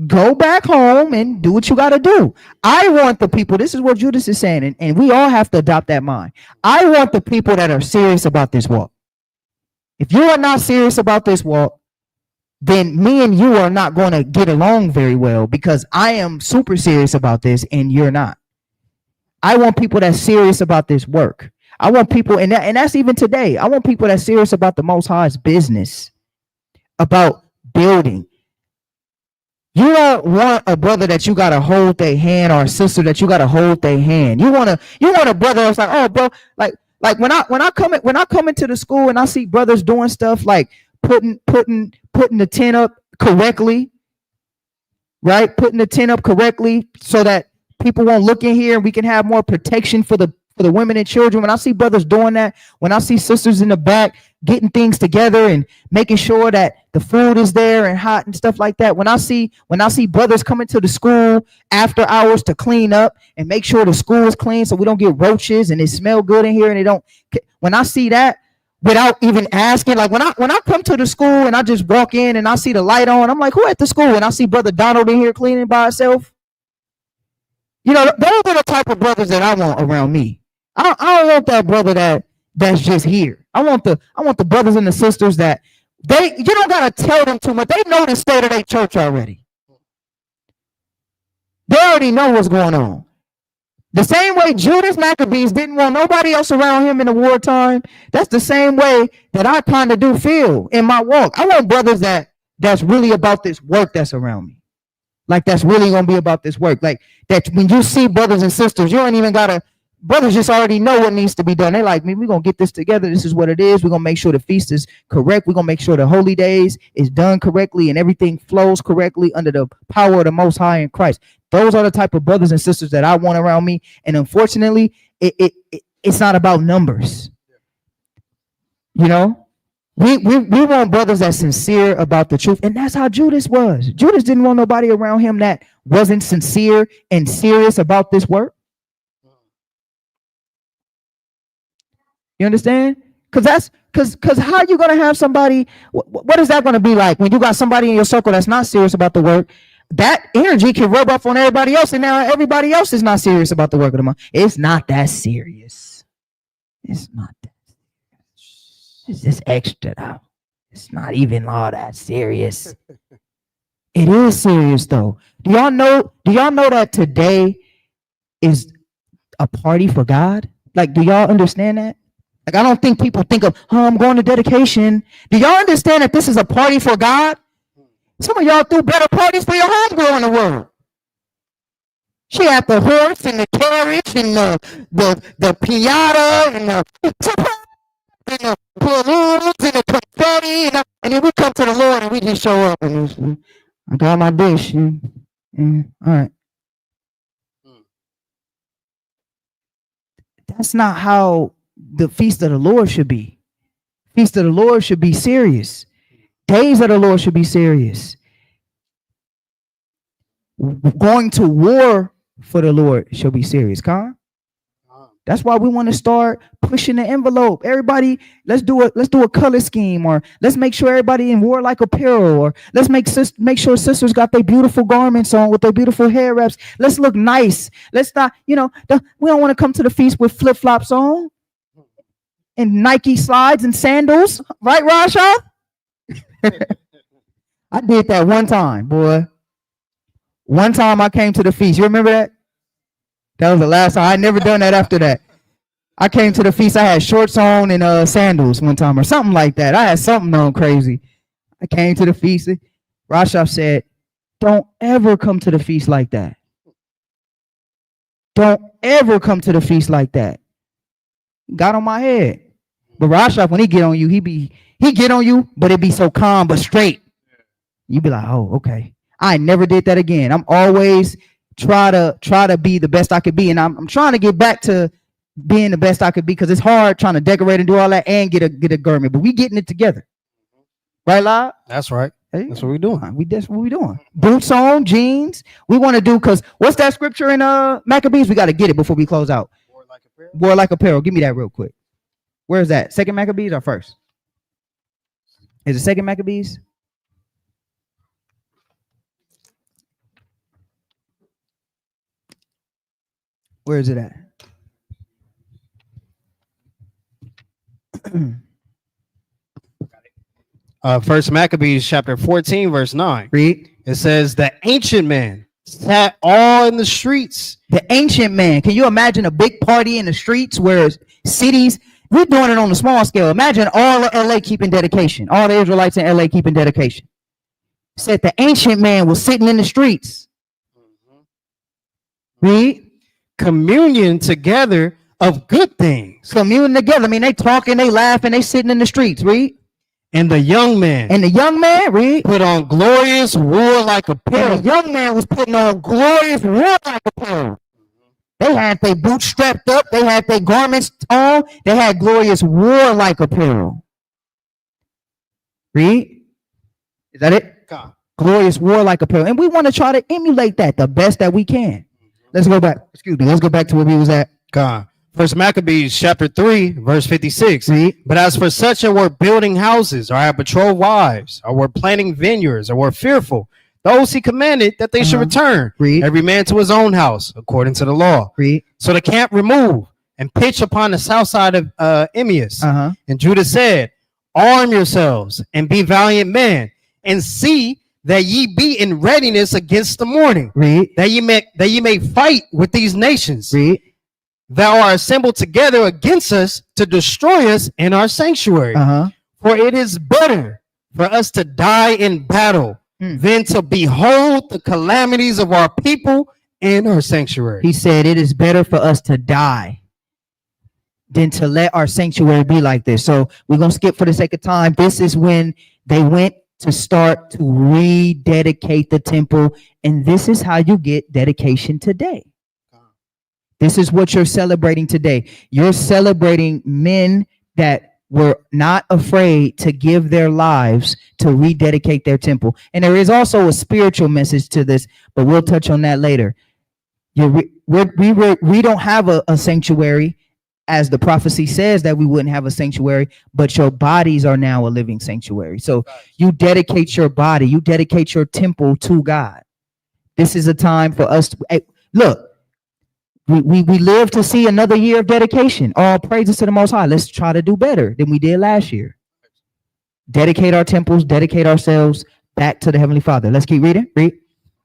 Go back home and do what you got to do. I want the people, this is what Judas is saying, and we all have to adopt that mind. I want the people that are serious about this walk. If you are not serious about this walk, then me and you are not going to get along very well, because I am super serious about this and you're not. I want people that's serious about this work. I want people, and that's even today. I want people that's serious about the Most High's business, about building. You don't want a brother that you gotta hold their hand, or a sister that you gotta hold their hand. You want a brother that's like, oh, bro, like when I come into the school and I see brothers doing stuff like putting the tent up correctly, right? Putting the tent up correctly so that people won't look in here and we can have more protection for the women and children. When I see brothers doing that, when I see sisters in the back getting things together and making sure that the food is there and hot and stuff like that, when I see brothers coming to the school after hours to clean up and make sure the school is clean so we don't get roaches and it smell good in here, and they don't, when I see that without even asking, like when I come to the school and I just walk in and I see the light on, I'm like, who at the school? And I see Brother Donald in here cleaning by himself. Those are the type of brothers that I want around me. I don't want that brother that's just here. I want the brothers and the sisters that you don't gotta tell them too much. They know the state of their church already. They already know what's going on. The same way Judas Maccabees didn't want nobody else around him in the wartime, that's the same way that I kind of do feel in my walk. I want brothers that's really about this work that's around me. Like that's really gonna be about this work. Like that when you see brothers and sisters, you don't even gotta. Brothers just already know what needs to be done. They're like, we're going to get this together. This is what it is. We're going to make sure the feast is correct. We're going to make sure the holy days is done correctly and everything flows correctly under the power of the Most High in Christ. Those are the type of brothers and sisters that I want around me. And unfortunately, it's not about numbers. We want brothers that's sincere about the truth. And that's how Judas was. Judas didn't want nobody around him that wasn't sincere and serious about this work. You understand? Because how you gonna have somebody? What is that gonna be like when you got somebody in your circle that's not serious about the work? That energy can rub off on everybody else, and now everybody else is not serious about the work of the month. It's not that serious. It's not that serious. It's just extra though. It's not even all that serious. It is serious though. Do y'all know that today is a party for God? Like, do y'all understand that? Like, I don't think people think of, I'm going to dedication. Do y'all understand that this is a party for God? Some of y'all threw better parties for your homegirl in the world. She had the horse and the carriage and the piñata and the balloons and the confetti. And then we come to the Lord and we just show up and I got my dish. And all right. That's not how the feast of the Lord should be. Feast of the Lord should be serious. Days of the Lord should be serious. Going to war for the Lord shall be serious. That's why we want to start pushing the envelope. Everybody, let's do a color scheme, or let's make sure everybody in warlike apparel, or let's make sure sisters got their beautiful garments on with their beautiful hair wraps. Let's look nice. Let's not, we don't want to come to the feast with flip-flops on and Nike slides and sandals, right, Rasha? I did that one time, boy. One time I came to the feast. You remember that? That was the last time. I never done that after that. I came to the feast. I had shorts on and sandals one time or something like that. I had something on crazy. I came to the feast. Rashaf said, "Don't ever come to the feast like that. Don't ever come to the feast like that." Got on my head. But Rashaf, when he get on you, he get on you, but it be so calm but straight. You be like, "Oh, okay." I never did that again. I'm always try to be the best I could be, and I'm trying to get back to being the best I could be, because it's hard trying to decorate and do all that and get a garment, but we getting it together, right, Lod? That's right. Hey, That's what we're doing. that's what we doing. Boots on, jeans. We want to do, because what's that scripture in Maccabees? We got to get it before we close out. War like apparel. Give me that real quick. Where is that? Second Maccabees or first? Is it second Maccabees? Where is it at? First Maccabees chapter 14, verse 9. Read. It says, the ancient man sat all in the streets. The ancient man. Can you imagine a big party in the streets where cities, we're doing it on a small scale. Imagine all of LA keeping dedication. All the Israelites in LA keeping dedication. Said the ancient man was sitting in the streets. Read. Communion together of good things. Communing together. I mean, they talking, they laughing, they sitting in the streets. Read. And the young man. And the young man, read. Put on glorious warlike apparel. And the young man was putting on glorious warlike apparel. They had their boots strapped up. They had their garments on. They had glorious warlike apparel. Read. Is that it? God. Glorious warlike apparel. And we want to try to emulate that the best that we can. Let's go back. Excuse me. Let's go back to where we was at. God. First Maccabees chapter 3, verse 56. Read. But as for such as were building houses, or had betrothed wives, or were planting vineyards, or were fearful, those he commanded that they should return, Read. every man to his own house, according to the law. Read. So the camp removed and pitched upon the south side of Emmaus. And Judas said, arm yourselves and be valiant men, and see that ye be in readiness against the morning. Read. That ye may fight with these nations Read. that are assembled together against us to destroy us in our sanctuary. For it is better for us to die in battle than to behold the calamities of our people in our sanctuary. He said it is better for us to die than to let our sanctuary be like this. So we're going to skip for the sake of time. This is when they went to start to rededicate the temple. And this is how you get dedication today. This is what you're celebrating today. You're celebrating men that were not afraid to give their lives to rededicate their temple. And there is also a spiritual message to this, but we'll touch on that later. We don't have a sanctuary, as the prophecy says that we wouldn't have a sanctuary, but your bodies are now a living sanctuary. So you dedicate your body, you dedicate your temple to God. This is a time for us to look. We live to see another year of dedication. All praises to the Most High. Let's try to do better than we did last year. Dedicate our temples, dedicate ourselves back to the Heavenly Father. Let's keep reading. Read.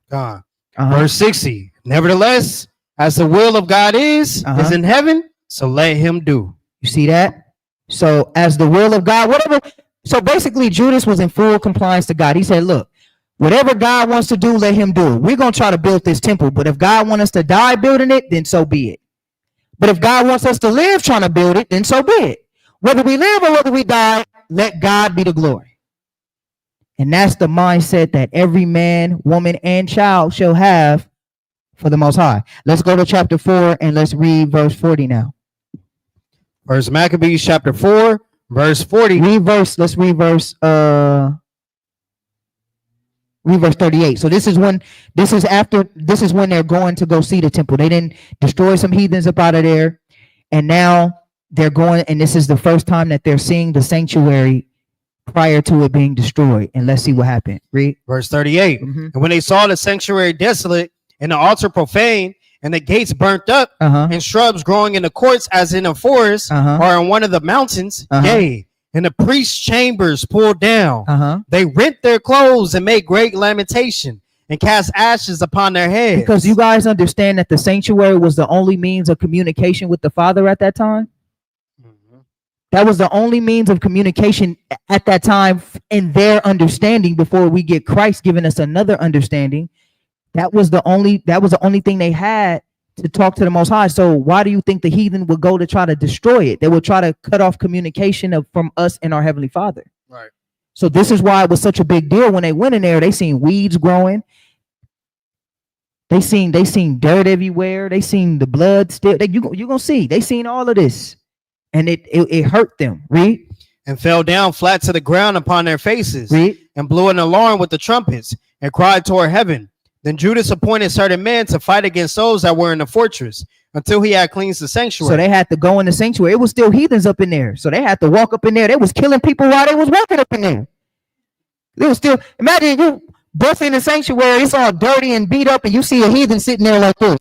God. Verse 60. Nevertheless, as the will of God is in heaven, so let him do. You see that? So as the will of God, whatever. So basically, Judas was in full compliance to God. He said, look, whatever God wants to do, let him do it. We're going to try to build this temple, but if God wants us to die building it, then so be it. But if God wants us to live trying to build it, then so be it. Whether we live or whether we die, let God be the glory. And that's the mindset that every man, woman, and child shall have for the Most High. Let's go to chapter 4 and let's read verse 40 now. First Maccabees chapter 4, verse 40. Let's read verse 38. So this is when they're going to go see the temple. They didn't destroy some heathens up out of there. And now they're going, and this is the first time that they're seeing the sanctuary prior to it being destroyed. And let's see what happened. Read. Verse 38. And when they saw the sanctuary desolate and the altar profane and the gates burnt up and shrubs growing in the courts as in a forest or in one of the mountains, yea, and the priest's chambers pulled down. They rent their clothes and made great lamentation and cast ashes upon their heads. Because you guys understand that the sanctuary was the only means of communication with the Father at that time. That was the only means of communication at that time in their understanding before we get Christ giving us another understanding. That was the only thing they had to talk to the Most High. So why do you think the heathen would go to try to destroy it? They would try to cut off communication from us and our Heavenly Father. Right. So this is why it was such a big deal when they went in there. They seen weeds growing. They seen dirt everywhere. They seen the blood still. You're gonna see. They seen all of this, and it hurt them. Read. And fell down flat to the ground upon their faces. Read. And blew an alarm with the trumpets and cried toward heaven. Then Judas appointed certain men to fight against those that were in the fortress until he had cleansed the sanctuary. So they had to go in the sanctuary. It was still heathens up in there. So they had to walk up in there. They was killing people while they was walking up in there. They was still, imagine you bust in the sanctuary, it's all dirty and beat up, and you see a heathen sitting there like this.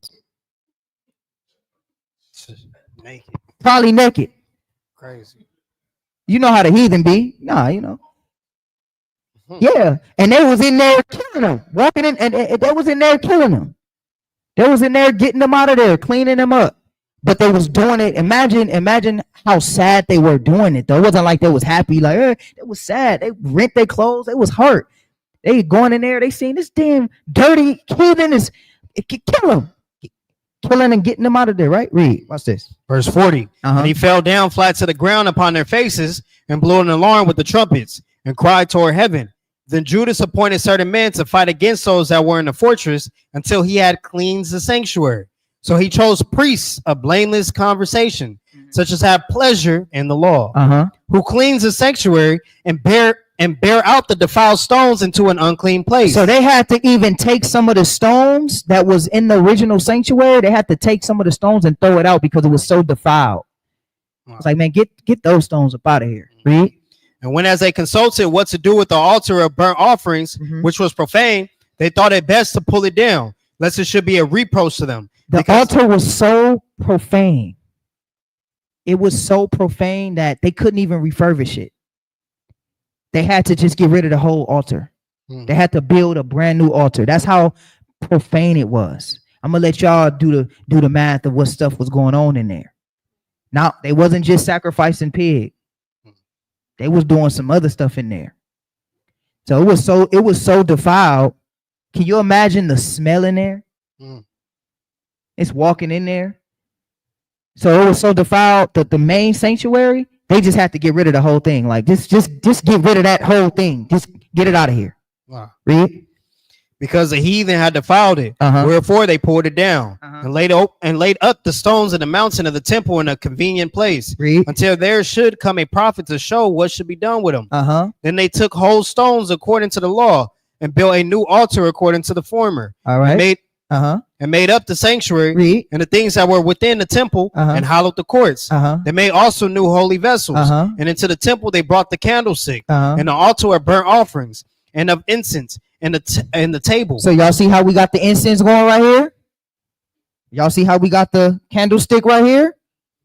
Naked. Probably naked. Crazy. You know how the heathen be. Nah, you know. Yeah, and they was in there killing them, walking in, and they was in there killing them. They was in there getting them out of there, cleaning them up. But they was doing it. Imagine how sad they were doing it. Though it wasn't like they was happy. Like it was sad. They rent their clothes. They was hurt. They going in there. They seen this damn dirty heathen is kill them, killing and getting them out of there. Right? Read. Watch this. Verse 40. And he fell down flat to the ground upon their faces and blew an alarm with the trumpets and cried toward heaven. Then Judas appointed certain men to fight against those that were in the fortress until he had cleansed the sanctuary. So he chose priests of blameless conversation, such as have pleasure in the law, who cleanse the sanctuary and bear out the defiled stones into an unclean place. So they had to even take some of the stones that was in the original sanctuary. They had to take some of the stones and throw it out because it was so defiled. It's like, man, get those stones up out of here. Read. And when as they consulted what to do with the altar of burnt offerings, which was profane, they thought it best to pull it down, lest it should be a reproach to them. The altar was so profane. It was so profane that they couldn't even refurbish it. They had to just get rid of the whole altar. They had to build a brand new altar. That's how profane it was. I'm gonna let y'all do the math of what stuff was going on in there. Now, they wasn't just sacrificing pig. They was doing some other stuff in there. So it was so defiled. Can you imagine the smell in there? It's walking in there. So it was so defiled that the main sanctuary, they just had to get rid of the whole thing. Like just get rid of that whole thing. Just get it out of here. Wow. Read. Because the heathen had defiled it, wherefore they pulled it down and laid up the stones in the mountain of the temple in a convenient place. Read. Until there should come a prophet to show what should be done with them. Then they took whole stones according to the law and built a new altar according to the former. All right. And made up the sanctuary. Read. And the things that were within the temple and hollowed the courts. They made also new holy vessels. And into the temple they brought the candlestick and the altar of burnt offerings and of incense and the table. So y'all see how we got the incense going right here? Y'all see how we got the candlestick right here?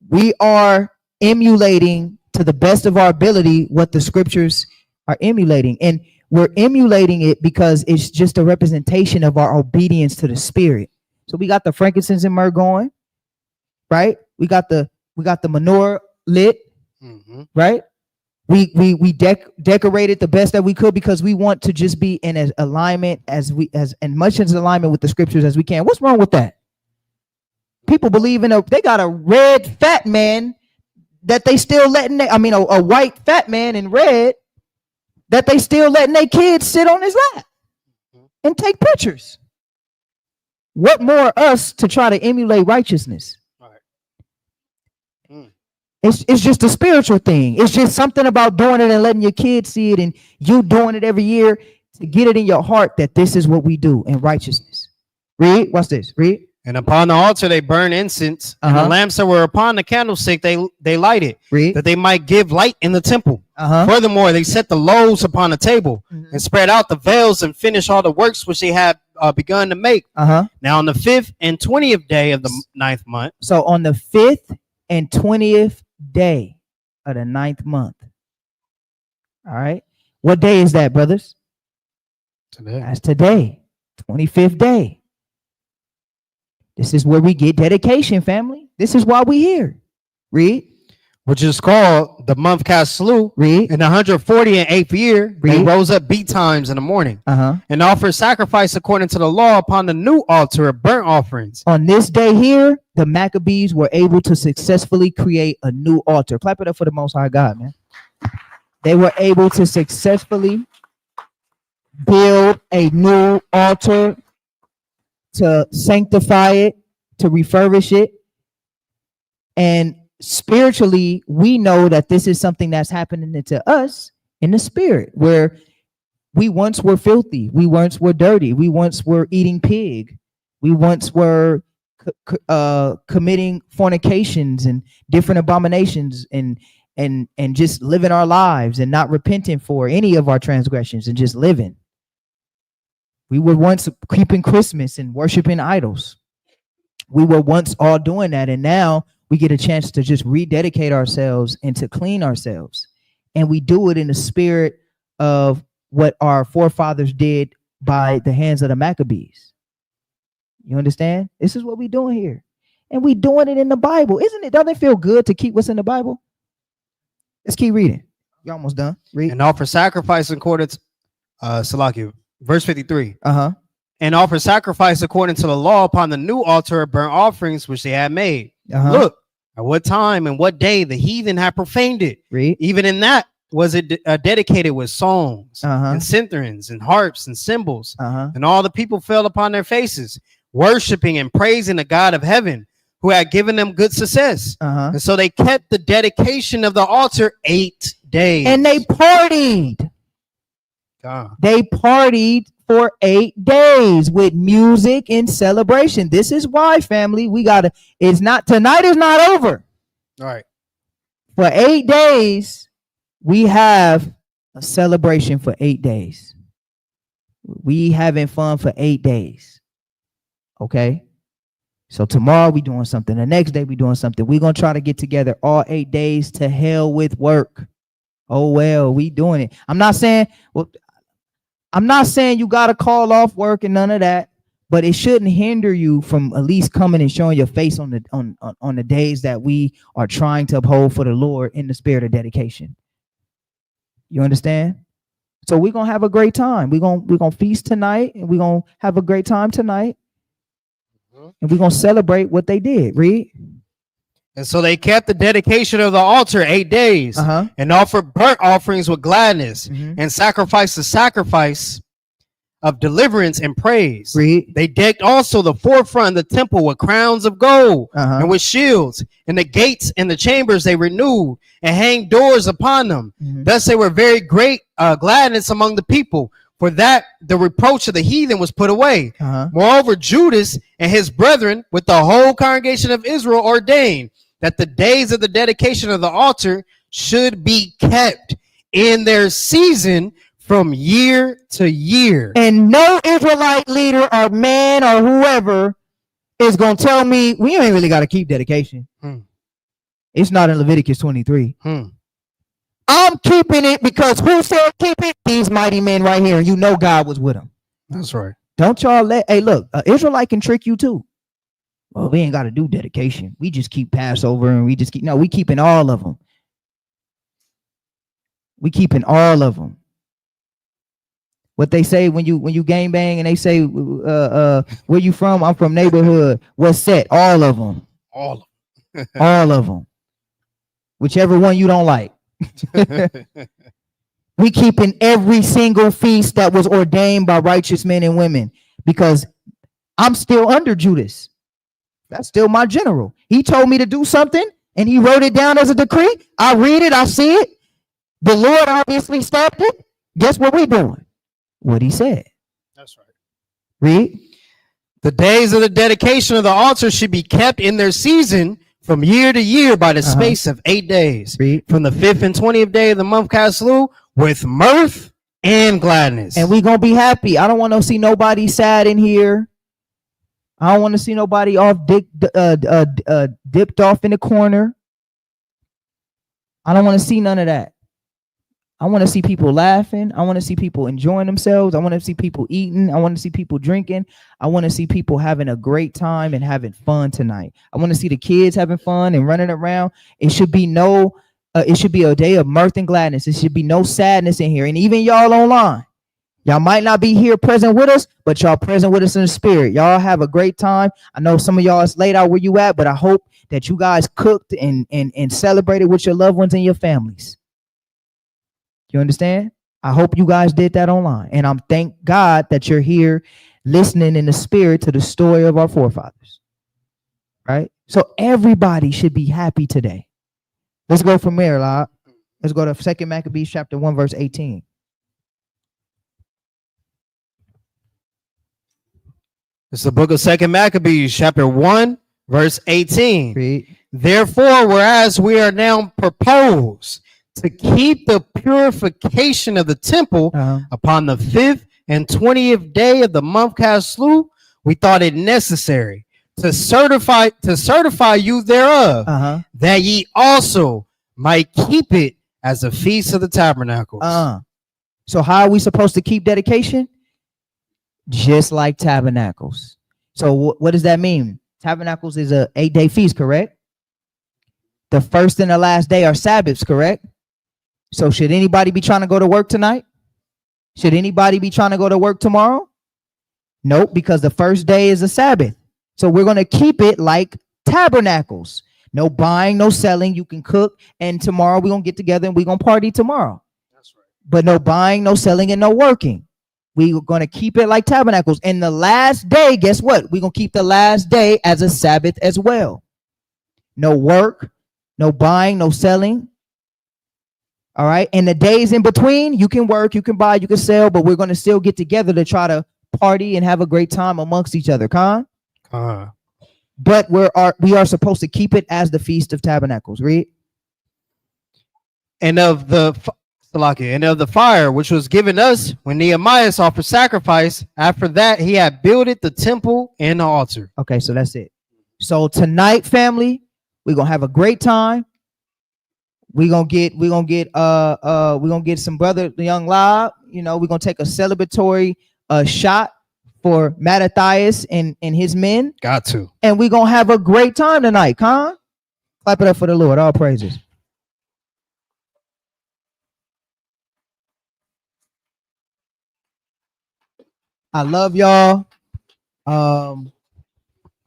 We are emulating to the best of our ability what the scriptures are emulating. And we're emulating it because it's just a representation of our obedience to the Spirit. So we got the frankincense and myrrh going, right? We got the menorah lit, right? We decorated the best that we could because we want to just be in as alignment as much as alignment with the scriptures as we can. What's wrong with that? People believe they got a red fat man that they still letting a white fat man in red that they still letting their kids sit on his lap and take pictures. What more us to try to emulate righteousness? It's just a spiritual thing. It's just something about doing it and letting your kids see it and you doing it every year to get it in your heart that this is what we do in righteousness. Read. What's this? Read. And upon the altar they burn incense, and the lamps that were upon the candlestick they lighted, that they might give light in the temple. Furthermore, they set the loaves upon the table and spread out the veils and finished all the works which they had begun to make. Now on the 5th and 20th day of the 9th month. So on the 5th and 20th day of the 9th month. All right. What day is that, brothers? Today. That's today. 25th day. This is where we get dedication, family. This is why we here. Read. which is called the month Caslu. Read. In the 148th year, they Read. rose up betimes in the morning Uh-huh. and offered sacrifice according to the law upon the new altar of burnt offerings. On this day here, the Maccabees were able to successfully create a new altar. Clap it up for the Most High God, man. They were able to successfully build a new altar, to sanctify it, to refurbish it. And spiritually, we know that this is something that's happening to us in the spirit, where we once were filthy, we once were dirty, we once were eating pig, we once were committing fornications and different abominations, and just living our lives and not repenting for any of our transgressions and just living. We were once keeping Christmas and worshiping idols. We were once all doing that, and now we get a chance to just rededicate ourselves and to clean ourselves. And we do it in the spirit of what our forefathers did by the hands of the Maccabees. You understand? This is what we're doing here. And we doing it in the Bible. Isn't it? Doesn't it feel good to keep what's in the Bible? Let's keep reading. You're almost done. Read. And offer sacrifice according to Salakia, verse 53. Uh-huh. And offer sacrifice according to the law upon the new altar of burnt offerings which they had made. Uh-huh. Look, at what time and what day the heathen had profaned it. Read. Even in that was it dedicated with songs Uh-huh. and citherns and harps and cymbals. Uh-huh. And all the people fell upon their faces, worshiping and praising the God of heaven, who had given them good success. Uh-huh. And so they kept the dedication of the altar 8 days. And they partied. God. They partied for 8 days with music and celebration. This is why, family, tonight is not over. All right. For 8 days, we have a celebration for 8 days. We having fun for 8 days. Okay? So tomorrow we doing something. The next day we doing something. We're going to try to get together all 8 days. To hell with work. Oh, well, we doing it. I'm not saying you got to call off work and none of that, but it shouldn't hinder you from at least coming and showing your face on the days that we are trying to uphold for the Lord in the spirit of dedication. You understand? So we're going to have a great time. We're going to feast tonight, and we're going to have a great time tonight. And we're going to celebrate what they did. Read. And so they kept the dedication of the altar 8 days, Uh-huh. and offered burnt offerings with gladness, Mhm. and sacrificed the sacrifice of deliverance and praise. Read. They decked also the forefront of the temple with crowns of gold, Uh-huh. and with shields, and the gates and the chambers they renewed, and hanged doors upon them. Mhm. Thus they were very great gladness among the people, for that the reproach of the heathen was put away. Uh-huh. Moreover, Judas and his brethren with the whole congregation of Israel ordained that the days of the dedication of the altar should be kept in their season from year to year. And no Israelite leader or man or whoever is going to tell me we ain't really got to keep dedication. It's not in Leviticus 23. I'm keeping it because who said keep it? These mighty men right here. And you know God was with them. That's right. Don't y'all hey, look, Israelite can trick you too. Well, we ain't got to do dedication. We just keep Passover and we keeping all of them. We keeping all of them. What they say when you gangbang and they say, where you from? I'm from neighborhood. What's set? All of them. All of All of them. Whichever one you don't like. We keeping every single feast that was ordained by righteous men and women, because I'm still under Judas. That's still my general. He told me to do something and he wrote it down as a decree. I read it. I see it. The Lord obviously stopped it. Guess what we doing? What he said. That's right. Read. The days of the dedication of the altar should be kept in their season from year to year by the space of 8 days. Read. From the 5th and 20th day of the month Caslu, with mirth and gladness. And we gonna be happy. I don't want to see nobody sad in here. I don't want to see nobody dipped off in the corner. I don't want to see none of that. I want to see people laughing. I want to see people enjoying themselves. I want to see people eating. I want to see people drinking. I want to see people having a great time and having fun tonight. I want to see the kids having fun and running around. It should be it should be a day of mirth and gladness. It should be no sadness in here. And even y'all online, y'all might not be here present with us, but y'all present with us in the spirit. Y'all have a great time. I know some of y'all is laid out where you at, but I hope that you guys cooked and celebrated with your loved ones and your families. You understand? I hope you guys did that online. And I'm thank God that you're here listening in the spirit to the story of our forefathers. Right? So everybody should be happy today. Let's go from there, Lord. Let's go to 2 Maccabees chapter 1, verse 18. It's the book of 2 Maccabees, chapter 1, verse 18. Read. Therefore, whereas we are now proposed to keep the purification of the temple upon the 5th and 20th day of the month Caslu, we thought it necessary to certify you thereof, that ye also might keep it as a feast of the tabernacles. So how are we supposed to keep dedication? Just like tabernacles. So what does that mean? Tabernacles is a 8-day feast, correct? The first and the last day are Sabbaths, correct? So should anybody be trying to go to work tonight? Should anybody be trying to go to work tomorrow? Nope, because the first day is a Sabbath. So we're going to keep it like tabernacles. No buying, no selling. You can cook, and tomorrow we're going to get together and we're going to party tomorrow. That's right. But no buying, no selling, and no working. We're going to keep it like tabernacles. And the last day, guess what? We're going to keep the last day as a Sabbath as well. No work, no buying, no selling. All right. And the days in between, you can work, you can buy, you can sell, but we're going to still get together to try to party and have a great time amongst each other. But we are supposed to keep it as the Feast of Tabernacles. Read. And of the fire which was given us when Nehemiah offered sacrifice. After that, he had builded the temple and the altar. Okay, so that's it. So tonight, family, we're gonna have a great time. We're gonna get some brother Young Lob. You know, we're gonna take a celebratory shot for Mattathias and his men. Got to. And we're gonna have a great time tonight, Con. Clap it up for the Lord. All praises. I love y'all.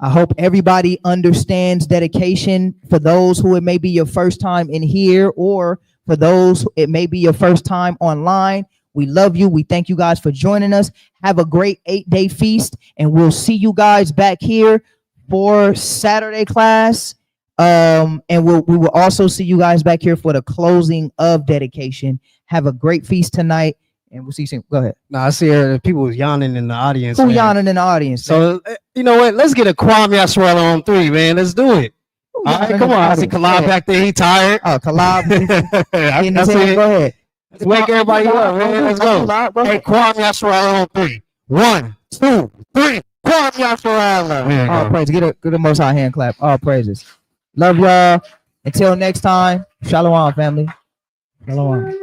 I hope everybody understands dedication. For those who it may be your first time in here, or for those it may be your first time online, we love you. We thank you guys for joining us. Have a great 8-day feast, and we'll see you guys back here for Saturday class. And we will also see you guys back here for the closing of dedication. Have a great feast tonight, and we'll see you soon. Go ahead. No, I see people yawning in the audience. Who yawning in the audience? So you know what? Let's get a Kwame Yasrella on 3, man. Let's do it. All right, come on. I see Kalab back there. He tired. Oh, Kalab. I see. Go ahead. Let's wake everybody up, man. Let's go. Hey, Kwame Yasrella on 3. 1, 2, 3. Kwame Yasrella. All praise. Get a Most High hand clap. All praises. Love y'all. Until next time. Shalom, family. Shalom.